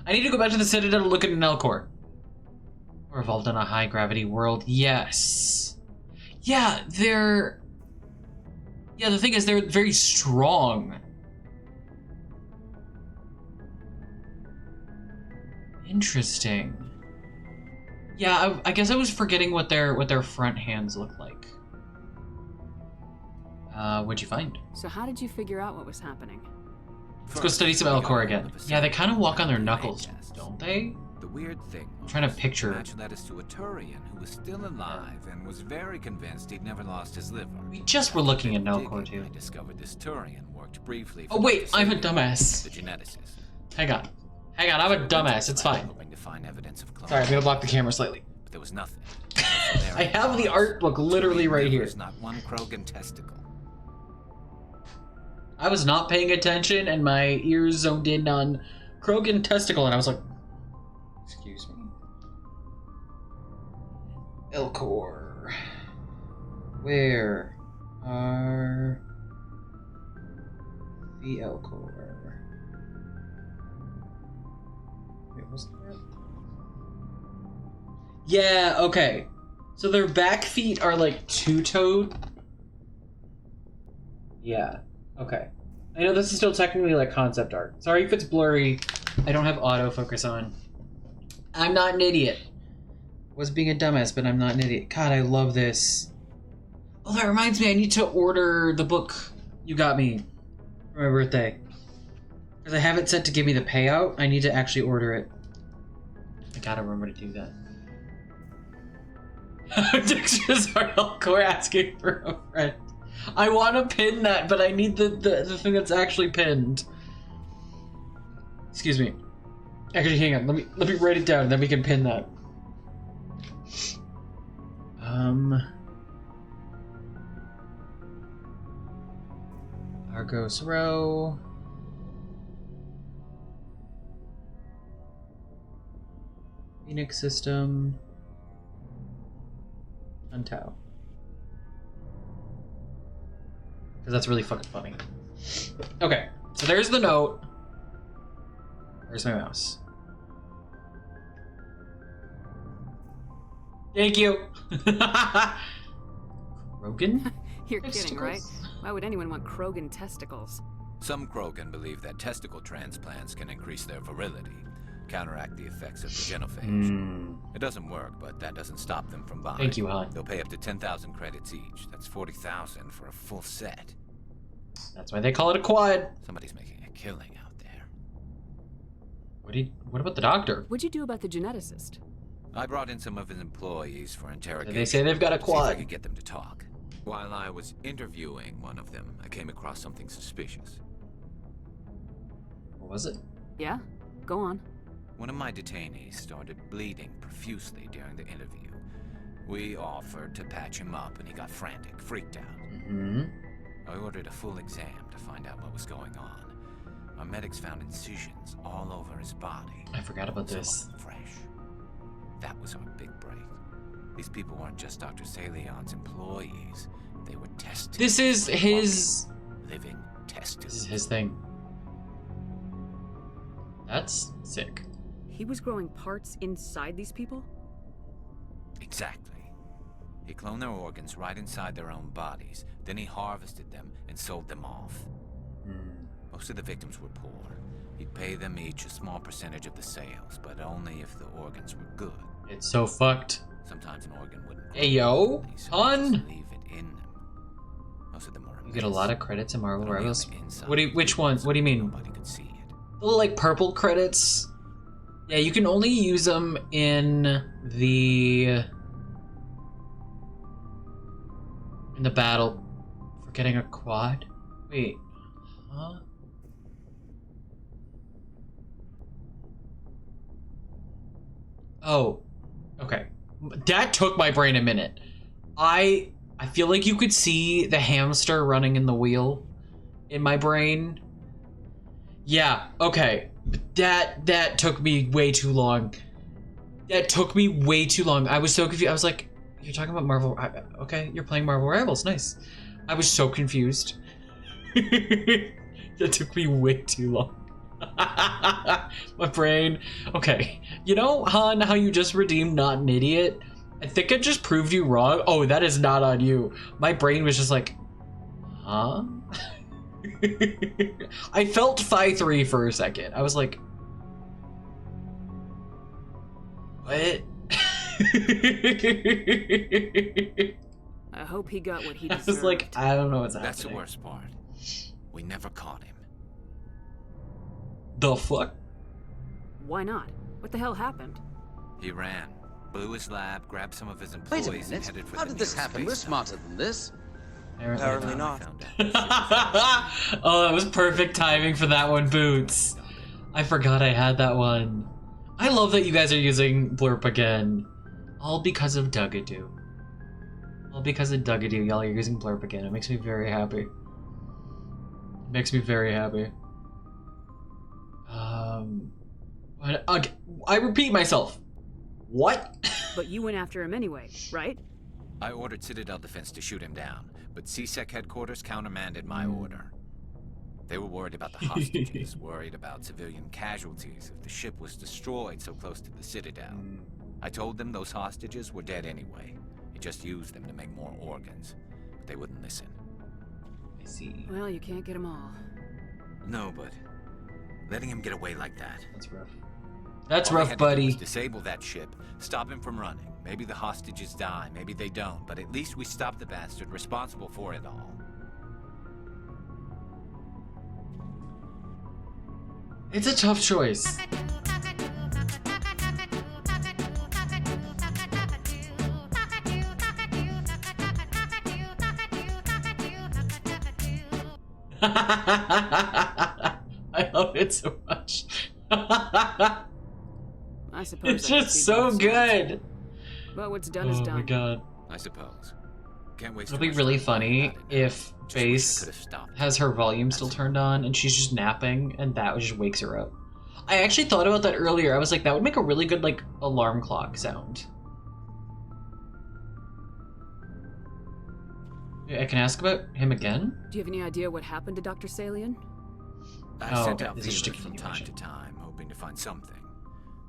I need to go back to the Citadel to look at an Elcor. We're evolved in a high-gravity world. Yes. Yeah, they're... Yeah, the thing is, they're very strong. Interesting. Yeah, I guess I was forgetting what their front hands look like. What'd you find? So how did you figure out what was happening? Let's go study some Elcor again. Yeah, they kind of walk on their knuckles, don't they? The weird thing I'm trying to picture. Match led us to a Turian who was still alive and was very convinced he'd never lost his liver. We just were looking at Elcor too. I discovered this Turian worked briefly. Oh wait, I'm a dumbass. The geneticist. Hang on, I'm a dumbass. It's fine. To find evidence of Sorry, I'm gonna block the camera slightly. But there was nothing. I have the art book literally right here. There's not one Krogan testicle. I was not paying attention, and my ears zoned in on Krogan testicle, and I was like, excuse me. Elcor. Where are the Elcor? Wait, was that? Yeah, okay. So their back feet are like two-toed. Yeah. Okay. I know this is still technically like concept art. Sorry if it's blurry. I don't have autofocus on. I'm not an idiot. Was being a dumbass, but I'm not an idiot. God, I love this. Oh, that reminds me, I need to order the book you got me for my birthday. Because I have it set to give me the payout. I need to actually order it. I gotta remember to do that. Dexter's hardcore asking for a friend. I want to pin that, but I need the thing that's actually pinned. Excuse me. Actually, hang on. Let me write it down, then we can pin that. Argos Row. Phoenix System. Untao. Because that's really fucking funny. Okay, so there's the note. Where's my mouse? Thank you. Krogan? You're kidding, right? Why would anyone want Krogan testicles? Some Krogan believe that testicle transplants can increase their virility, counteract the effects of the genophage. It doesn't work, but that doesn't stop them from buying. Thank you, Han. They'll pay up to 10,000 credits each. That's 40,000 for a full set. That's why they call it a quad. Somebody's making a killing out there. What about the doctor? What'd you do about the geneticist? I brought in some of his employees for interrogation. They say they've got a quad. See if I could get them to talk. While I was interviewing one of them, I came across something suspicious. What was it? Yeah? Go on. One of my detainees started bleeding profusely during the interview. We offered to patch him up and he got frantic, freaked out. I ordered a full exam to find out what was going on. Our medics found incisions all over his body. I forgot about this. Fresh. That was our big break. These people weren't just Dr. Salion's employees. They were test tubes. This is his... living test tubes. This is his thing. That's sick. He was growing parts inside these people? Exactly. He cloned their organs right inside their own bodies. Then he harvested them and sold them off. Most of the victims were poor. He'd pay them each a small percentage of the sales, but only if the organs were good. It's so fucked. Sometimes an organ wouldn't grow. Hey yo, Han! Han! Leave it in them. Most of them were You get a lot of credits in Marvel Rivals. What do you, which ones? What do you mean? Nobody could see it. The little like purple credits. Yeah, you can only use them in the battle for getting a quad. Wait, huh? Oh, okay. That took my brain a minute. I feel like you could see the hamster running in the wheel in my brain. Yeah, okay. That took me way too long. That took me way too long. I was so confused. I was like, you're talking about Marvel... Okay, you're playing Marvel Rivals. Nice. I was so confused. That took me way too long. My brain. Okay. You know, Han, how you just redeemed Not an Idiot? I think I just proved you wrong. Oh, that is not on you. My brain was just like, huh? I felt Phi 3 for a second. I was like, what? I hope he got what he I deserved. was like, I don't know what's happening. That's the worst part. We never caught him. The fuck? Why not? What the hell happened? He ran, blew his lab, grabbed some of his employees, Wait a minute. and headed for How the did this nearest happen? We're space smarter than this. Apparently not. Oh, that was perfect timing for that one, Boots. I forgot I had that one. I love that you guys are using Blurp again. All because of Dugadoo. All because of Dugadoo, y'all are using Blurp again. It makes me very happy. It makes me very happy. I repeat myself. What? But you went after him anyway, right? I ordered Citadel Defense to shoot him down, but CSEC headquarters countermanded my order. They were worried about the hostages, worried about civilian casualties if the ship was destroyed so close to the Citadel. I told them those hostages were dead anyway. He just used them to make more organs, but they wouldn't listen. I see. Well, you can't get them all. No, but letting him get away like that. That's rough. That's All they rough, had to do buddy. was disable that ship, stop him from running. Maybe the hostages die, maybe they don't, but at least we stopped the bastard responsible for it all. It's a tough choice. I love it so much. I suppose It's I can just see so both sides. good. But what's done is done. Oh my god. I suppose. Can't waste It'll too be much really time funny if wish I Base could've stopped. has her volume still turned on and she's just napping and that just wakes her up. I actually thought about that earlier. I was like, that would make a really good like alarm clock sound. I can ask about him again? Do you have any idea what happened to Dr. Salian? I sent okay. out This is just a feelers from time to time, hoping to find something.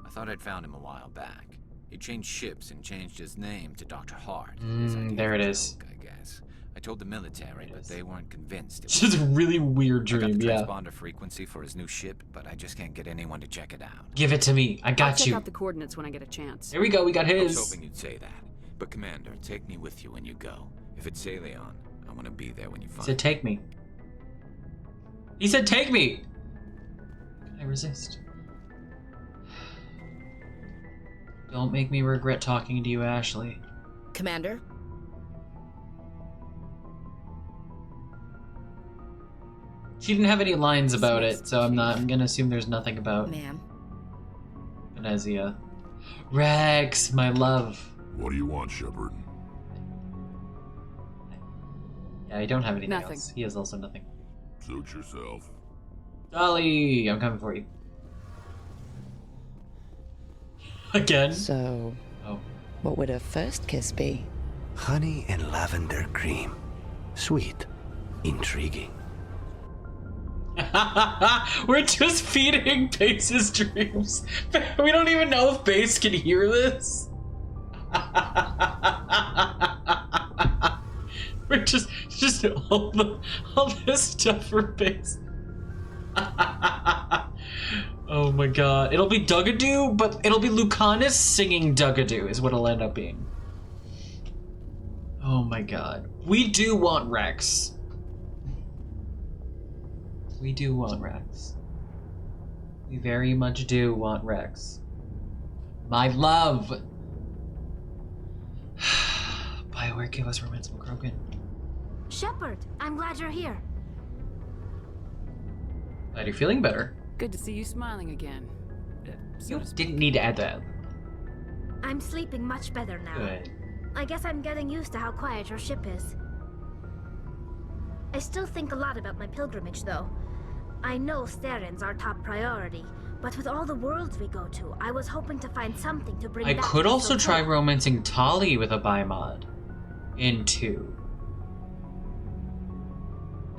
I thought I'd found him a while back. He changed ships and changed his name to Dr. Hart. There it is. I guess. I told the military, but they weren't convinced. It's just a really weird I got dream, the yeah. transponder frequency for his new ship, but I just can't get anyone to check it out. Give it to me. I I'll got check you. out the coordinates when I get a chance. There we go. We got I was his. hoping you'd say that. But Commander, take me with you when you go. If it's Salion, I want to be there when you He find said, take me. He said, take me. Can I resist? Don't make me regret talking to you, Ashley. Commander? She didn't have any lines about it, so I'm gonna assume there's nothing about Ma'am. Venezia. Rex, my love. What do you want, Shepard? Yeah, I don't have anything Nothing. else. He has also nothing. Suit yourself. Dolly, I'm coming for you. Again? So, what would a first kiss be? Honey and lavender cream. Sweet. Intriguing. We're just feeding Base's dreams. We don't even know if Base can hear this. We're just all this stuff for Base. Oh my god. It'll be Dugadoo, but it'll be Lucanus singing Dugadoo is what it'll end up being. Oh my god. We do want Rex. We do want Rex. We very much do want Rex. My love! BioWare gave us Romance McCrogan. Shepard, I'm glad you're here. Glad you're feeling better. Good to see you smiling again. You didn't need to add that. I'm sleeping much better now. Good. I guess I'm getting used to how quiet your ship is. I still think a lot about my pilgrimage, though. I know Steren's our top priority, but with all the worlds we go to, I was hoping to find something to bring I back could to also try Sotel. romancing Tali with a buy mod in 2.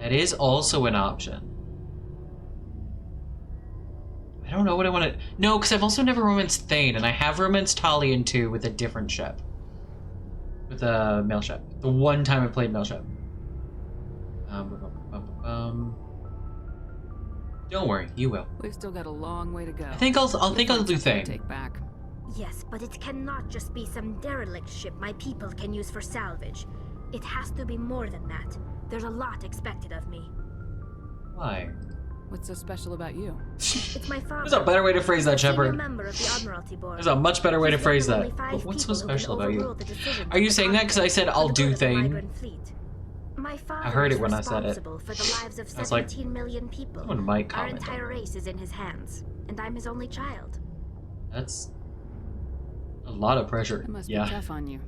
That is also an option. I don't know what I want to... No, because I've also never romanced Thane, and I have romanced Tali in 2 with a different ship. With a male ship. The one time I played male ship. Don't worry, you will. We've still got a long way to go. I think I'll do Thane. Take back. Yes, but it cannot just be some derelict ship my people can use for salvage. It has to be more than that. There's a lot expected of me. Why? What's so special about you? It's my father. There's a better way to phrase that, Senior Shepard. member of the Admiralty Board. There's a much better way to He's phrase one of that. only 5 What's so people who can special about you? overrule the decisions Are you of the saying that because I said I'll for the do good of the Thane? migrant fleet. My father I heard is it when I said it. responsible for the lives of I was like, 17 million people. someone might Our comment on entire race is in his hands, and I'm his only child. That's a lot of pressure. It must Yeah. be tough on you.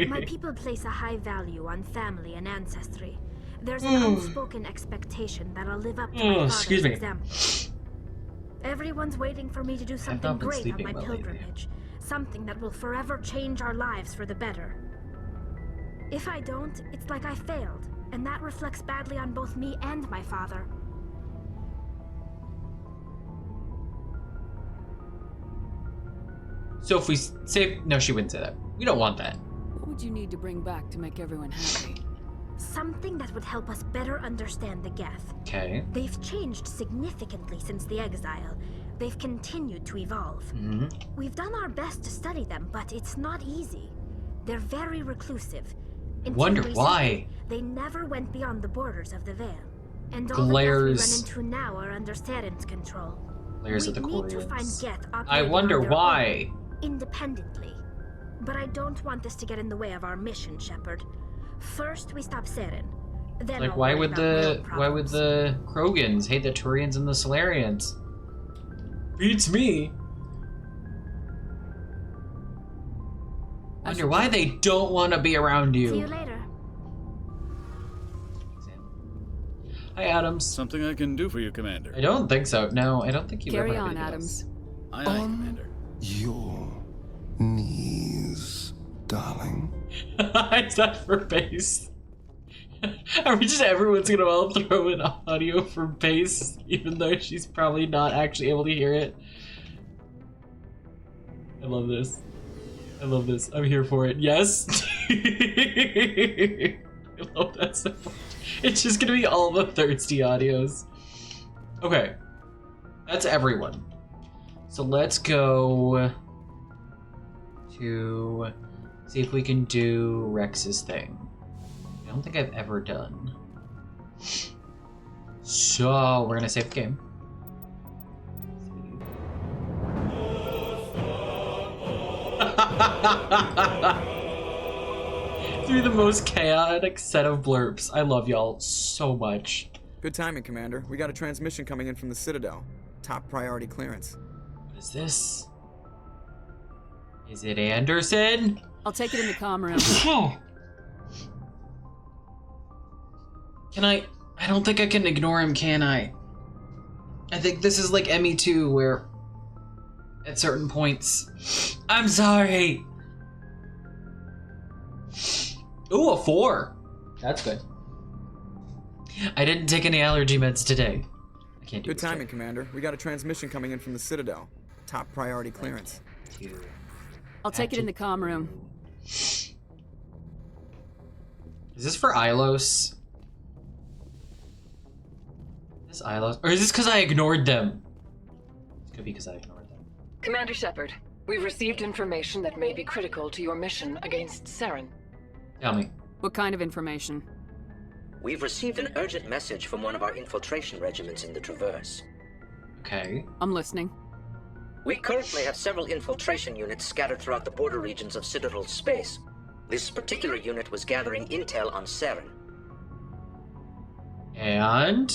My people place a high value on family and ancestry. There's an unspoken expectation that I'll live up to my father's excuse me. example. Everyone's waiting for me to do something not been great on sleeping my well lately. pilgrimage. Something that will forever change our lives for the better. If I don't, it's like I failed, and that reflects badly on both me and my father. So if we say... No, she wouldn't say that. We don't want that. What would you need to bring back to make everyone happy? Something that would help us better understand the Geth. Okay. They've changed significantly since the exile. They've continued to evolve. Mm-hmm. We've done our best to study them, but it's not easy. They're very reclusive. Until Wonder recently, why. They never went beyond the borders of the Veil. And all Glares. the Geth we run into now are under Steren's control. Layers of the We need to find Quarians. Geth I operating wonder on their why. own, independently. But I don't want this to get in the way of our mission, Shepard. First, we stop Seren. Then Like, I'll why worry would about my own the problems. Krogans hate the Turians and the Solarians? Beats me. Wonder why they don't want to be around you. See you later. Hi, Adams. Something I can do for you, Commander. I don't think so. No, I don't think you Carry ever on, had Adams. Aye, aye, Commander. Your knees, darling. Is that for bass? Are we just every once in a while throw in audio for bass, even though she's probably not actually able to hear it? I love this. I love this. I'm here for it. Yes. I love that so much. It's just gonna be all the thirsty audios. Okay. That's everyone. So let's go to see if we can do Rex's thing. I don't think I've ever done. So we're gonna save the game. It's gonna be the most chaotic set of blurps. I love y'all so much. Good timing, Commander. We got a transmission coming in from the Citadel. Top priority clearance. What is this? Is it Anderson? I'll take it in the comm room. Can I don't think I can ignore him, can I? I think this is like ME2 where at certain points. I'm sorry. Ooh, a 4. That's good. I didn't take any allergy meds today. I can't do Good this timing, right. Commander. We got a transmission coming in from the Citadel. Top priority clearance. I'll take it in the comm room. Is this for Ilos? Is this Ilos? Or is this because I ignored them? It could be because I ignored them. Commander Shepard, we've received information that may be critical to your mission against Saren. Tell me. What kind of information? We've received an urgent message from one of our infiltration regiments in the Traverse. Okay. I'm listening. We currently have several infiltration units scattered throughout the border regions of Citadel space. This particular unit was gathering intel on Saren. And?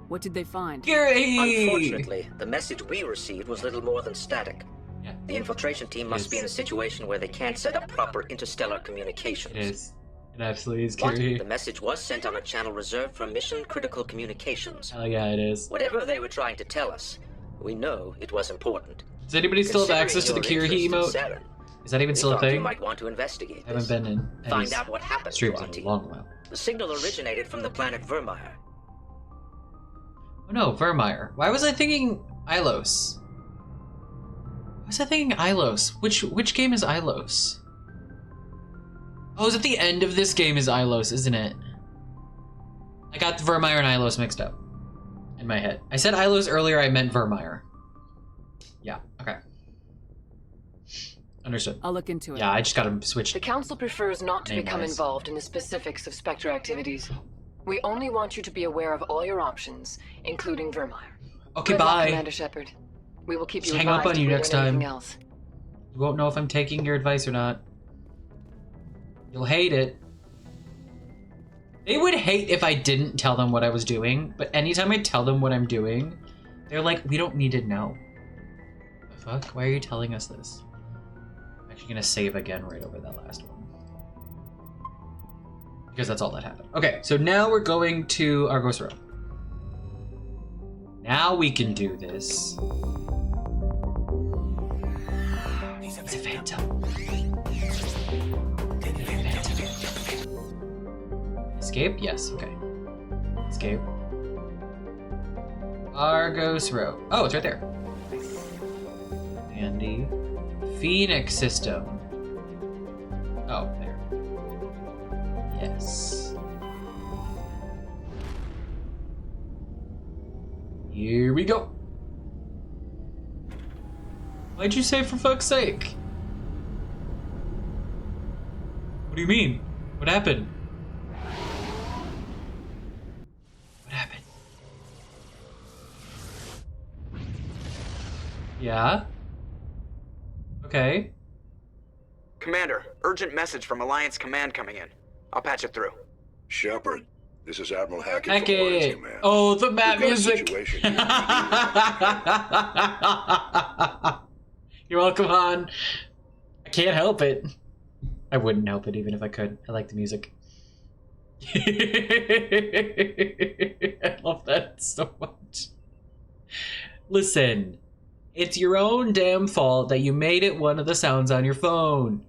What did they find? Unfortunately, the message we received was little more than static. Yeah. The infiltration team must be in a situation where they can't set up proper interstellar communications. It is. It absolutely is, But Kiri. the message was sent on a channel reserved for mission-critical communications. Oh yeah, it is. Whatever they were trying to tell us, we know it was important. Does anybody still have access to the Kiri emote? Is that even still a thing? You might want to investigate I haven't been in any Find out what happened to streams our in a team. long while. The signal originated from the planet Vermeer. Oh no, Vermeer. Why was I thinking Ilos? Why was I thinking Ilos? Which game is Ilos? Oh, is it the end of this game is Ilos, isn't it? I got Vermeer and Ilos mixed up in my head. I said Ilos earlier, I meant Vermeer. Yeah, okay. Understood. I'll look into it. Yeah, I just got them switched. The Council prefers not to become Name-wise. involved in the specifics of Spectre activities. We only want you to be aware of all your options, including Vermeer. Okay, Good luck, bye. Commander Shepard. We will keep Just you hang up advised on you if we next learn time. anything else. You won't know if I'm taking your advice or not. You'll hate it. They would hate if I didn't tell them what I was doing, but anytime I tell them what I'm doing, they're like, we don't need to know. The fuck? Why are you telling us this? I'm actually gonna save again right over that last one. Because that's all that happened. Okay, so now we're going to Argos Row. Now we can do this. He's a phantom. Escape? Yes, okay. Escape. Argos Row. Oh, it's right there. Andy. Phoenix system. Oh, there. Yes. Here we go. Why'd you say for fuck's sake? What do you mean? What happened? What happened? Yeah? Okay. Commander, urgent message from Alliance Command coming in. I'll patch it through. Shepard, This is Admiral Hackett. Hackett! From Command. Oh, the map We've got a music! situation here. You're welcome, Han. I can't help it. I wouldn't help it even if I could. I like the music. I love that so much. Listen, it's your own damn fault that you made it one of the sounds on your phone.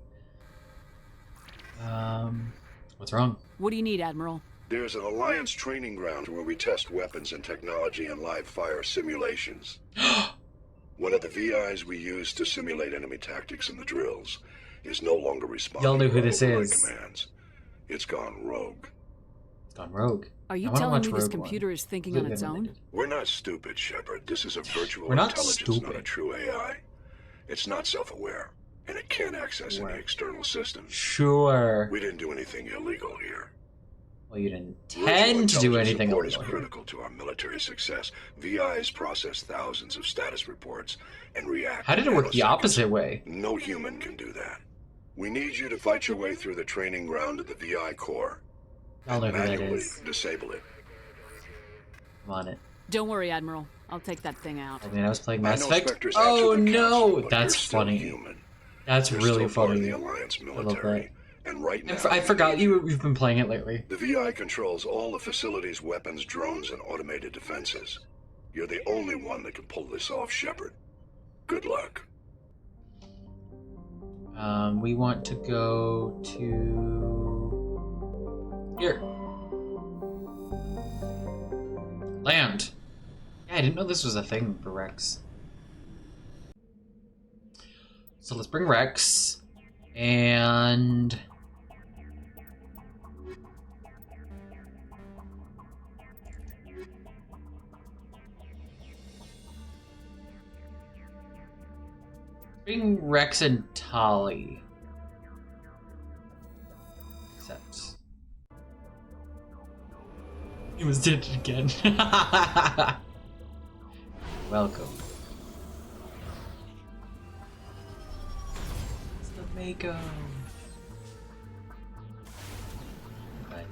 What's wrong? What do you need, Admiral? There's an Alliance training ground where we test weapons and technology in live fire simulations. One of the VIs we use to simulate enemy tactics in the drills is no longer responding. Y'all know who to this override is. Commands. It's gone rogue. It's gone rogue. Are you I wanna telling watch me this Rogue computer One. is thinking on its own? We're not stupid, Shepard. This is a virtual We're not intelligence, not a stupid. true AI. It's not self-aware, and it can't access any external systems. Sure. We didn't do anything illegal here. Well, you didn't Virtual tend to do intelligence anything support is illegal. critical to our military success. VIs process thousands of status reports and react. How did it work the nanoseconds. opposite way? No human can do that. We need you to fight your way through the training ground of the VI core. I'll know who that Manually is. disable it. I'm on it. Don't worry, Admiral. I'll take that thing out. I mean, I was playing I Mass know Effect. Spectre's Oh answered the council, no, but that's you're still funny. human. That's You're really still part of funny. the Alliance I love military. that. And right now, I forgot you've been playing it lately. the VI controls all the facilities, weapons, drones, and automated defenses. You're the only one that can pull this off, Shepard. Good luck. We want to go to here. Land. Yeah, I didn't know this was a thing for Rex. So let's bring Rex and bring Rex and Tali. Except he was dead again. Welcome. It's the Mako. Okay.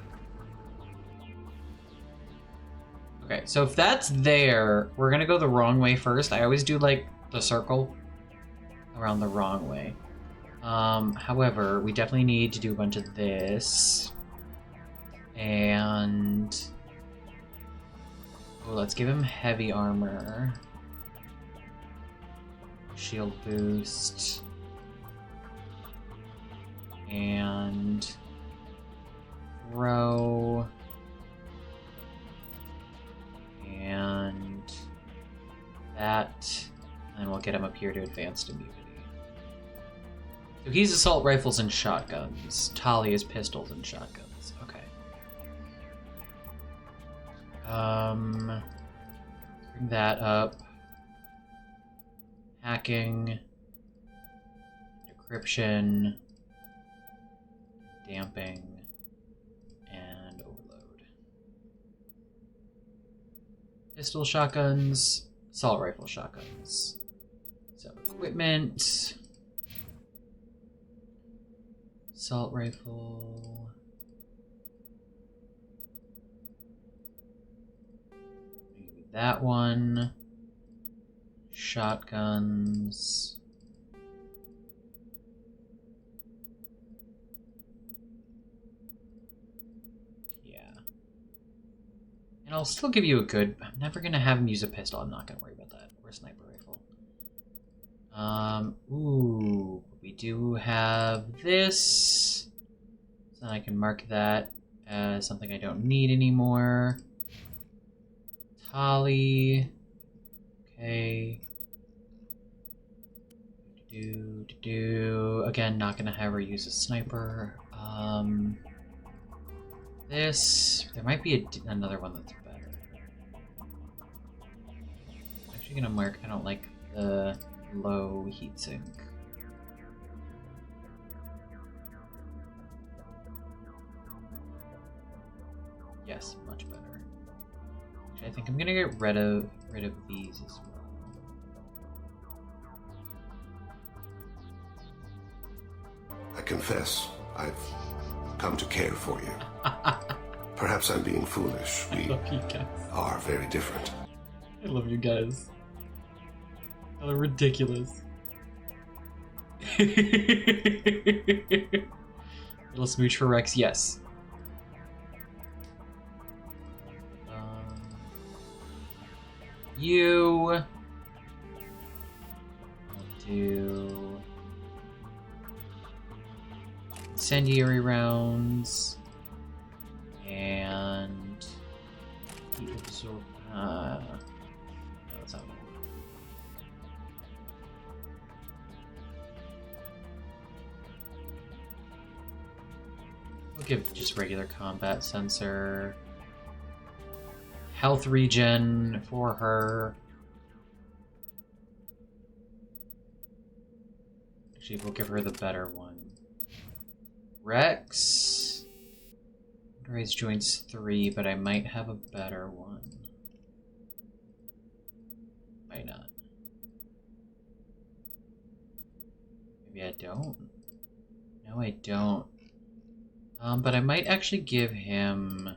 Okay, so if that's there, we're gonna go the wrong way first. I always do like the circle around the wrong way. However, we definitely need to do a bunch of this. And oh, let's give him heavy armor. Shield boost. And throw. And that. And we'll get him up here to advanced immunity. So he's assault rifles and shotguns. Tali is pistols and shotguns. Okay. Bring that up. Hacking. Decryption. Damping. And overload. Pistol shotguns. Assault rifle shotguns. So equipment. Assault rifle. Maybe that one. Shotguns. Yeah. And I'll still give you a good... I'm never going to have him use a pistol. I'm not going to worry about that. Or a sniper rifle. Ooh. We do have this. So I can mark that as something I don't need anymore. Tali. Okay. Again, not gonna have her use a sniper. This. There might be another one that's better. I'm actually gonna mark. I don't like the low heatsink. Yes, much better. Actually, I think I'm gonna get rid of these as well. I confess, I've come to care for you. Perhaps I'm being foolish. We love you guys. are very different. I love you guys. Y'all are ridiculous. Little smooch for Rex, yes. You. I'll do incendiary rounds and heat absorb. No, that's not. We'll give just regular combat sensor. Health regen for her. Actually, we'll give her the better one. Rex. Raise joints 3, but I might have a better one. Might not. Maybe I don't. No, I don't. But I might actually give him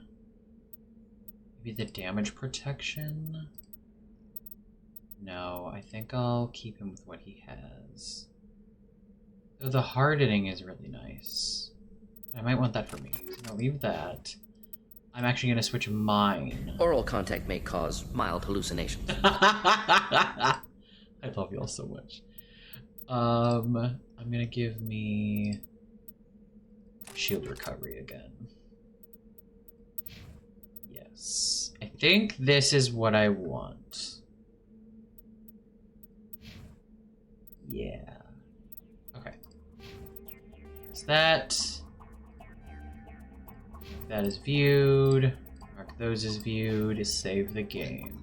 maybe the damage protection. No, I think I'll keep him with what he has. So the hardening is really nice. I might want that for me. So no, leave that. I'm actually going to switch mine. Oral contact may cause mild hallucinations. I love y'all so much. I'm going to give me shield recovery again. Yes. I think this is what I want. Yeah. Okay. Is that... That is viewed. Mark those as viewed. Save the game.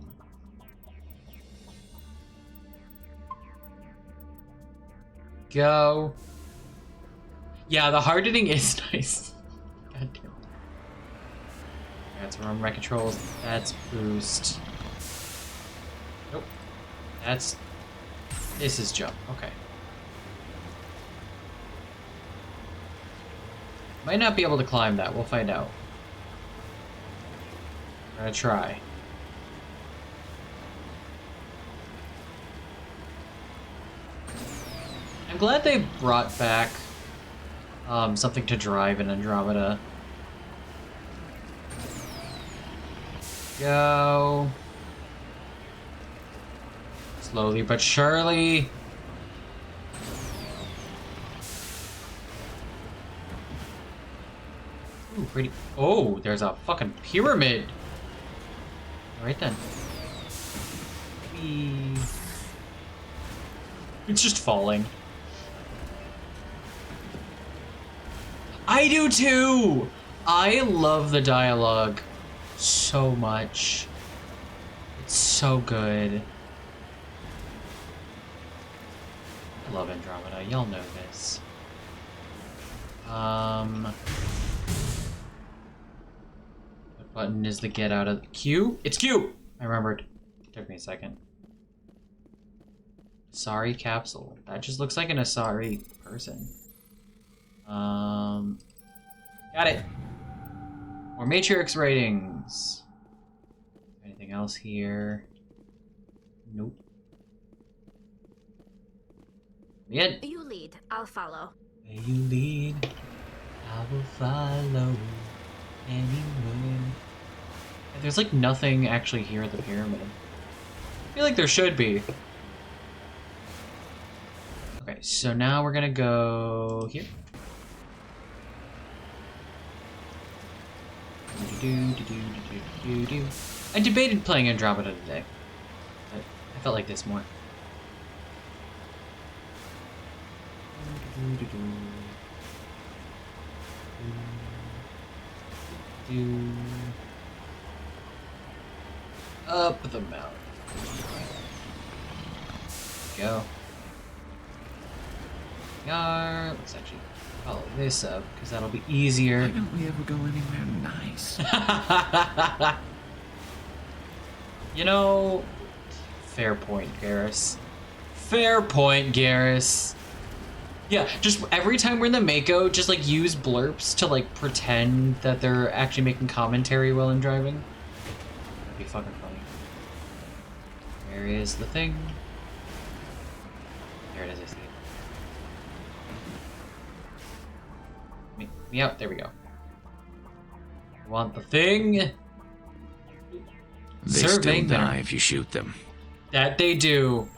Go. Yeah, the hardening is nice. God damn. That's room right controls. That's boost. Nope. That's... This is jump. Okay. Might not be able to climb that. We'll find out. I'm gonna try. I'm glad they brought back something to drive in Andromeda. Go. Slowly but surely. Ooh, pretty. Oh, there's a fucking pyramid. Alright then. Whee. It's just falling. I do too! I love the dialogue so much. It's so good. I love Andromeda, y'all know this. What button is the get out of Q? It's Q! I remembered. It took me a second. Asari capsule. That just looks like an Asari person. Got it. More Matrix ratings. Anything else here? Nope. Yet. You lead, I'll follow. Where you lead, I will follow anywhere. There's like nothing actually here at the pyramid. I feel like there should be. Okay, so now we're gonna go here. I debated playing Andromeda today, but I felt like this more. Up the mountain. Go. Let's actually follow this up, because that'll be easier. Why don't we ever go anywhere nice? You know, fair point, Garrus. Fair point, Garrus. Yeah, just every time we're in the Mako, just like use blurps to like pretend that they're actually making commentary while I'm driving. That'd be fucking funny. Where is the thing? There it is, I see it. Me out, there we go. Want the thing? They still die if you shoot them. That they do.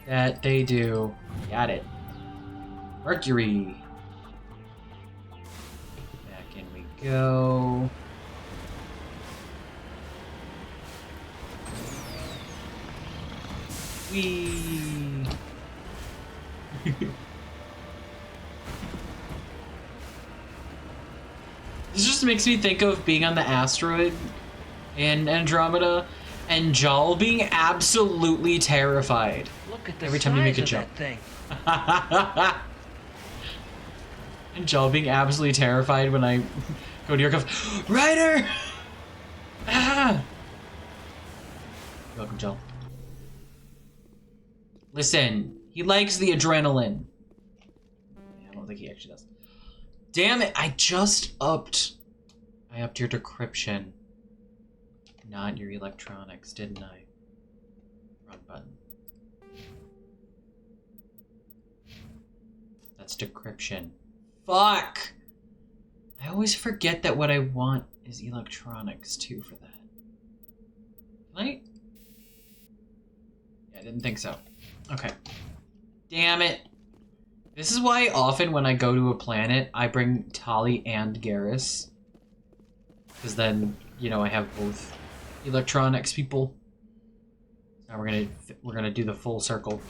That they do. Got it. Mercury. Back in we go. Whee! This just makes me think of being on the asteroid in Andromeda and Jal being absolutely terrified. Look at the every time you make a size of jump. that thing. And Jal being absolutely terrified when I go to your cuff. Ryder! Ah! Welcome, Jal. Listen, he likes the adrenaline. Yeah, I don't think he actually does. Damn it, I upped your decryption. Not your electronics, didn't I? Wrong button. That's decryption. Fuck! I always forget that what I want is electronics too for that. Can I? Yeah, I didn't think so. Okay. Damn it. This is why often when I go to a planet, I bring Tali and Garrus. Because then, you know, I have both electronics people. Now we're gonna do the full circle.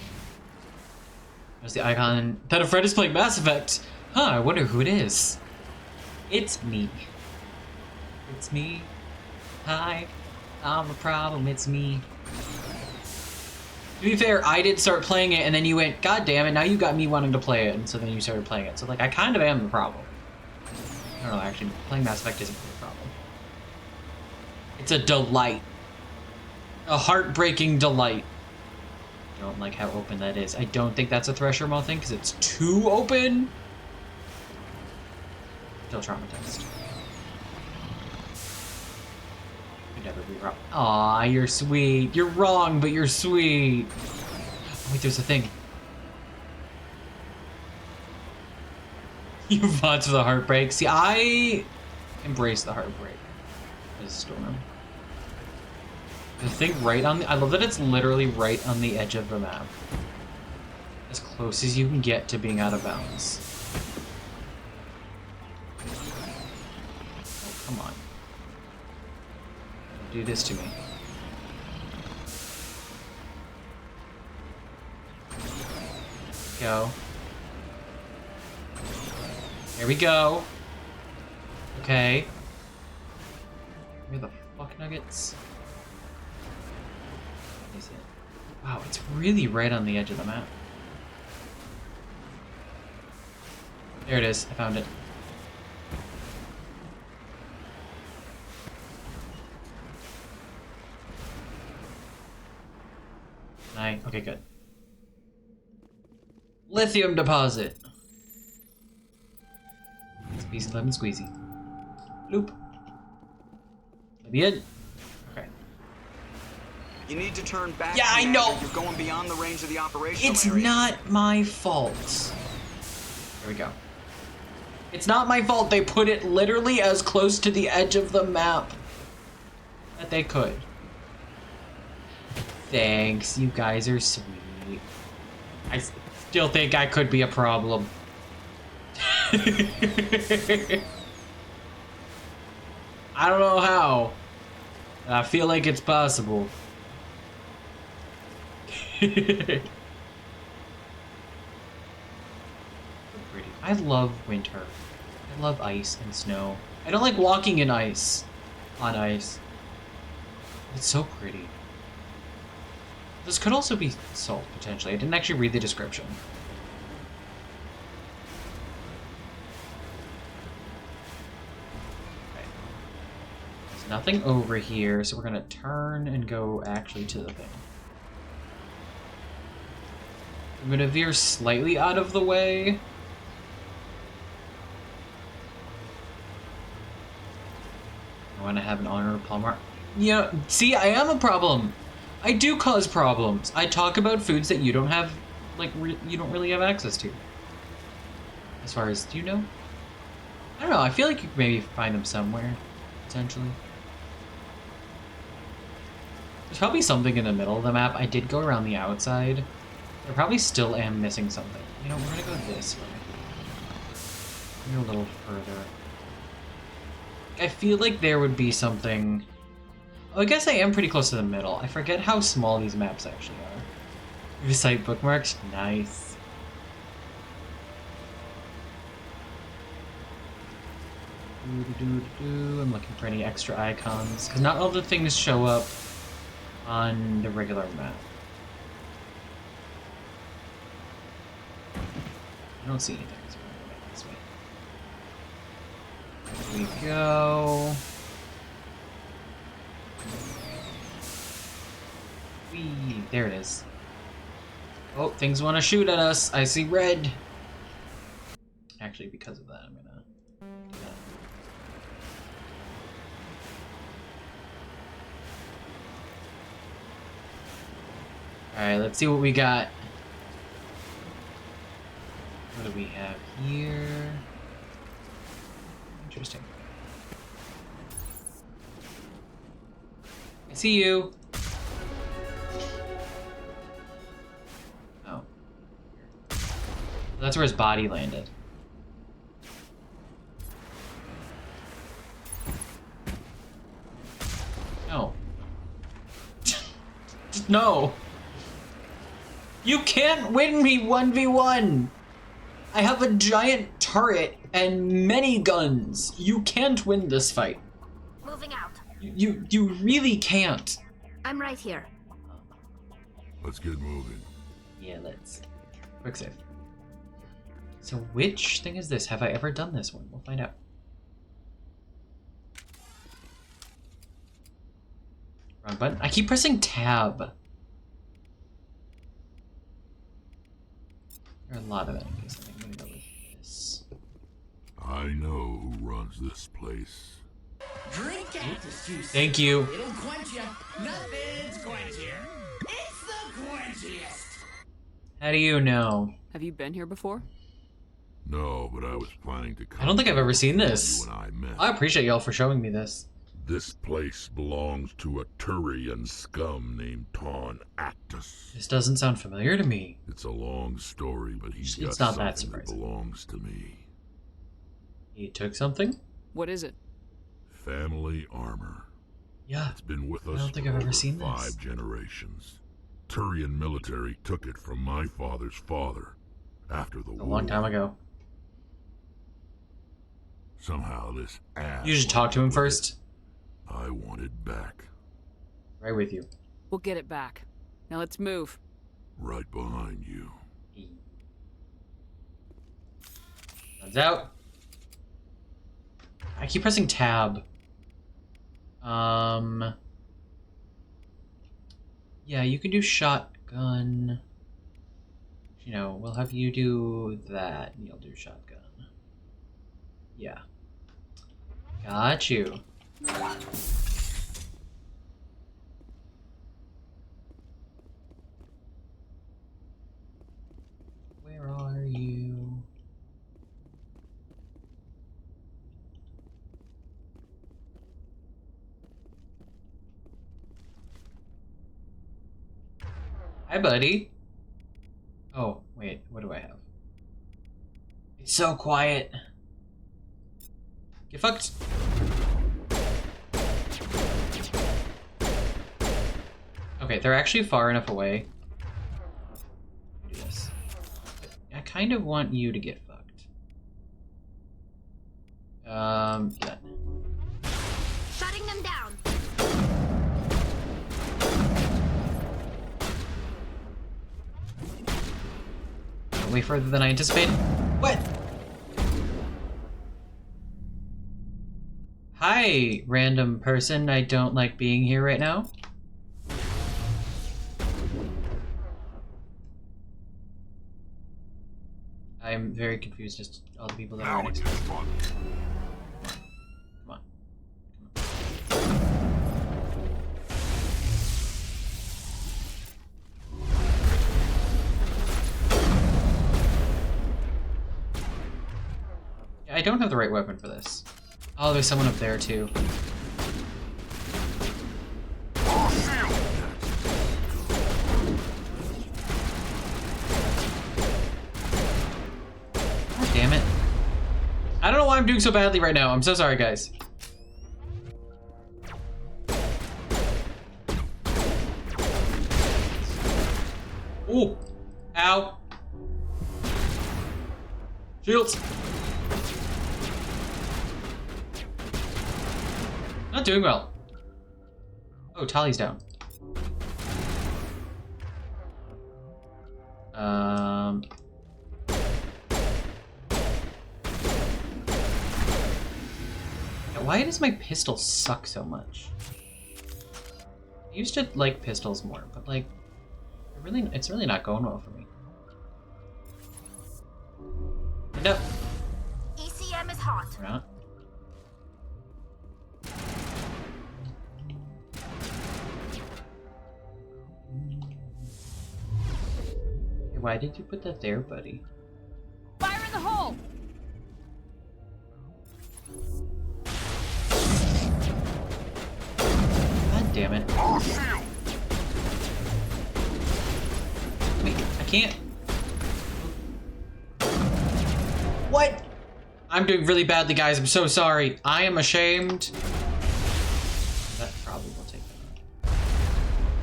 There's the icon that a friend is playing Mass Effect. Huh, I wonder who it is. It's me. It's me. Hi. I'm the problem, it's me. To be fair, I did start playing it, and then you went, God damn it, now you got me wanting to play it, and so then you started playing it. So, like, I kind of am the problem. I don't know, actually, playing Mass Effect isn't the problem. It's a delight. A heartbreaking delight. I don't like how open that is. I don't think that's a Thresher Maw thing, because it's too open. Still traumatized. Could never be wrong. Aw, you're sweet. You're wrong, but you're sweet. Oh, wait, there's a thing. You fought to the heartbreak. See, I embrace the heartbreak. This storm. The thing right on the... I love that it's literally right on the edge of the map. As close as you can get to being out of bounds. Oh, come on. Don't do this to me. Go. There we go. Okay. Where the fuck nuggets? Is it? Wow, it's really right on the edge of the map. There it is. I found it. Okay, good. Lithium deposit. Squeezy lemon squeezy. Loop. Let me in. Okay. You need to turn back. Yeah, I know. You're going beyond the range of the operational It's area. not my fault. There we go. It's not my fault they put it literally as close to the edge of the map that they could. Thanks, you guys are sweet. I still think I could be a problem. I don't know how. I feel like it's possible. Pretty. I love winter. I love ice and snow. I don't like walking in ice. On ice. It's so pretty. This could also be salt, potentially. I didn't actually read the description. Okay. There's nothing over here, so we're gonna turn and go actually to the thing. I'm gonna veer slightly out of the way want to have an honor of Palmar. Yeah, see, I am a problem. I do cause problems. I talk about foods that you don't have, like, you don't really have access to. As far as, do you know? I don't know, I feel like you could maybe find them somewhere, potentially. There's probably something in the middle of the map. I did go around the outside. I probably still am missing something. You know, we're gonna go this way. Maybe a little further. I feel like there would be something... Oh, I guess I am pretty close to the middle. I forget how small these maps actually are. Recite bookmarks? Nice. I'm looking for any extra icons, because not all the things show up on the regular map. I don't see anything, so we're gonna go this way. There we go. Whee, there it is. Oh, things want to shoot at us. I see red. Actually, because of that, I'm gonna do that. Alright, let's see what we got. What do we have here? Interesting. I see you. Oh. That's where his body landed. No. No. You can't win me 1v1! I have a giant turret and many guns. You can't win this fight. Moving out. You really can't. I'm right here. Let's get moving. Yeah, let's. Quick save. So which thing is this? Have I ever done this one? We'll find out. Wrong button. I keep pressing tab. There are a lot of enemies. I think I'm gonna go with this. I know who runs this place. Drink cactus juice. Thank you. It'll quench you. Nothing's quenchier. It's the quenchiest. How do you know? Have you been here before? No, but I was planning to come. I don't think I've ever seen this. You and I met. I appreciate y'all for showing me this. This place belongs to a Turian scum named Ton Actus. This doesn't sound familiar to me. It's a long story, but he's got It's not that something that surprising. belongs to me. He took something? What is it? Family armor. Yeah. It's been with us I don't think for I've ever over seen 5 this. generations. Turian military took it from my father's father after the war. A long time ago. Somehow this ass. You should talk to him first. I want it back. Right with you. We'll get it back. Now let's move. Right behind you. Guns out. I keep pressing tab. Yeah, you can do shotgun. You know, we'll have you do that, and you'll do shotgun. Yeah. Got you. Where are you? Hi, buddy. Oh, wait, what do I have? It's so quiet. Get fucked. Okay, they're actually far enough away. Do this. I kind of want you to get fucked. Yeah. Shutting them down. Way further than I anticipated. What? Hi, random person. I don't like being here right now. I'm very confused as to all the people that are next to me. Come on. Come on. don't have the right weapon for this. Oh, there's someone up there too. God damn it. I don't know why I'm doing so badly right now. I'm so sorry, guys. Ooh. Ow. Shields. Not doing well. Oh, Tali's down. Why does my pistol suck so much? I used to like pistols more, but like, it's really not going well for me. No. ECM is hot. We're not. Hey, why did you put that there, buddy? Fire in the hole! God damn it. Wait, I can't. What? I'm doing really badly, guys. I'm so sorry. I am ashamed. That probably will take that out.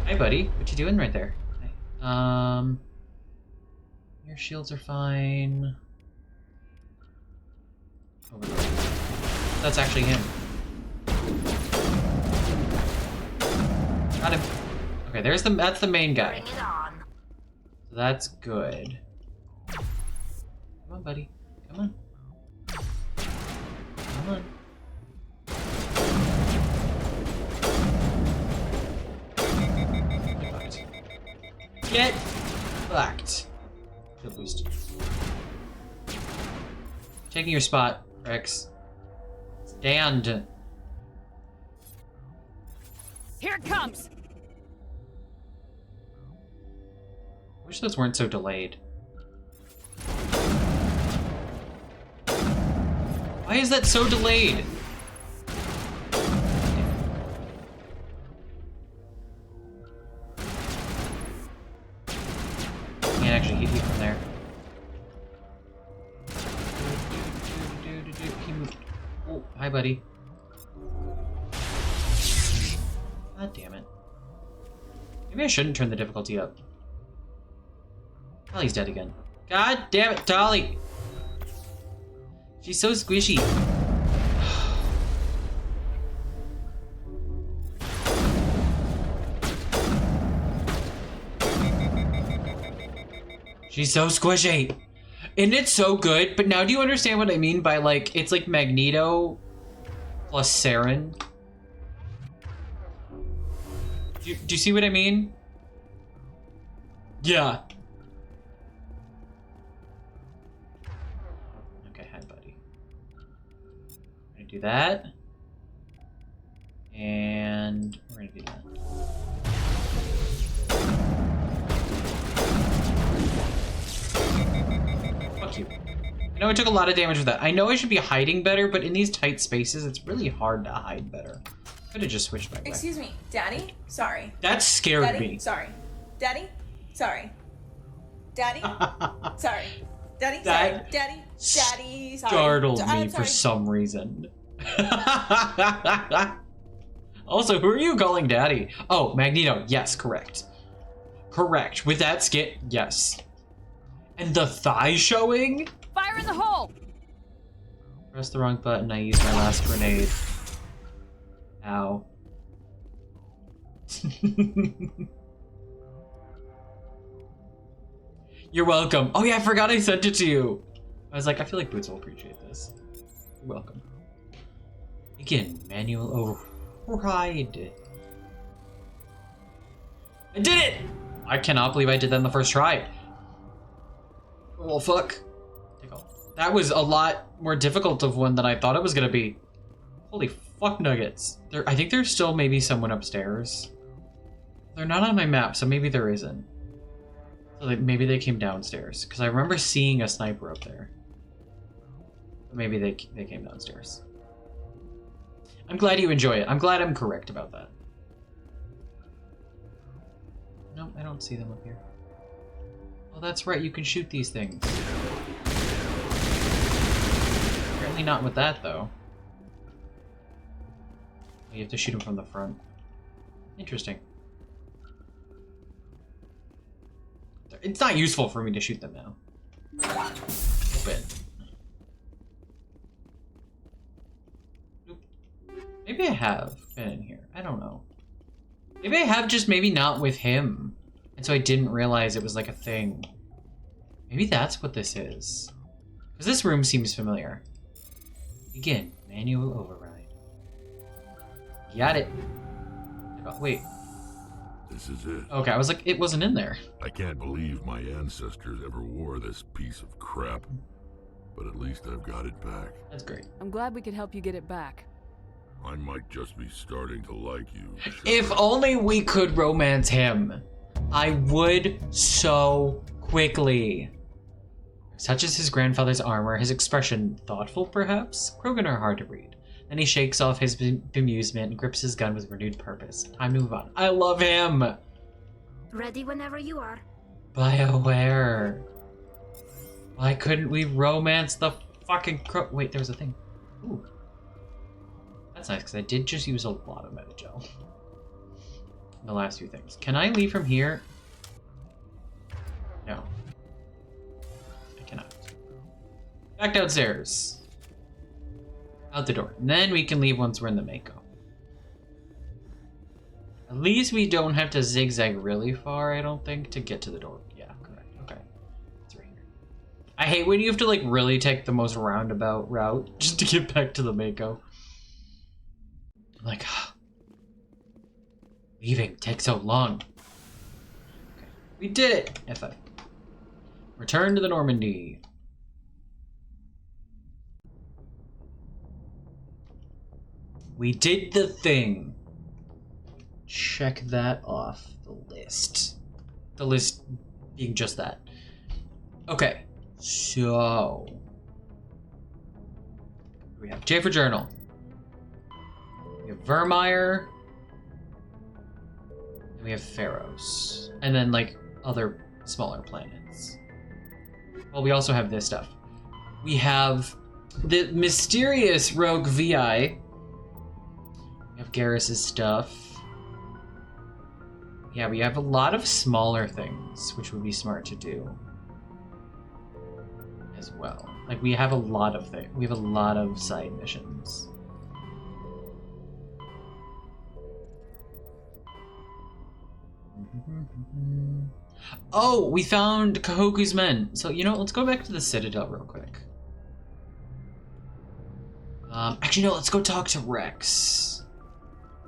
Hi, buddy. What you doing right there? Hi. Your shields are fine. Over there. That's actually him. Got him. Okay, that's the main guy. Bring it on. So that's good. Come on, buddy. Come on. Come on. Get fucked. Good boost. Taking your spot, Rex. Stand. Here it comes! Wish those weren't so delayed. Why is that so delayed? Can't actually hit you from there. He moved. Oh, hi, buddy. God damn it. Maybe I shouldn't turn the difficulty up. Tali's dead again. God damn it, Tali! She's so squishy. She's so squishy. And it's so good, but now do you understand what I mean by like, it's like Magneto plus Saren? Do you see what I mean? Yeah. Okay, hi, buddy. We're gonna do that. And we're gonna do that. Fuck you. I know I took a lot of damage with that. I know I should be hiding better, but in these tight spaces, it's really hard to hide better. Could have just switched back. Excuse me, Daddy? Sorry. That scared Daddy? me. Sorry. Daddy? Sorry. Daddy? Sorry. Daddy? That Sorry. Daddy? Daddy? Sorry. Startled me I'm for sorry. some reason. Also, who are you calling Daddy? Oh, Magneto. Yes, correct. Correct. With that skit, yes. And the thigh showing? Fire in the hole! Press the wrong button. I used my last grenade. Ow. You're welcome. Oh yeah, I forgot I sent it to you. I was like, I feel like Boots will appreciate this. You're welcome. Again, manual override. I did it! I cannot believe I did that in the first try. Well, fuck. That was a lot more difficult of one than I thought it was gonna be. Holy fuck nuggets. I think there's still maybe someone upstairs. They're not on my map, so maybe there isn't. So maybe they came downstairs, because I remember seeing a sniper up there. Maybe they came downstairs. I'm glad you enjoy it. I'm glad I'm correct about that. No, I don't see them up here. Oh, that's right. You can shoot these things. Apparently not with that, though. You have to shoot them from the front. Interesting. It's not useful for me to shoot them now. Open. Maybe I have been in here. I don't know. Maybe I have, just maybe not with him. And so I didn't realize it was like a thing. Maybe that's what this is. Because this room seems familiar. Begin. Manual override. Got it. Oh, wait. This is it. Okay, I was like, it wasn't in there. I can't believe my ancestors ever wore this piece of crap. But at least I've got it back. That's great. I'm glad we could help you get it back. I might just be starting to like you. If only we could romance him. I would so quickly. Such as his grandfather's armor, his expression, thoughtful perhaps? Krogan are hard to read. Then he shakes off his bemusement and grips his gun with renewed purpose. Time to move on. I love him! Ready whenever you are. BioWare. Why couldn't we romance the fucking Wait, there was a thing. Ooh. That's nice, because I did just use a lot of metagel. The last few things. Can I leave from here? No. I cannot. Back downstairs. Out the door. And then we can leave once we're in the Mako. At least we don't have to zigzag really far, I don't think, to get to the door. Yeah, correct. Okay. It's right here. I hate when you have to, like, really take the most roundabout route just to get back to the Mako. I'm like, leaving takes so long. Okay. We did it! F5. Return to the Normandy. We did the thing. Check that off the list. The list being just that. Okay, so we have J for journal. We have Vermeer. And we have Pharos. And then like other smaller planets. Well, we also have this stuff. We have the mysterious rogue VI. We have Garrus's stuff. Yeah, we have a lot of smaller things, which would be smart to do as well. Like, we have a lot of things. We have a lot of side missions. Oh, we found Kahoku's men. So, you know, let's go back to the Citadel real quick. Actually, no, let's go talk to Rex.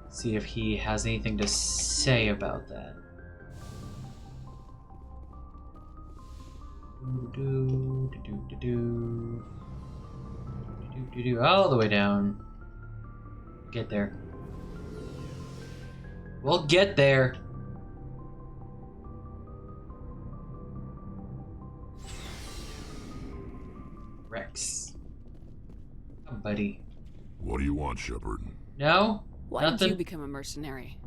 See if he has anything to say about that. All the way down. Get there. We'll get there. Rex. Oh, buddy. What do you want, Shepard? No? Why did you become a mercenary?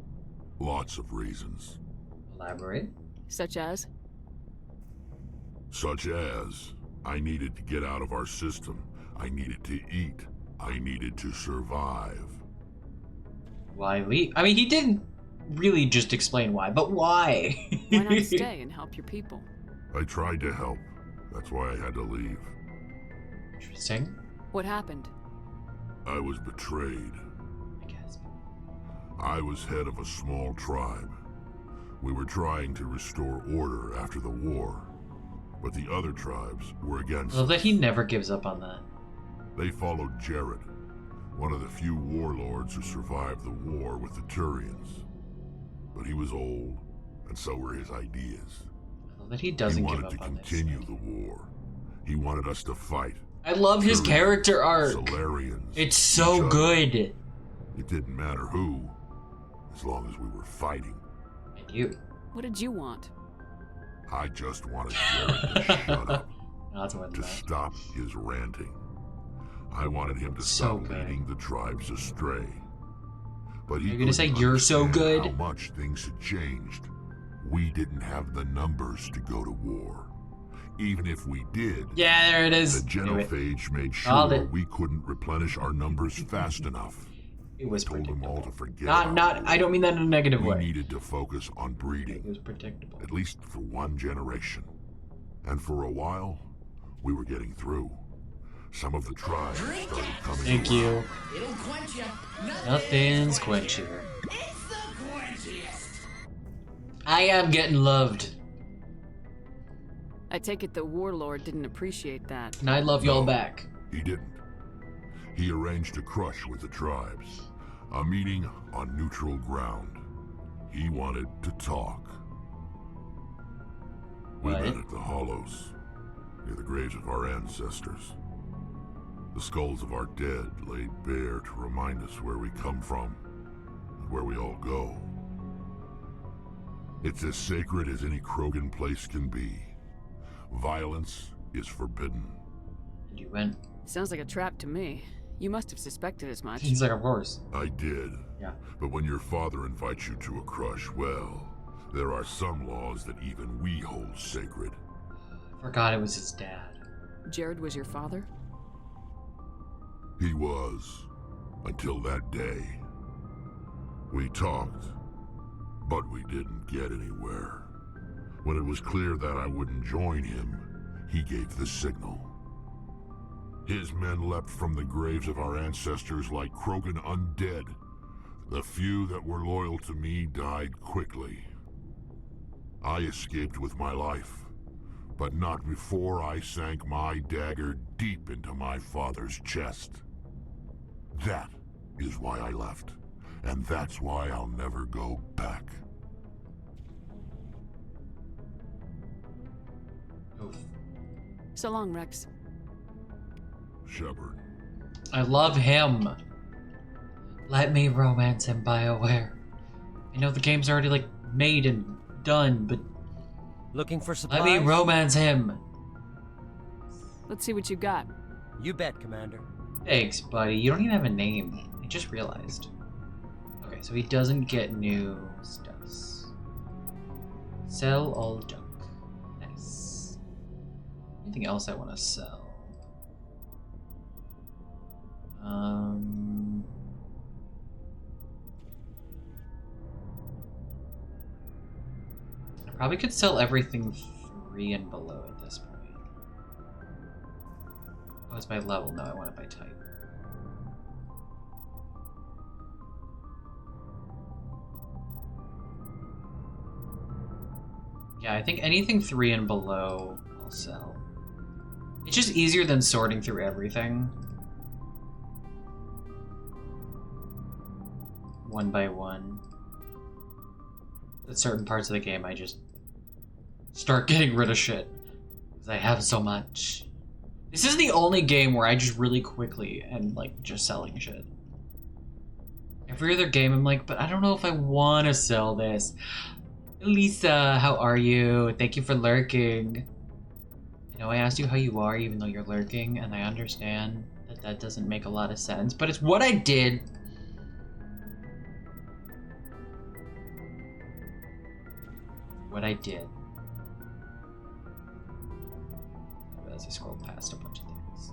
Lots of reasons. Elaborate. Such as? Such as, I needed to get out of our system. I needed to eat. I needed to survive. Why leave? I mean, he didn't really just explain why, but why? Why not stay and help your people? I tried to help. That's why I had to leave. Interesting. What happened? I was betrayed. I was head of a small tribe. We were trying to restore order after the war, but the other tribes were against us. I love that he never gives up on that. They followed Jared, one of the few warlords who survived the war with the Turians. But he was old, and so were his ideas. I love that he doesn't give up on this. He wanted to continue the war. He wanted us to fight. I love his character arc. Solarians. It's so good. It didn't matter who, as long as we were fighting. And you. What did you want? I just wanted Jared to shut up. No, that's more than to that. stop his ranting. I wanted him to stop leading the tribes astray. But he You're gonna say you're so good? How much things had changed. We didn't have the numbers to go to war. Even if we did, yeah, there it is. The genophage made sure we couldn't replenish our numbers fast enough. It was told them all to forget. Not. I don't mean that in a negative way. We needed to focus on breeding. It was predictable. At least for one generation. And for a while, we were getting through. Some of the tribes started coming. Thank you. It'll quench you. Nothing's quenchier. It's the quenchiest. I am getting loved. I take it the warlord didn't appreciate that. And I love y'all back. He didn't. He arranged a crush with the tribes. A meeting on neutral ground. He wanted to talk. We met at the Hollows, near the graves of our ancestors. The skulls of our dead laid bare to remind us where we come from and where we all go. It's as sacred as any Krogan place can be. Violence is forbidden. And you went. Sounds like a trap to me. You must have suspected as much. He's like, of course. I did. Yeah. But when your father invites you to a crush, well, there are some laws that even we hold sacred. Forgot it was his dad. Jared was your father? He was. Until that day. We talked, but we didn't get anywhere. When it was clear that I wouldn't join him, he gave the signal. His men leapt from the graves of our ancestors like Krogan undead. The few that were loyal to me died quickly. I escaped with my life, but not before I sank my dagger deep into my father's chest. That is why I left, and that's why I'll never go back. Oof. So long, Rex. Shepard. I love him. Let me romance him, BioWare. I know the game's already like made and done, but looking for supplies? let me romance him. Let's see what you got. You bet, Commander. Thanks, buddy. You don't even have a name. I just realized. Okay, so he doesn't get new stuffs. Sell all junk. Nice. Anything else I want to sell? I probably could sell everything 3 and below at this point. Oh, it's by level. No, I want it by type. Yeah, I think anything 3 and below I'll sell. It's just easier than sorting through everything. One by one. At certain parts of the game, I just start getting rid of shit. Because I have so much. This is the only game where I just really quickly am like just selling shit. Every other game I'm like, but I don't know if I want to sell this. Lisa, how are you? Thank you for lurking. I know I asked you how you are even though you're lurking, and I understand that that doesn't make a lot of sense, but it's what I did. What I did. As I scroll past a bunch of things.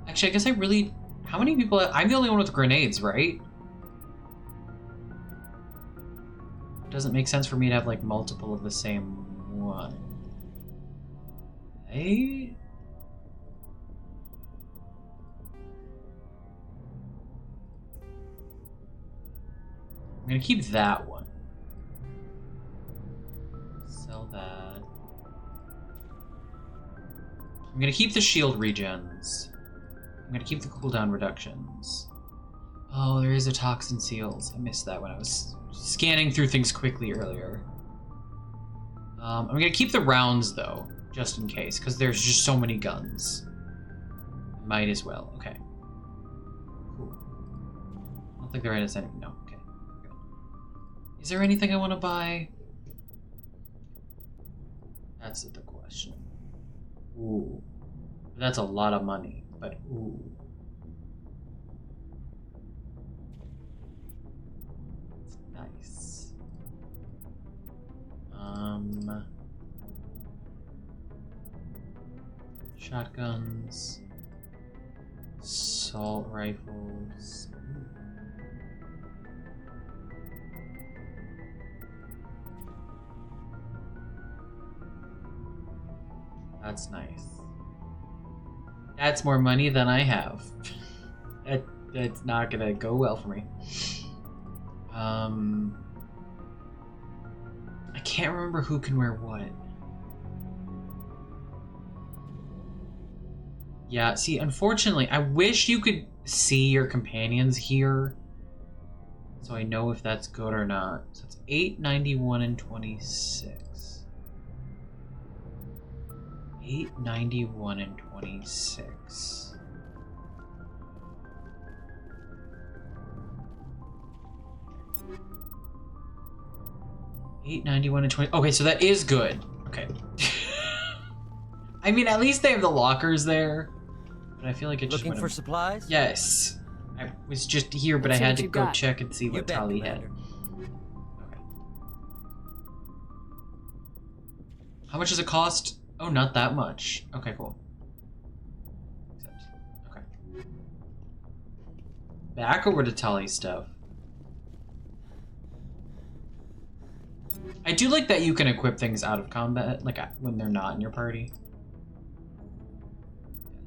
Actually, I guess I really... How many people... I'm the only one with grenades, right? It doesn't make sense for me to have, like, multiple of the same one. Hey? I'm gonna keep that one. Sell that. I'm gonna keep the shield regens. I'm gonna keep the cooldown reductions. Oh, there is a toxin seals. I missed that when I was scanning through things quickly earlier. I'm gonna keep the rounds though, just in case, because there's just so many guns. Might as well. Okay. Cool. I don't think there is anything. No. Okay. Good. Is there anything I want to buy? That's the question. Ooh. That's a lot of money, but ooh. Nice. Shotguns. Assault rifles. That's nice. That's more money than I have. That's not gonna go well for me. I can't remember who can wear what. Yeah, see, unfortunately, I wish you could see your companions here, so I know if that's good or not. So it's 8, 91, and 26. 8, 91, and 26. $8.91 and 20. Okay, so that is good. Okay. I mean, at least they have the lockers there. But I feel like it just looking for supplies. Yes, I was just here, but I had to go check and see what Tali had. Okay. How much does it cost? Oh, not that much. Okay, cool. Okay. Back over to Tali's stuff. I do like that you can equip things out of combat, like when they're not in your party.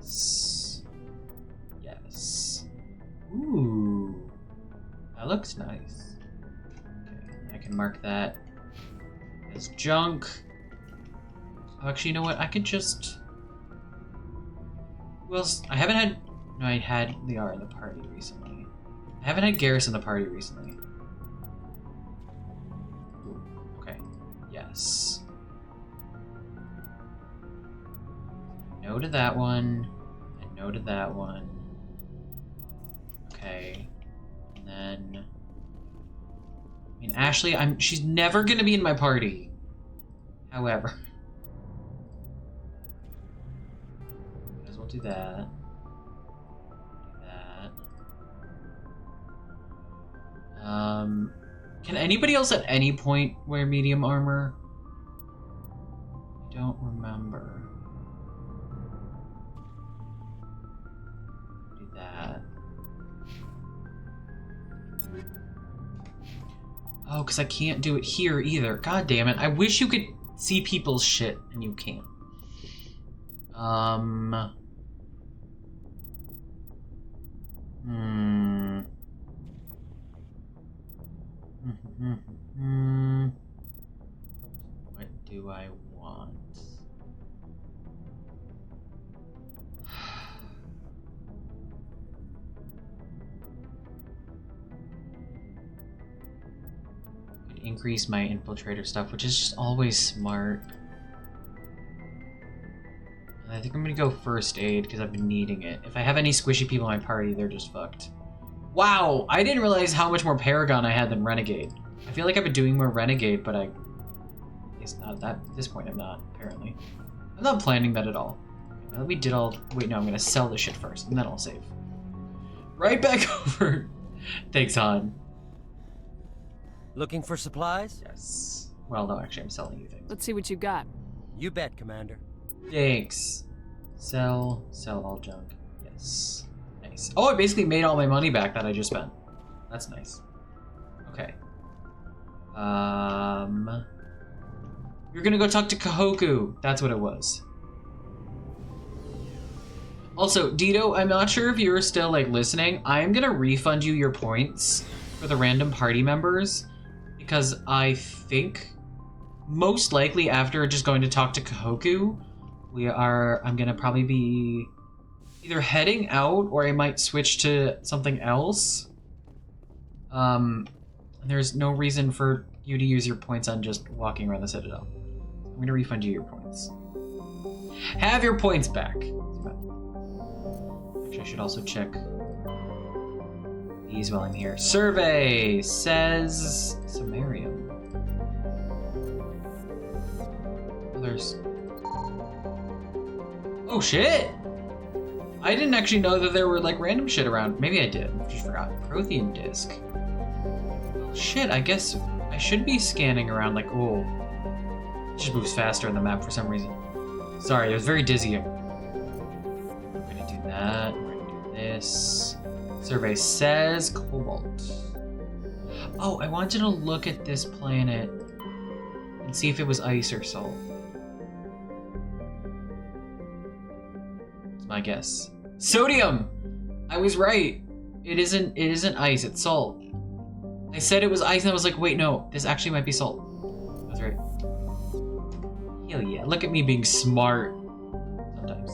Yes. Yes. Ooh. That looks nice. Okay, I can mark that as junk. Oh, actually, you know what? I could just... Well, I haven't had... No, I had Liara in the party recently. I haven't had Garrus in the party recently. Ooh, okay. Yes. No to that one. And no to that one. Okay. And then... I mean, Ashley, she's never gonna be in my party. However... Do that. Do that. Can anybody else at any point wear medium armor? I don't remember. Do that. Oh, because I can't do it here either. God damn it. I wish you could see people's shit and you can't. What do I want? Could increase my infiltrator stuff, which is just always smart. I think I'm gonna go first aid because I've been needing it. If I have any squishy people in my party, they're just fucked. Wow, I didn't realize how much more Paragon I had than Renegade. I feel like I've been doing more Renegade, but it's not at this point. I'm not, apparently. I'm not planning that at all. Now that we did all... Wait, no, I'm gonna sell this shit first, and then I'll save. Right back over. Thanks, Han. Looking for supplies? Yes. Well, no, actually, I'm selling you things. Let's see what you got. You bet, Commander. Thanks. Sell all junk. Yes. Nice. Oh, I basically made all my money back that I just spent. That's nice. Okay. You're gonna go talk to Kahoku. That's what it was. Also, Dito, I'm not sure if you're still like listening. I am gonna refund you your points for the random party members because I think most likely after just going to talk to Kahoku, I'm gonna probably be either heading out or I might switch to something else. There's no reason for you to use your points on just walking around the Citadel. I'm gonna refund you your points. Have your points back. Actually, I should also check these while I'm here. Survey says Sumerium. Oh, there's... Oh shit! I didn't actually know that there were like random shit around. Maybe I did. I just forgot. Prothean disc. Oh shit, I guess I should be scanning around like, oh. It just moves faster on the map for some reason. Sorry, it was very dizzying. We're gonna do that. We're gonna do this. Survey says cobalt. Oh, I wanted to look at this planet and see if it was ice or salt. That's my guess. Sodium! I was right. It isn't ice, it's salt. I said it was ice and I was like, wait, no, this actually might be salt. I was right. Hell yeah, look at me being smart. Sometimes.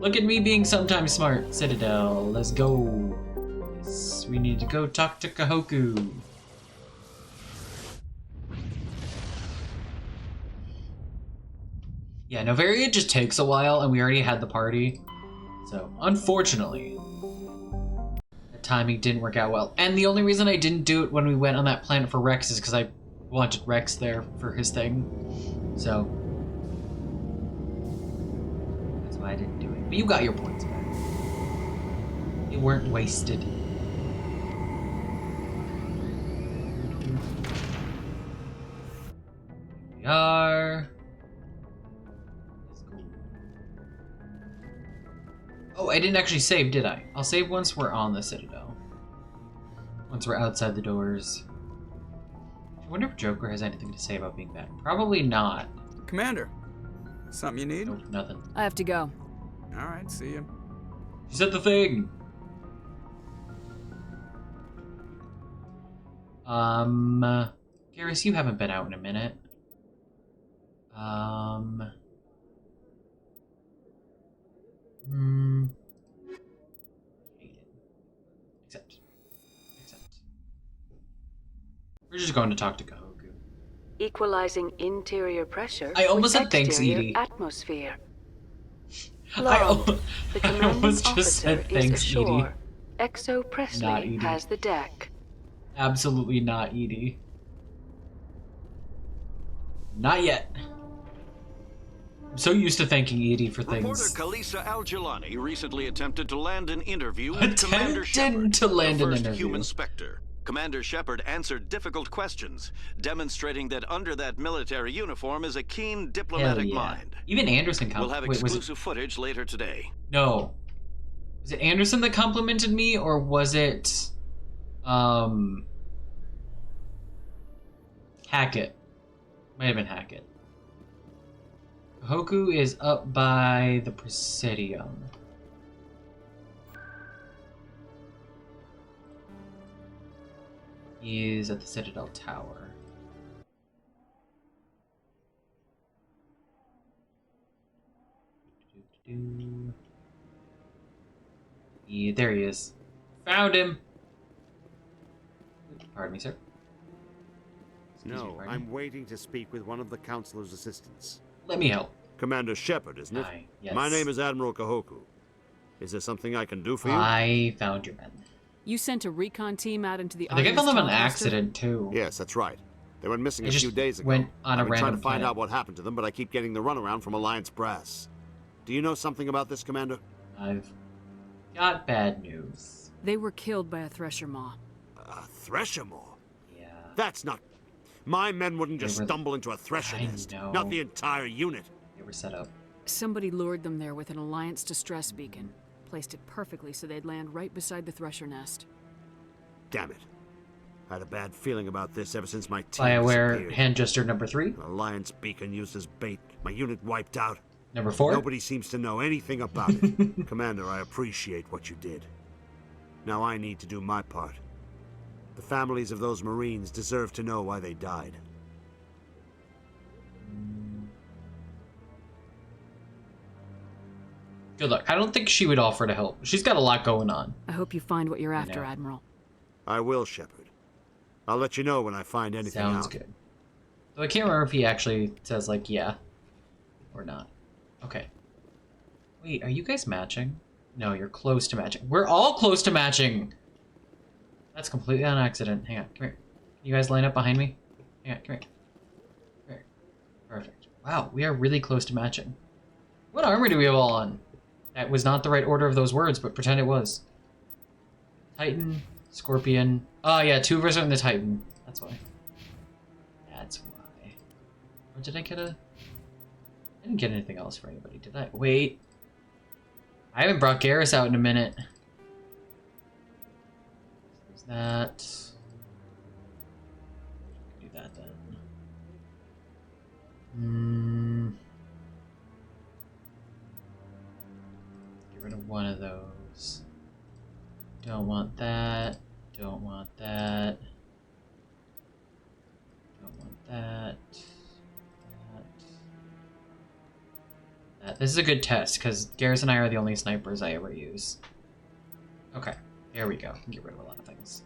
Look at me being sometimes smart. Citadel, let's go. Yes, we need to go talk to Kahoku. Yeah, Noveria just takes a while and we already had the party. So, unfortunately, the timing didn't work out well. And the only reason I didn't do it when we went on that planet for Rex is because I wanted Rex there for his thing. So, that's why I didn't do it. But you got your points back. They weren't wasted. Here we are. Oh, I didn't actually save, did I? I'll save once we're on the Citadel. Once we're outside the doors. I wonder if Joker has anything to say about being back. Probably not. Commander, something you need? Nope, nothing. I have to go. All right, see you. She said the thing. Garrus, you haven't been out in a minute. Accept. We're just going to talk to Kahoku. Equalizing interior pressure. I almost said thanks, Edie. Atmosphere. I almost just said thanks, Edie. Exo Presley has the deck. Absolutely not, Edie. Not yet. I'm so used to thanking Edie for things. Reporter Kalisa Al-Jilani recently attempted to land an interview with Commander Shepard, the first human Spectre. Commander Shepard answered difficult questions, demonstrating that under that military uniform is a keen diplomatic mind. Even Anderson We'll have exclusive footage later today. No. Was it Anderson that complimented me, or was it Hackett? Might have been Hackett. Kahoku is up by the Presidium. He is at the Citadel Tower. Yeah, there he is. Found him! Pardon me, sir. No, I'm waiting to speak with one of the Councilor's assistants. Let me help. Commander Shepard, isn't it? Yes. My name is Admiral Kahoku. Is there something I can do for you? I found your men. You sent a recon team out into the I think I found them on accident, too. Yes, that's right. They went missing a few days ago. Went on a I've been trying random to find planet. out what happened to them, but I keep getting the runaround from Alliance brass. Do you know something about this, Commander? I've got bad news. They were killed by a Thresher Maw. A Thresher Maw? Yeah. That's not... My men wouldn't just stumble into a Thresher nest. know. Not the entire unit. They were set up. Somebody lured them there with an Alliance distress beacon. Placed it perfectly so they'd land right beside the Thresher nest. Damn it. I had a bad feeling about this ever since my team BioWare hand gesture number 3. An Alliance beacon used as bait. My unit wiped out. Number 4. Nobody seems to know anything about it. Commander, I appreciate what you did. Now I need to do my part. The families of those Marines deserve to know why they died. Good luck. I don't think she would offer to help. She's got a lot going on. I hope you find what you're after, Admiral. I will, Shepard. I'll let you know when I find anything out. Sounds good. So I can't remember if he actually says, like, yeah or not. Okay. Wait, are you guys matching? No, you're close to matching. We're all close to matching! That's completely on accident. Hang on, come here. Can you guys line up behind me? Hang on, come here. Come here. Perfect. Wow, we are really close to matching. What armor do we have all on? That was not the right order of those words, but pretend it was. Titan, Scorpion. Oh yeah, 2 of us are in the Titan. That's why. That's why. Or did I get a... I didn't get anything else for anybody, did I? Wait. I haven't brought Garrus out in a minute. There's that. Do that then. Get rid of one of those. Don't want that. Don't want that. Don't want that. This is a good test, because Garrus and I are the only snipers I ever use. Okay, there we go. Get rid of a lot of things.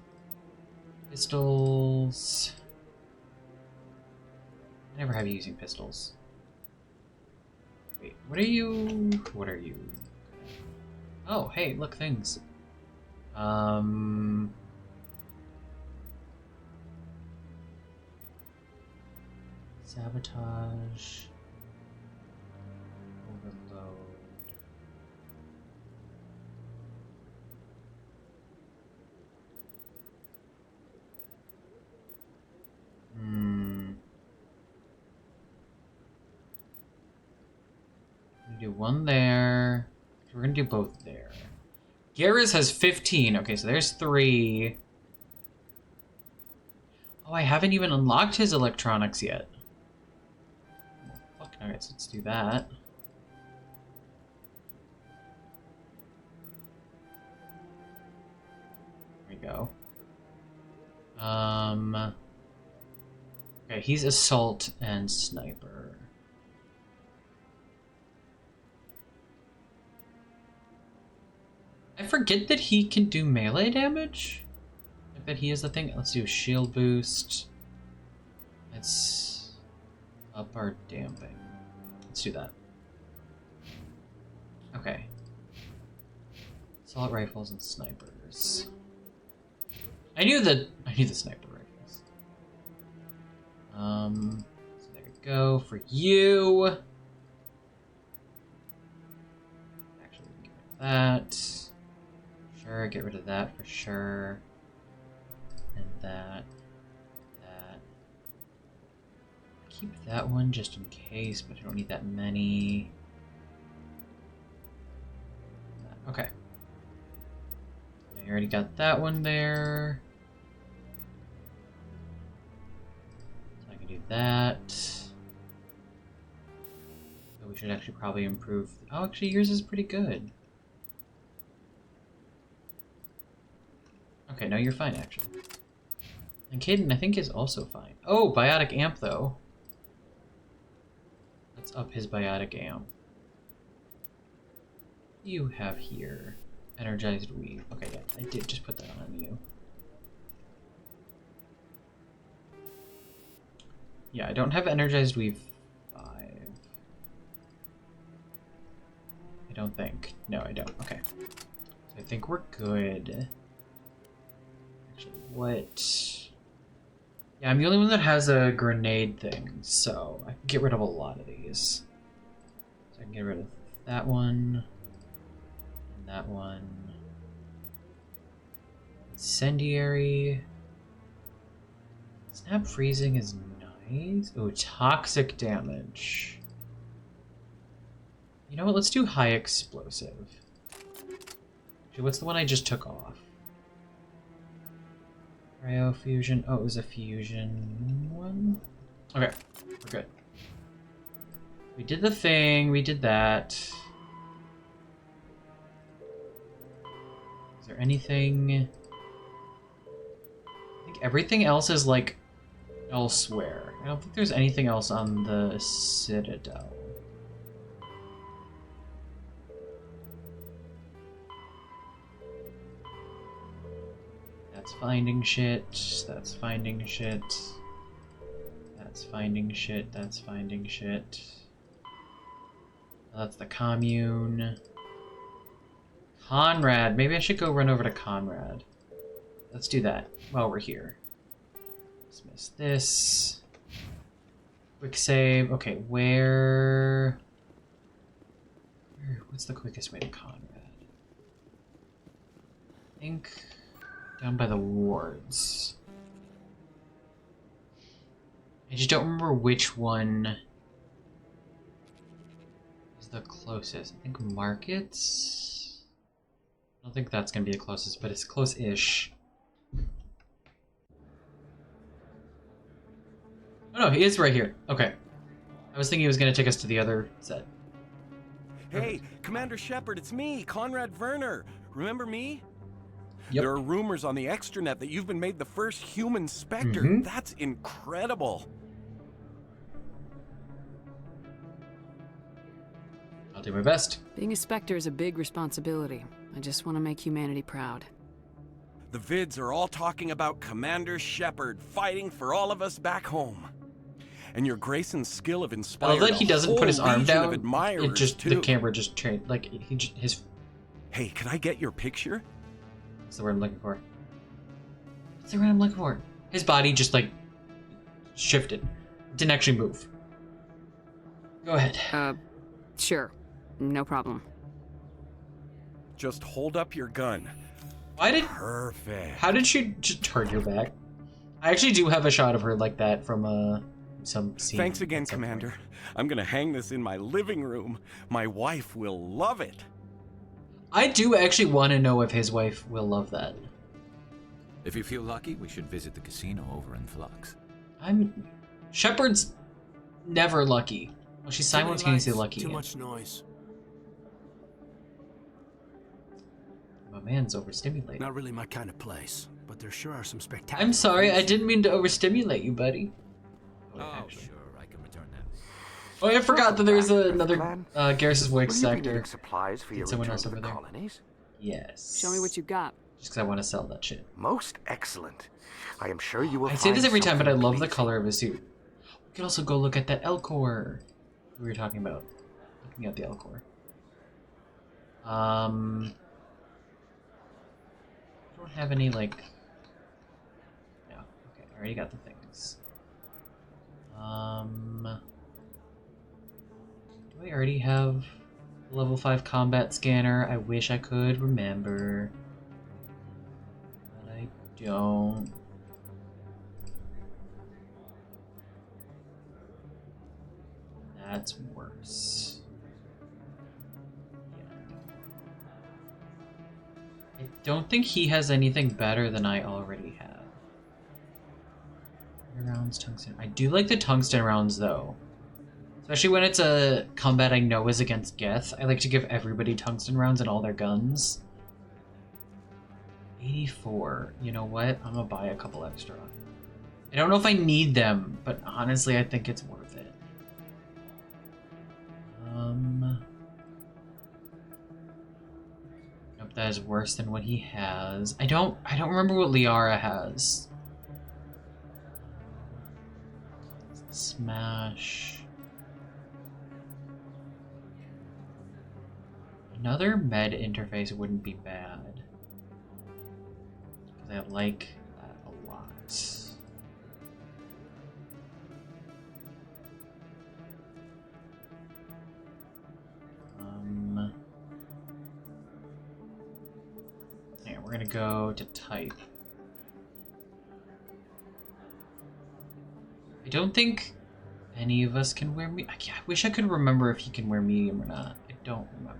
Pistols. I never have you using pistols. Wait, what are you? What are you? Oh, hey, look, things. Sabotage. Overload. Do one there. We're gonna do both there. Garrus has 15. Okay, so there's 3. Oh, I haven't even unlocked his electronics yet. Oh, fuck. Alright, so let's do that. There we go. Okay, he's assault and sniper. I forget that he can do melee damage. I bet he is the thing. Let's do shield boost. Let's up our damping. Let's do that. Okay. Assault rifles and snipers. I knew the sniper rifles. So there we go for you. Actually, get rid of that. Sure, get rid of that for sure. And that. Keep that one just in case, but I don't need that many. Okay. I already got that one there. So I can do that. So we should actually probably improve. Oh, actually, yours is pretty good. Okay, no, you're fine, actually. And Caden, I think, is also fine. Oh, biotic amp, though. Let's up his biotic amp. You have here energized weave. Okay, yeah, I did just put that on you. Yeah, I don't have energized weave 5. I don't think. No, I don't. Okay. So I think we're good. Actually, what? Yeah, I'm the only one that has a grenade thing, so I can get rid of a lot of these. So I can get rid of that one. That one. Incendiary. Snap freezing is nice. Oh, toxic damage. You know what? Let's do high explosive. Actually, what's the one I just took off? Cryo fusion. Oh, it was a fusion one. Okay, we're good. We did the thing. We did that. Is there anything? I think everything else is like elsewhere. I don't think there's anything else on the Citadel. That's finding shit. That's finding shit. That's finding shit. That's finding shit. That's the commune. Conrad. Maybe I should go run over to Conrad. Let's do that while we're here. Dismiss this. Quick save. Okay, where... What's the quickest way to Conrad? I think down by the wards. I just don't remember which one is the closest. I think Markets? I don't think that's going to be the closest, but it's close-ish. Oh no, he is right here. Okay. I was thinking he was going to take us to the other set. Hey, Commander Shepard, it's me, Conrad Werner. Remember me? Yep. There are rumors on the extranet that you've been made the first human Spectre. Mm-hmm. That's incredible. I'll do my best. Being a Spectre is a big responsibility. I just want to make humanity proud. The vids are all talking about Commander Shepard fighting for all of us back home. And your grace and skill have I inspired love that he doesn't put his arm down. Of admirers It just too. the camera just changed. Like his. Hey, can I get your picture? That's the word I'm looking for. What's the word I'm looking for? His body just like shifted. It didn't actually move. Go ahead. Sure. No problem. Just hold up your gun. Why did? Perfect. How did she just turn your back? I actually do have a shot of her like that from some scene. Thanks again, Commander. I'm gonna hang this in my living room. My wife will love it. I do actually want to know if his wife will love that. If you feel lucky, we should visit the casino over in Flux. Shepard's never lucky. Well, she's simultaneously lucky. Too much noise. My man's overstimulated. Not really my kind of place, but there sure are some spectacular. I'm sorry, things. I didn't mean to overstimulate you, buddy. Oh, sure, I can return that. Oh, I forgot that there's another Garrus's voice actor. Supplies for your Someone return else to over the there. colonies? Yes. Show me what you've got. Just because I want to sell that shit. Most excellent. I am sure you will. I say this find every time, but I something love the pleasing. color of his suit. We could also go look at that Elcor we were talking about. Looking at the Elcor. I don't have any, like... No, okay, I already got the things. Do I already have a level 5 combat scanner? I wish I could remember. But I don't. That's worse. I don't think he has anything better than I already have. Rounds, tungsten. I do like the tungsten rounds though. Especially when it's a combat I know is against Geth. I like to give everybody tungsten rounds in all their guns. 84. You know what? I'm gonna buy a couple extra. I don't know if I need them, but honestly I think it's worth it. Nope, that is worse than what he has. I don't remember what Liara has. Smash. Another med interface wouldn't be bad. Because I like that a lot. Yeah, we're gonna go to type. I don't think any of us can wear I wish I could remember if he can wear medium or not. I don't remember.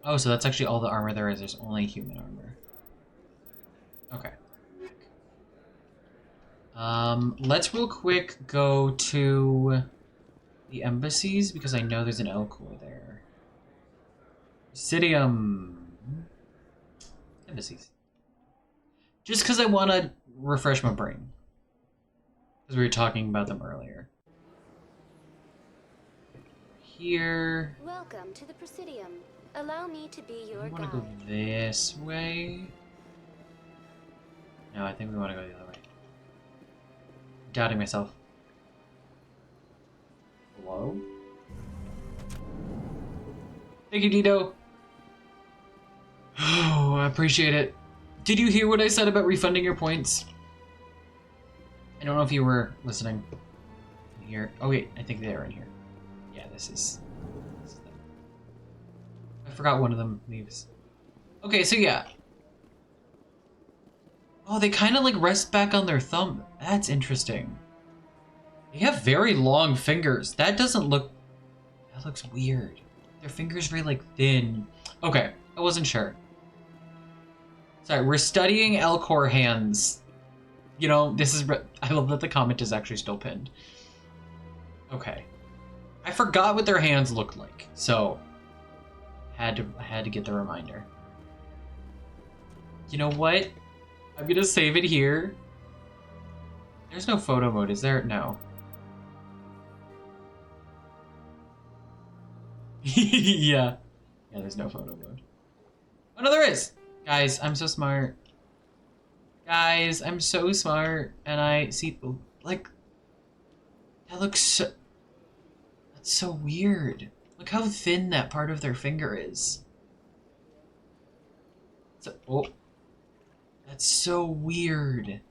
Oh, so that's actually all the armor there is. There's only human armor. Okay. Let's real quick go to the embassies because I know there's an Elcor there. Presidium. Embassies. Just because I want to refresh my brain. Because we were talking about them earlier. Here. Welcome to the Presidium. Allow me to be your I want guide. to go this way. No, I think we want to go the other way. Doubting myself. Hello? Thank you, Dito. Oh, I appreciate it. Did you hear what I said about refunding your points? I don't know if you were listening. Did you here. Oh wait, I think they're in here. Yeah, this is them. I forgot one of them leaves. Okay, so yeah. Oh, they kind of like rest back on their thumb. That's interesting. They have very long fingers. That doesn't look... That looks weird. Their fingers are like thin. Okay, I wasn't sure. Sorry, we're studying Elcor hands. You know, this is... I love that the comment is actually still pinned. Okay. I forgot what their hands looked like, so... I had to get the reminder. You know what? I'm gonna save it here. There's no photo mode, is there? No. Yeah. Yeah, there's no photo mode. Oh, no, there is! Guys, I'm so smart. Guys, I'm so smart. And I see... Like... That looks so... That's so weird. Look how thin that part of their finger is. So, oh. That's so weird.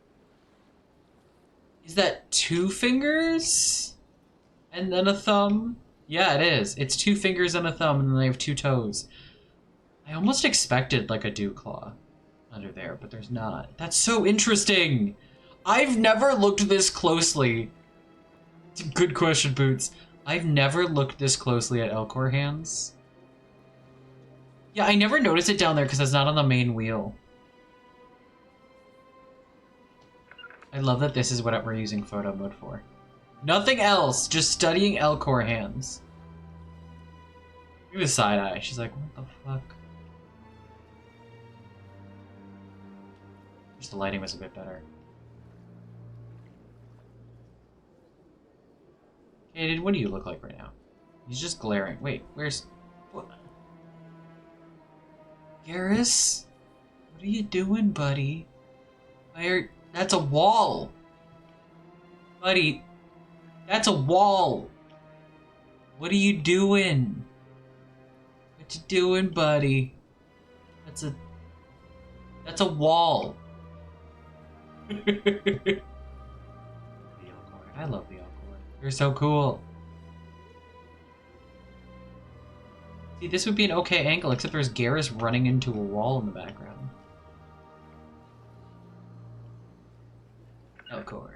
Is that 2 fingers? And then a thumb? Yeah, it is. It's 2 fingers and a thumb, and then they have 2 toes. I almost expected like a dew claw under there, but there's not. That's so interesting. I've never looked this closely. Good question, Boots. I've never looked this closely at Elcor hands. Yeah, I never noticed it down there because it's not on the main wheel. I love that this is what we're using photo mode for. Nothing else, just studying Elcor hands. Give me a side eye. She's like, what the fuck? Just the lighting was a bit better. Kaden, what do you look like right now? He's just glaring. Wait, where's... What? Garrus? What are you doing, buddy? That's a wall! Buddy, that's a wall! What are you doing? What you doing, buddy? That's a wall. I love the Elcor. They're so cool. See, this would be an okay angle, except there's Garrus running into a wall in the background. Elcor.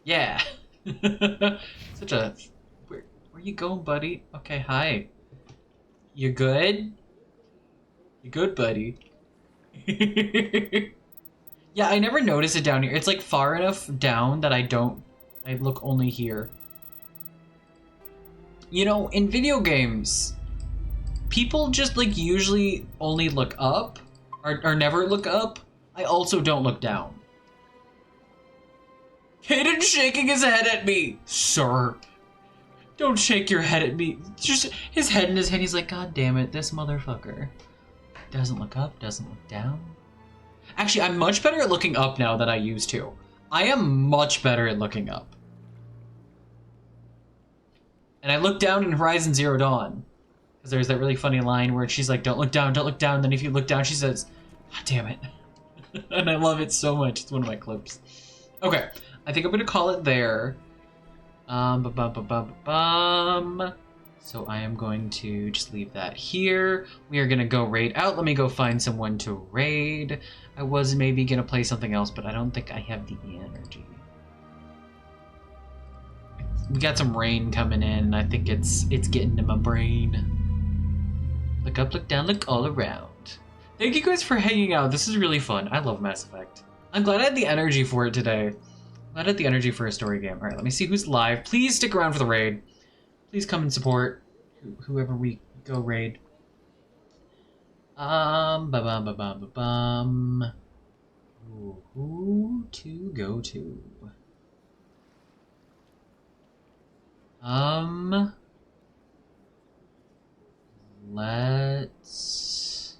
Yeah. Such a... Where you going, buddy? Okay, hi. You good? You good, buddy? Yeah, I never notice it down here. It's like far enough down that I look only here. You know, in video games, people just like usually only look up or never look up. I also don't look down. Hayden's shaking his head at me, sir. Don't shake your head at me. Just his head in his hand. He's like, God damn it, this motherfucker. Doesn't look up, doesn't look down. Actually, I'm much better at looking up now than I used to. I am much better at looking up. And I look down in Horizon Zero Dawn. Because there's that really funny line where she's like, don't look down, don't look down. Then if you look down, she says, God damn it. And I love it so much. It's one of my clips. Okay, I think I'm going to call it there. So I am going to just leave that here. We are going to go raid out. Let me go find someone to raid. I was maybe going to play something else, but I don't think I have the energy. We got some rain coming in. I think it's getting to my brain. Look up, look down, look all around. Thank you guys for hanging out. This is really fun. I love Mass Effect. I'm glad I had the energy for it today. I had the energy for a story game. All right, let me see who's live. Please stick around for the raid. Please come and support whoever we go raid. Who to go to? Let's...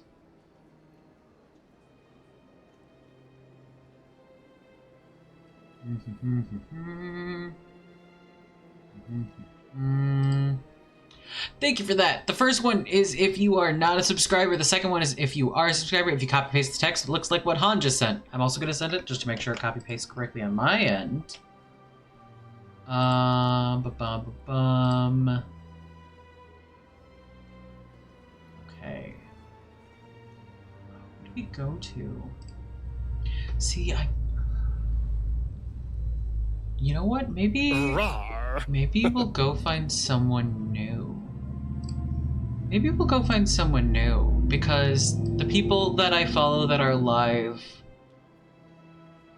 Thank you for that. The first one is if you are not a subscriber. The second one is if you are a subscriber. If you copy paste the text, it looks like what Han just sent. I'm also going to send it just to make sure I copy paste correctly on my end. Okay. Who do we go to? See, you know what? Maybe we'll go find someone new. Maybe we'll go find someone new, because the people that I follow that are live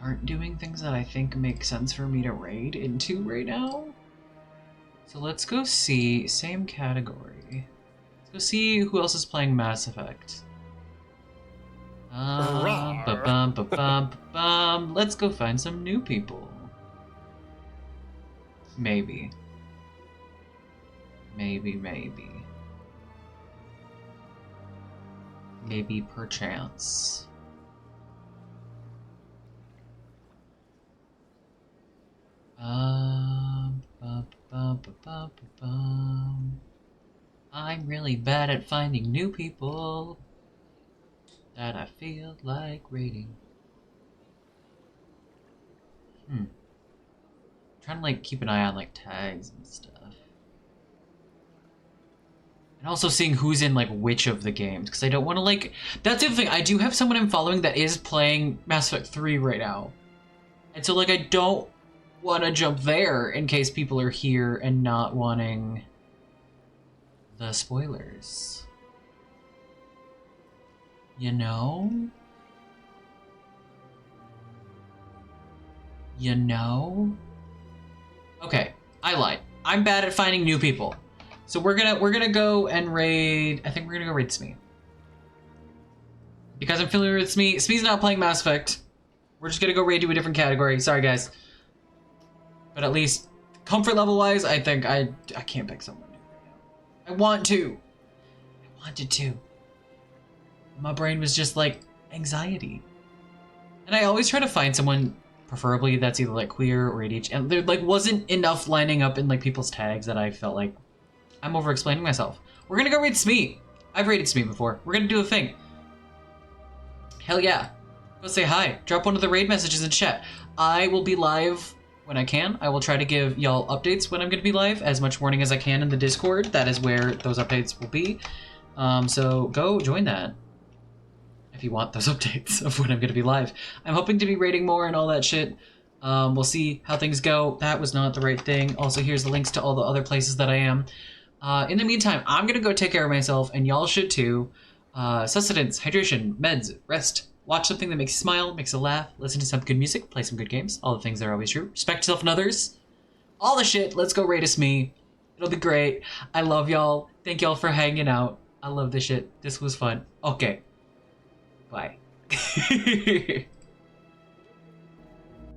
aren't doing things that I think make sense for me to raid into right now. So let's go see, same category. Let's go see who else is playing Mass Effect. Let's go find some new people. Maybe. Maybe perchance. I'm really bad at finding new people that I feel like raiding. Trying to like keep an eye on like tags and stuff. And also seeing who's in like which of the games, because I don't want to like... That's the other thing, I do have someone I'm following that is playing Mass Effect 3 right now. And so like I don't want to jump there in case people are here and not wanting the spoilers. You know? Okay, I lied. I'm bad at finding new people. So we're gonna go and raid. I think we're gonna go raid Smee. Because I'm familiar with Smee. Smee's not playing Mass Effect. We're just gonna go raid to a different category. Sorry guys. But at least comfort level wise, I think I can't pick someone new right now. I wanted to. My brain was just like anxiety. And I always try to find someone, preferably that's either like queer or ADHD, and there like wasn't enough lining up in like people's tags that I felt like I'm over explaining myself. We're gonna go raid Smee. I've raided Smee before. We're gonna do a thing. Hell yeah. Go say hi. Drop one of the raid messages in chat. I will be live when I can. I will try to give y'all updates when I'm gonna be live, as much warning as I can in the Discord. That is where those updates will be. So go join that if you want those updates of when I'm gonna be live. I'm hoping to be raiding more and all that shit. We'll see how things go. That was not the right thing. Also, here's the links to all the other places that I am. In the meantime, I'm gonna go take care of myself, and y'all should too. Sustenance, hydration, meds, rest. Watch something that makes you smile, makes you laugh, listen to some good music, play some good games. All the things that are always true. Respect yourself and others. All the shit. Let's go raid Smee. It'll be great. I love y'all. Thank y'all for hanging out. I love this shit. This was fun. Okay. Bye.